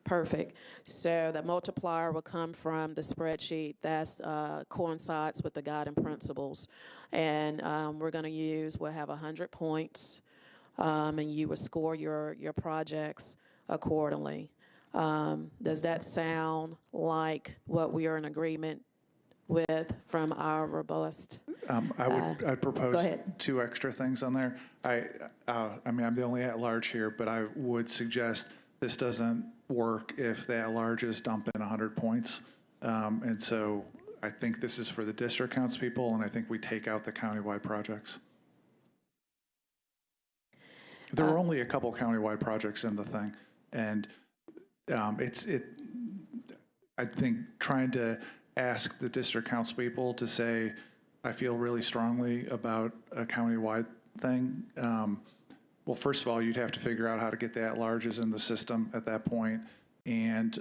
Perfect. So the multiplier will come from the spreadsheet that coincides with the guiding principles. And we'll have 100 points, and you will score your projects accordingly. Does that sound like what we are in agreement with from our robust? I'd propose Go ahead. 2 extra things on there. I mean, I'm the only at-large here, but I would suggest this doesn't work if the at-larges dump in 100 points. And so I think this is for the district counts people, and I think we take out the countywide projects. There were only a couple countywide projects in the thing, and I think trying to ask the district council people to say, I feel really strongly about a countywide thing. Well, first of all, you'd have to figure out how to get the at-larges in the system at that point, and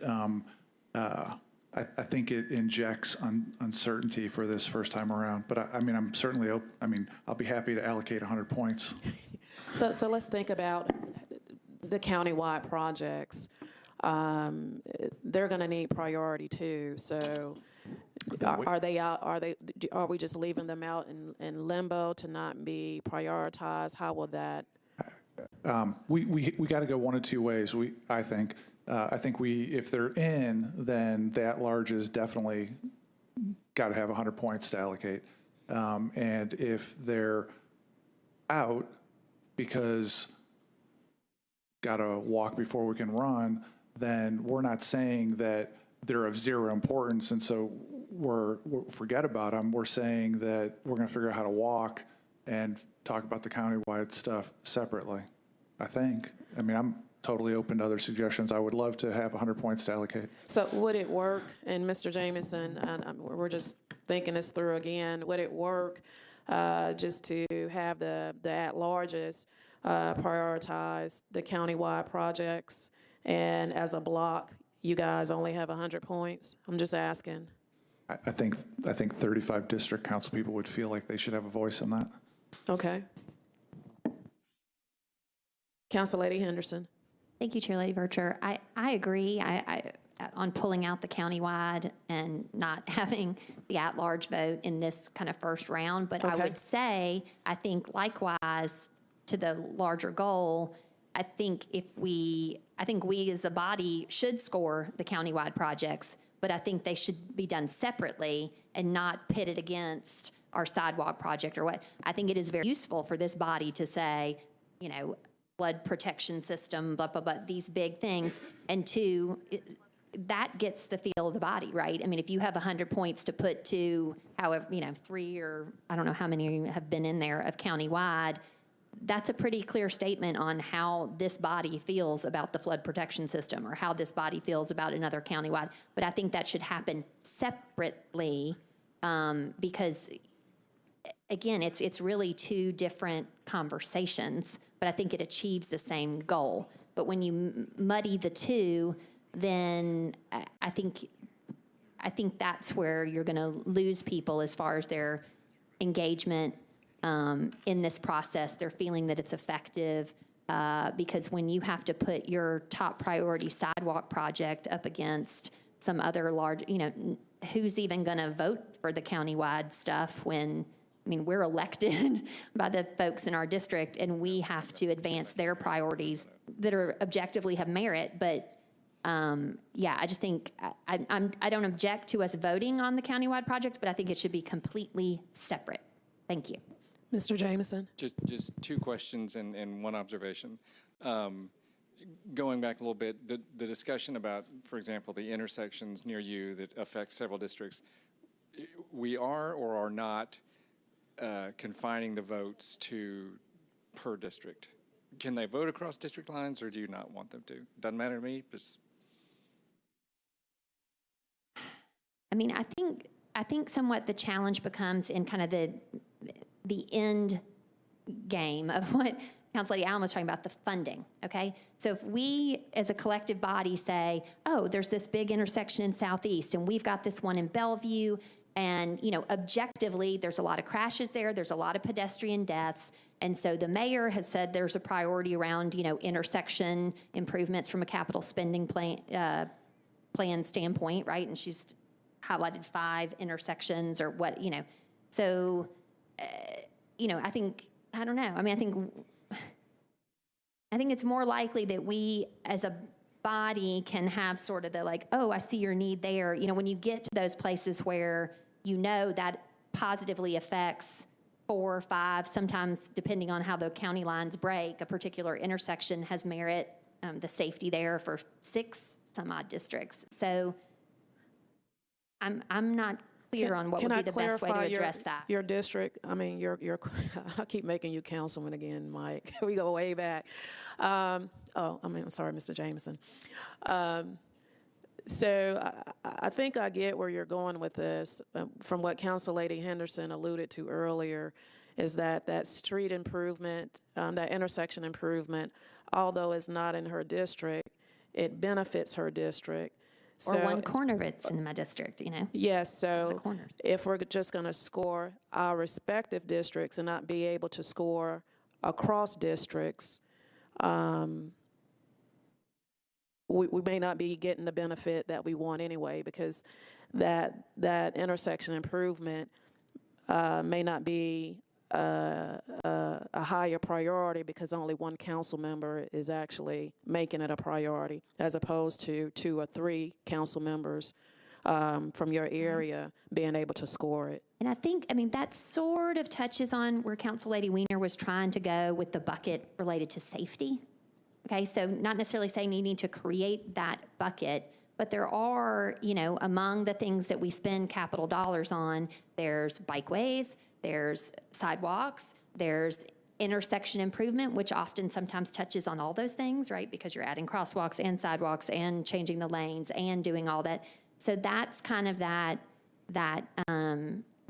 I think it injects uncertainty for this first time around. But I mean, I'm certainly I'll be happy to allocate 100 points. So let's think about the countywide projects. They're going to need priority too. So are we just leaving them out in limbo to not be prioritized? How will that? We got to go one of 2 ways. I think if they're in, then the at-large is definitely got to have 100 points to allocate. And if they're out because got to walk before we can run, then we're not saying that they're of 0 importance, and so we're forget about them. We're saying that we're going to figure out how to walk and talk about the countywide stuff separately, I think. I mean, I'm totally open to other suggestions. I would love to have 100 points to allocate. So would it work, and Mr. Jameson, we're just thinking this through again, would it work just to have the at-larges prioritize the countywide projects, and as a block, you guys only have 100 points? I'm just asking. I think 35 district council people would feel like they should have a voice in that. Okay. Council Lady Henderson. Thank you, Chair Lady Vercher. I agree on pulling out the countywide and not having the at-large vote in this kind of first round. But I would say, I think likewise to the larger goal, I think we as a body should score the countywide projects, but I think they should be done separately and not pitted against our sidewalk project or what. I think it is very useful for this body to say, flood protection system, blah, blah, blah, these big things. And 2, that gets the feel of the body, right? I mean, if you have 100 points to put to, however, 3 or I don't know how many have been in there of countywide, that's a pretty clear statement on how this body feels about the flood protection system or how this body feels about another countywide. But I think that should happen separately because, again, it's really two different conversations, but I think it achieves the same goal. But when you muddy the two, then I think that's where you're going to lose people as far as their engagement in this process. They're feeling that it's effective because when you have to put your top priority sidewalk project up against some other large, who's even going to vote for the countywide stuff when, we're elected by the folks in our district and we have to advance their priorities that are objectively have merit. But I just think I don't object to us voting on the countywide projects, but I think it should be completely separate. Thank you. Mr. Jameson. Just two questions and one observation. Going back a little bit, the discussion about, for example, the intersections near you that affect several districts, we are or are not confining the votes to per district. Can they vote across district lines, or do you not want them to? Doesn't matter to me. Just I think somewhat the challenge becomes in kind of the end game of what Council Lady Allen was talking about, the funding, okay? So if we as a collective body say, oh, there's this big intersection in Southeast and we've got this one in Bellevue, and objectively there's a lot of crashes there's a lot of pedestrian deaths, and so the mayor has said there's a priority around intersection improvements from a capital spending plan standpoint, right? And she's highlighted 5 intersections or what, so I think I think it's more likely that we as a body can have sort of the like, oh, I see your need there. When you get to those places where that positively affects 4 or 5, sometimes depending on how the county lines break, a particular intersection has merit, the safety there for 6 some odd districts. So I'm not clear on what would be the best way to address that. Your district, your I keep making you councilman again, Mike. We go way back. I'm sorry, Mr. Jameson. So I think I get where you're going with this. From what Council Lady Henderson alluded to earlier, is that street improvement, that intersection improvement, although it's not in her district, it benefits her district. Or one corner of it's in my district, Yes, so if we're just going to score our respective districts and not be able to score across districts, we may not be getting the benefit that we want anyway, because that intersection improvement may not be a higher priority because only one council member is actually making it a priority, as opposed to 2 or 3 council members from your area being able to score it. And I think, that sort of touches on where Council Lady Weiner was trying to go with the bucket related to safety. Okay, so not necessarily saying you need to create that bucket, but there are, among the things that we spend capital dollars on, there's bikeways, there's sidewalks, there's intersection improvement, which often sometimes touches on all those things, right? Because you're adding crosswalks and sidewalks and changing the lanes and doing all that. So that's kind of that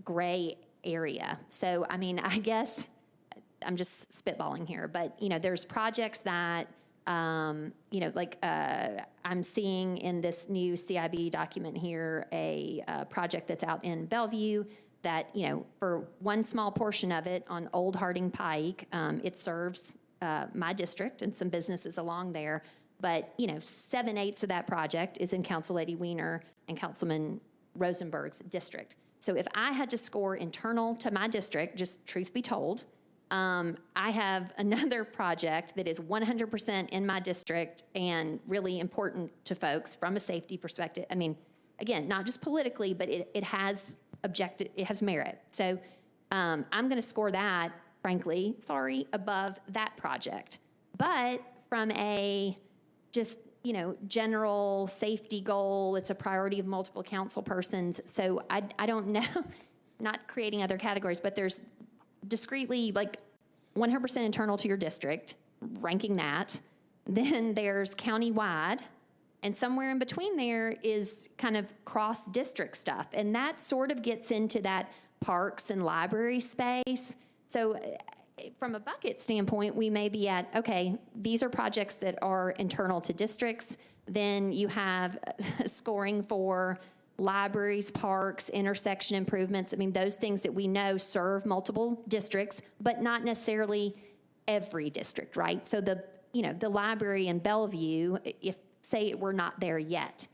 gray area. So, I guess I'm just spitballing here, but, there's projects that, I'm seeing in this new CIB document here, a project that's out in Bellevue that, for one small portion of it on Old Harding Pike, it serves my district and some businesses along there. But, 7/8 of that project is in Council Lady Weiner and Councilman Rosenberg's district. So if I had to score internal to my district, just truth be told, I have another project that is 100% in my district and really important to folks from a safety perspective. Again, not just politically, but it has merit. So I'm going to score that, frankly, above that project. But from a just, general safety goal, it's a priority of multiple council persons. So I don't know, not creating other categories, but there's discreetly, 100% internal to your district, ranking that. Then there's countywide, and somewhere in between there is kind of cross-district stuff. And that sort of gets into that parks and library space. So from a bucket standpoint, we may be at, okay, these are projects that are internal to districts. Then you have scoring for libraries, parks, intersection improvements. I mean, those things that we know serve multiple districts, but not necessarily every district, right? So the library in Bellevue, if say it were not there yet,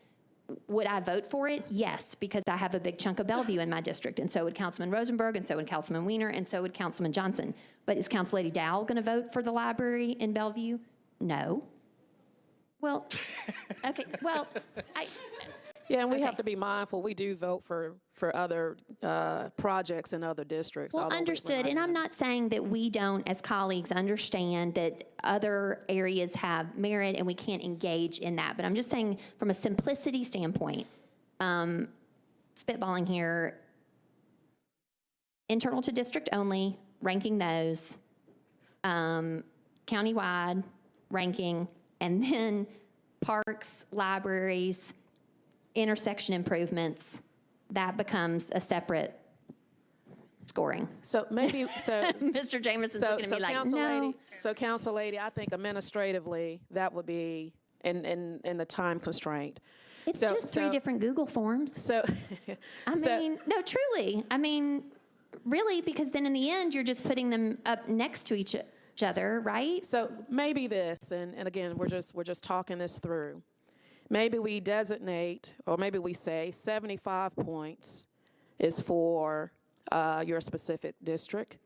would I vote for it? Yes, because I have a big chunk of Bellevue in my district, and so would Councilman Rosenberg, and so would Councilman Weiner, and so would Councilman Johnson. But is Councillady Dowell going to vote for the library in Bellevue? No. Well, okay, well, Yeah, and we Okay. have to be mindful, we do vote for other projects in other districts. well, although we're understood, and I'm not saying that we don't, as colleagues, understand that other areas have merit and we can't engage in that, but I'm just saying from a simplicity standpoint, spitballing here, internal to district only, ranking those, countywide ranking, and then parks, libraries, intersection improvements, that becomes a separate scoring. So maybe, so. Mr. Jameson's looking at me like, no. Council lady, I think administratively, that would be in the time constraint. It's So- just three so- different Google forms. So, I so- mean, no, truly. I mean, really, because then in the end, you're just putting them up next to each other, right? So maybe this, and again, we're just talking this through. Maybe we designate, or maybe we say 75 points is for your specific district,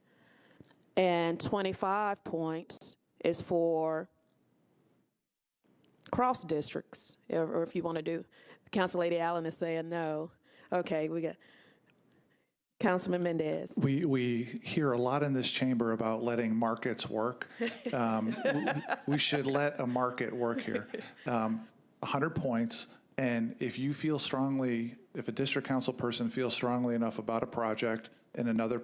and 25 points is for cross districts, or if you want to do. Council Lady Allen is saying no. Okay, we got Councilman Mendez. We hear a lot in this chamber about letting markets work. We should let a market work here. 100 points, and if you feel strongly, if a district council person feels strongly enough about a project in another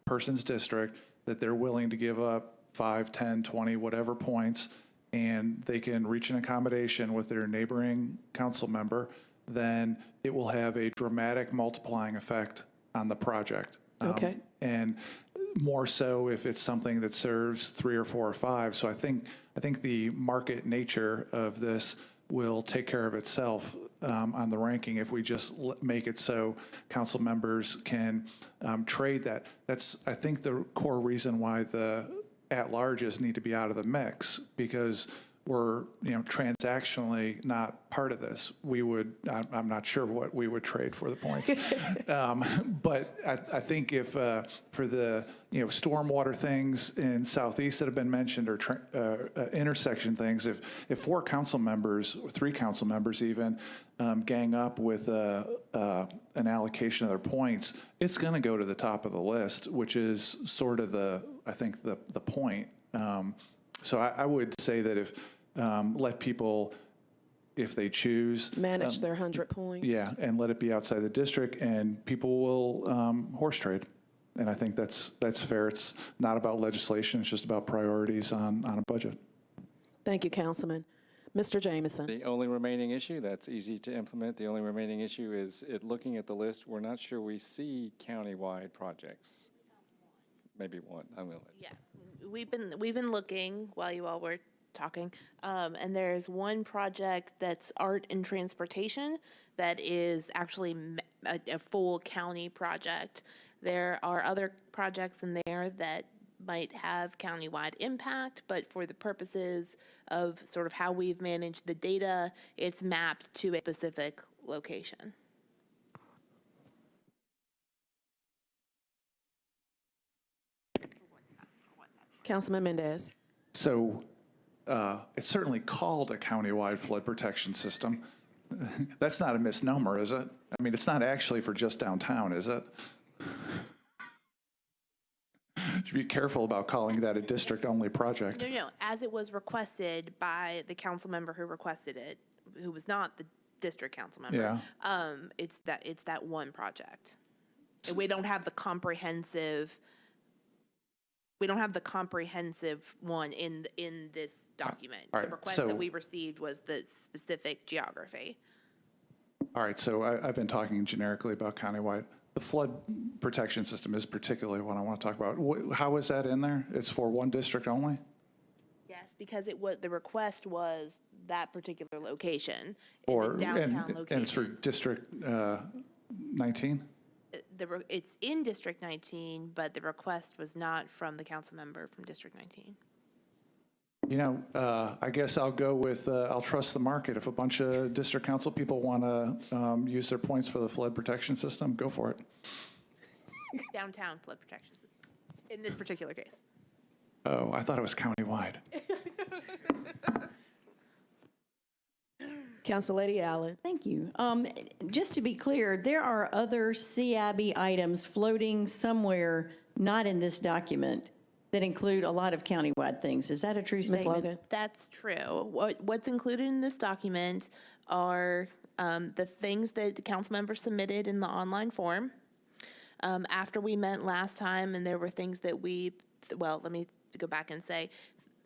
person's district that they're willing to give up 5, 10, 20, whatever points, and they can reach an accommodation with their neighboring council member, then it will have a dramatic multiplying effect on the project. Okay. And more so if it's something that serves 3 or 4 or 5. So I think the market nature of this will take care of itself on the ranking if we just make it so council members can trade that. That's, I think, the core reason why the at-larges need to be out of the mix, because we're, transactionally not part of this. We would, I'm not sure what we would trade for the points. But I think if for the, stormwater things in Southeast that have been mentioned, or intersection things, if 4 council members, or 3 council members even, gang up with an allocation of their points, it's going to go to the top of the list, which is sort of I think the point. So I would say that if let people, if they choose, Manage their 100 points. yeah, and let it be outside the district, and people will horse trade. And I think that's fair. It's not about legislation. It's just about priorities on a budget. Thank you, Councilman. Mr. Jameson. The only remaining issue, that's easy to implement, the only remaining issue is looking at the list, we're not sure we see countywide projects. Maybe one, I'm going to let. Yeah, we've been looking while you all were talking, and there's one project that's art and transportation that is actually a full county project. There are other projects in there that might have countywide impact, but for the purposes of sort of how we've managed the data, it's mapped to a specific location. Councilman Mendez. So it's certainly called a countywide flood protection system. That's not a misnomer, is it? I mean, it's not actually for just downtown, is it? Should be careful about calling that a district-only project. No, as it was requested by the council member who requested it, who was not the district council member. Yeah. It's that one project. We don't have the comprehensive we don't have the comprehensive one in this document. all The right, request so- that we received was the specific geography. All right, so I've been talking generically about countywide. The flood protection system is particularly what I want to talk about. How is that in there? It's for one district only? Yes, because the request was that particular location, in Or, the downtown and it's for location. District 19? It's in District 19, but the request was not from the council member from District 19. You know, I guess I'll go with, I'll trust the market. If a bunch of district council people want to use their points for the flood protection system, go for it. Downtown flood protection system, in this particular case. Oh, I thought it was countywide. Councilor Allen. Thank you. Just to be clear, there are other CIB items floating somewhere, not in this document, that include a lot of countywide things. Is that a true Ms. statement? Logan. That's true. What's included in this document are the things that the council members submitted in the online form. After we met last time, and there were things that let me go back and say,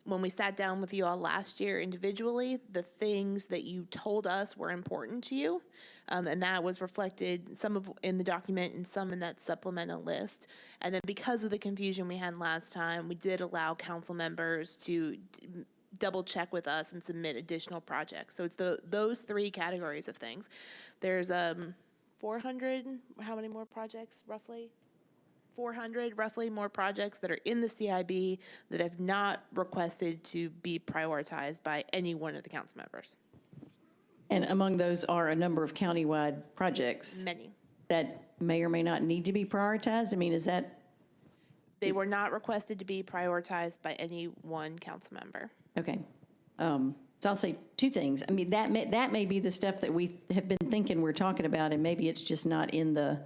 when we sat down with you all last year individually, the things that you told us were important to you, and that was reflected in the document and some in that supplemental list. And then because of the confusion we had last time, we did allow council members to double check with us and submit additional projects. So it's those three categories of things. There's 400, how many more projects roughly? 400 roughly more projects that are in the CIB that have not requested to be prioritized by any one of the council members. And among those are a number of countywide projects Many. that may or may not need to be prioritized. I mean, is that, They were not requested to be prioritized by any one council member. okay. So I'll say two things. I mean, that may be the stuff that we have been thinking we're talking about, and maybe it's just not in the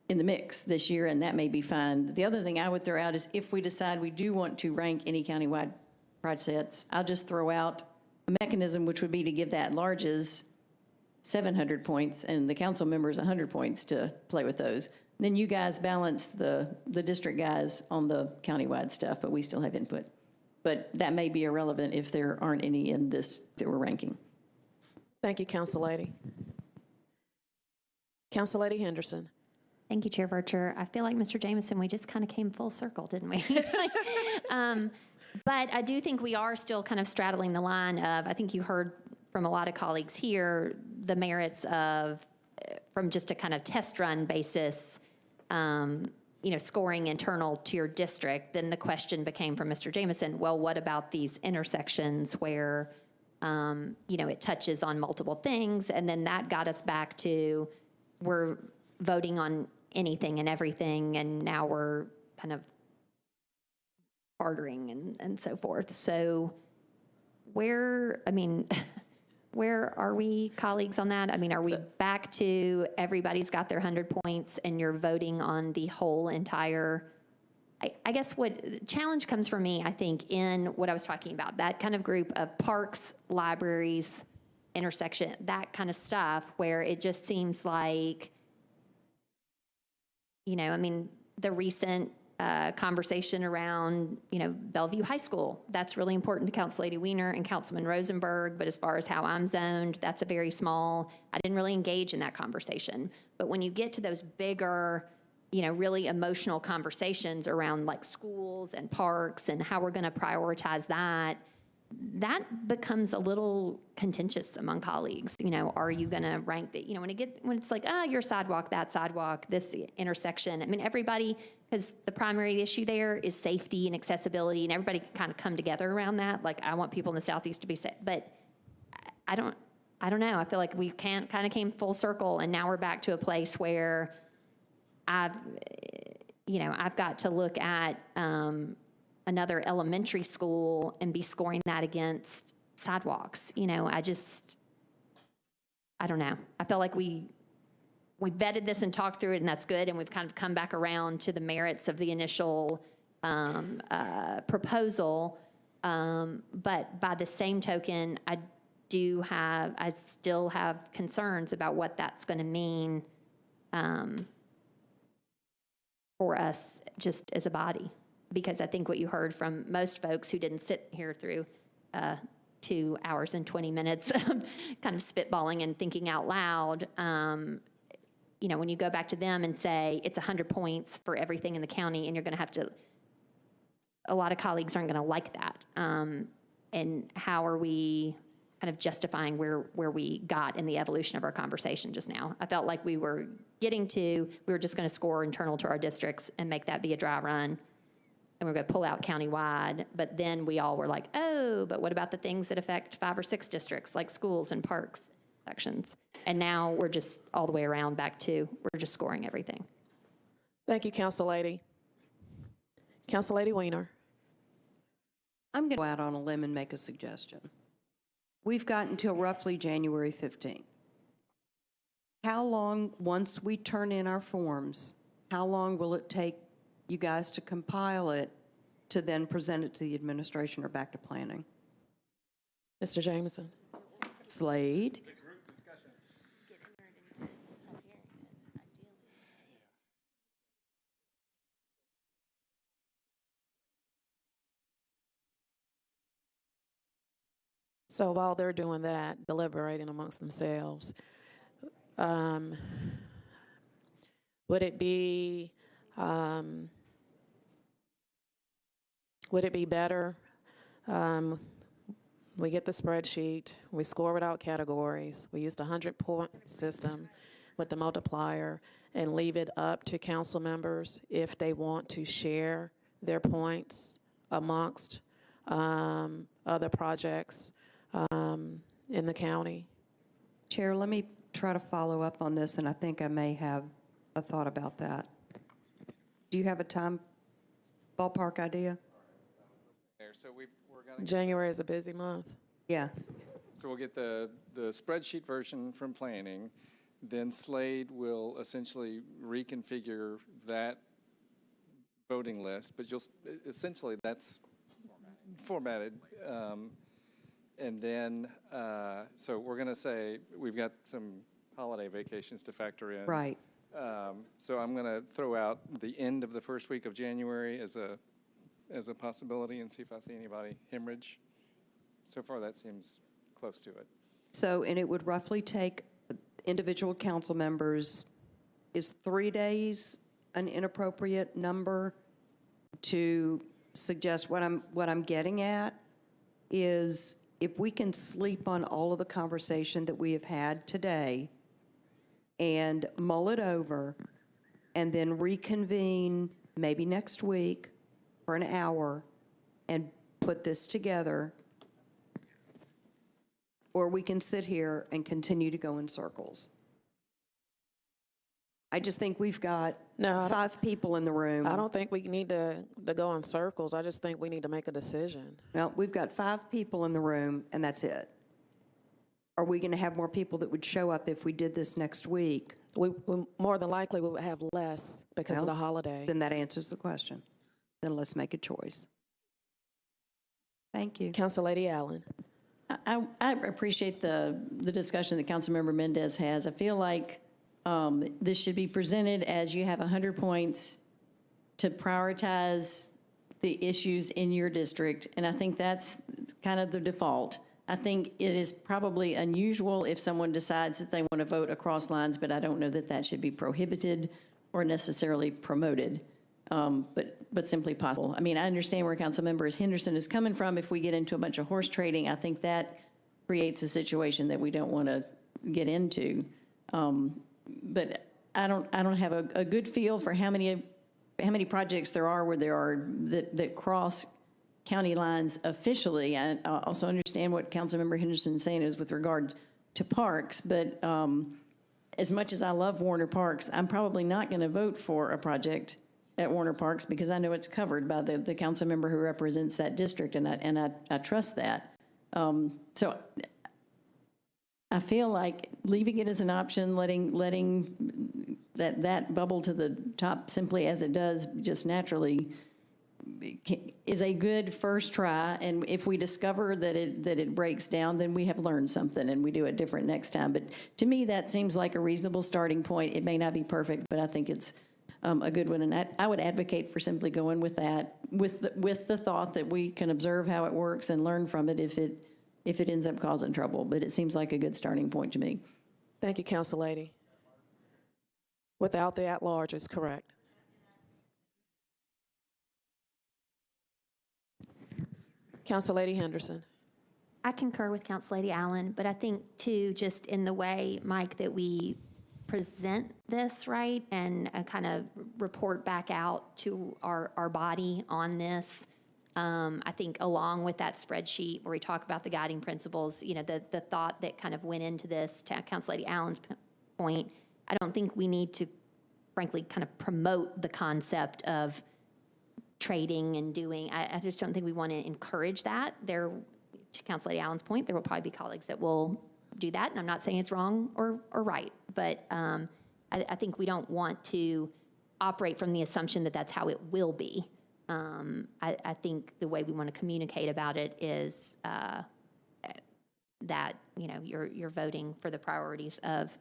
mix this year, and that may be fine. The other thing I would throw out is if we decide we do want to rank any countywide projects, I'll just throw out a mechanism which would be to give that larges 700 points and the council members 100 points to play with those. Then you guys balance the district guys on the countywide stuff, but we still have input. But that may be irrelevant if there aren't any in this that we're ranking. Thank you, Council Lady. Council Lady Henderson. Thank you, Chair Vercher. I feel like Mr. Jameson, we just kind of came full circle, didn't we? But I do think we are still kind of straddling the line of, I think you heard from a lot of colleagues here, the merits of, from just a kind of test run basis, scoring internal to your district. Then the question became from Mr. Jameson, well, what about these intersections where, it touches on multiple things? And then that got us back to, we're voting on anything and everything, and now we're kind of bartering and so forth. So where are we, colleagues, on that? I mean, are we back to everybody's got their 100 points and you're voting on the whole entire, I guess what challenge comes for me, I think, in what I was talking about, that kind of group of parks, libraries, intersection, that kind of stuff, where it just seems like, the recent conversation around, Bellevue High School, that's really important to Council Lady Weiner and Councilman Rosenberg, but as far as how I'm zoned, that's a very small, I didn't really engage in that conversation. But when you get to those bigger, really emotional conversations around like schools and parks and how we're going to prioritize that becomes a little contentious among colleagues. Are you going to rank that, when it's like, your sidewalk, that sidewalk, this intersection. I mean, everybody, because the primary issue there is safety and accessibility, and everybody can kind of come together around that. Like, I want people in the Southeast to be safe, but I don't know. I feel like we kind of came full circle, and now we're back to a place where I've got to look at, another elementary school and be scoring that against sidewalks. I don't know. I feel like we vetted this and talked through it, and that's good, and we've kind of come back around to the merits of the initial proposal. But by the same token, I still have concerns about what that's going to mean for us just as a body. because I think what you heard from most folks who didn't sit here through 2 hours and 20 minutes kind of spitballing and thinking out loud, you know, when you go back to them and say it's 100 points for everything in the county, and you're going to have to, a lot of colleagues aren't going to like that. And how are we kind of justifying where we got in the evolution of our conversation just now? I felt like we were just going to score internal to our districts and make that be a dry run, and we're going to pull out countywide. But then we all were like, oh, but what about the things that affect 5 or 6 districts, like schools and parks sections? And now we're just all the way around back to, we're just scoring everything. Thank you, Council Lady. Council Lady Weiner. I'm going to go out on a limb and make a suggestion. We've got until roughly January 15th. How long, once we turn in our forms, how long will it take you guys to compile it to then present it to the administration or back to planning? Mr. Jameson. Slade? So while they're doing that, deliberating amongst themselves, would it be better, we get the spreadsheet, we score without categories, we used a 100-point system with the multiplier, and leave it up to council members if they want to share their points amongst other projects in the county? Chair, let me try to follow up on this, and I think I may have a thought about that. Do you have a time ballpark idea? So we're going to. January is a busy month. Yeah. So we'll get the spreadsheet version from planning, then Slade will essentially reconfigure that voting list, but essentially that's formatted. And then, so we're going to say we've got some holiday vacations to factor in. Right. So I'm going to throw out the end of the first week of January as a possibility and see if I see anybody hemorrhage. So far, that seems close to it. So, and it would roughly take individual council members, is 3 days an inappropriate number to suggest? What I'm getting at is, if we can sleep on all of the conversation that we have had today and mull it over and then reconvene maybe next week for an hour and put this together, or we can sit here and continue to go in circles. I just think we've got 5 people in the room. I don't think we need to go in circles. I just think we need to make a decision. No, we've got 5 people in the room, and that's it. Are we going to have more people that would show up if we did this next week? We more than likely we would have less because of the holiday. Then that answers the question. Then let's make a choice. Thank you. Council Lady Allen. I appreciate the discussion that Councilmember Mendez has. I feel like this should be presented as you have 100 points to prioritize the issues in your district, and I think that's kind of the default. I think it is probably unusual if someone decides that they want to vote across lines, but I don't know that that should be prohibited or necessarily promoted, but simply possible. I mean, I understand where Councilmember Henderson is coming from. If we get into a bunch of horse trading, I think that creates a situation that we don't want to get into. But I don't have a good feel for how many projects there are that cross county lines officially. I also understand what Councilmember Henderson is saying is with regard to parks, but as much as I love Warner Parks, I'm probably not going to vote for a project at Warner Parks because I know it's covered by the council member who represents that district, and I trust that. So I feel like leaving it as an option, letting that bubble to the top simply as it does just naturally is a good first try. And if we discover that it breaks down, then we have learned something and we do it different next time. But to me, that seems like a reasonable starting point. It may not be perfect, but I think it's a good one. And I would advocate for simply going with that, with the thought that we can observe how it works and learn from it if it ends up causing trouble. But it seems like a good starting point to me. Thank you, Council Lady. Without the at-large is correct. Council Lady Henderson. I concur with Council Lady Allen, but I think too, just in the way, Mike, that we present this, right, and kind of report back out to our body on this, I think along with that spreadsheet where we talk about the guiding principles, you know, the thought that kind of went into this, to Council Lady Allen's point, I don't think we need to, frankly, kind of promote the concept of trading and doing. I just don't think we want to encourage that. There, to Council Lady Allen's point, there will probably be colleagues that will do that, and I'm not saying it's wrong or right, but I think we don't want to operate from the assumption that that's how it will be. I think the way we want to communicate about it is that, you know, you're voting for the priorities of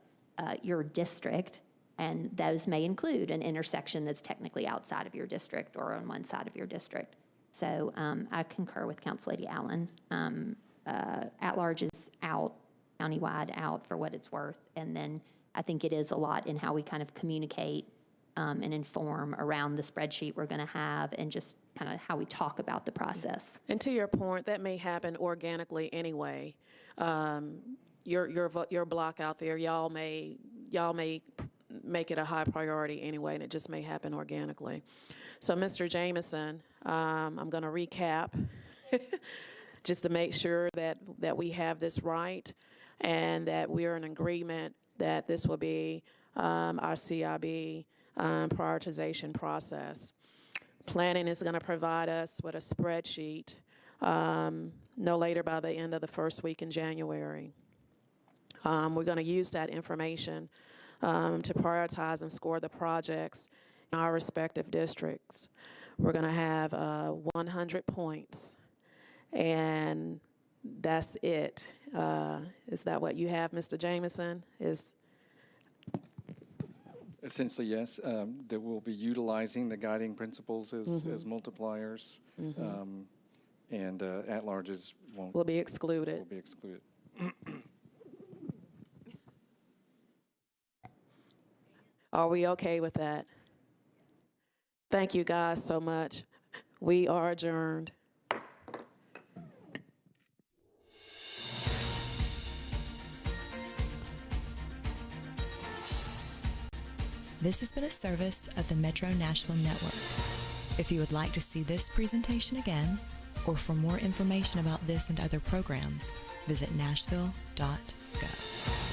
your district, and those may include an intersection that's technically outside of your district or on one side of your district. So I concur with Council Lady Allen. At-large is out, countywide out for what it's worth, and then I think it is a lot in how we kind of communicate and inform around the spreadsheet we're going to have, and just kind of how we talk about the process. And to your point, that may happen organically anyway. Your block out there, y'all may make it a high priority anyway, and it just may happen organically. So, Mr. Jameson, I'm going to recap just to make sure that we have this right and that we're in agreement that this will be our CIB prioritization process. Planning is going to provide us with a spreadsheet no later by the end of the first week in January. We're going to use that information to prioritize and score the projects in our respective districts. We're going to have 100 points, and that's it. Is that what you have, Mr. Jameson? Essentially, yes. That we'll be utilizing the guiding principles as multipliers, and at-larges Will be excluded. Will be excluded. Are we okay with that? Thank you guys so much. We are adjourned. This has been a service of the Metro Nashville Network. If you would like to see this presentation again, or for more information about this and other programs, visit nashville.gov.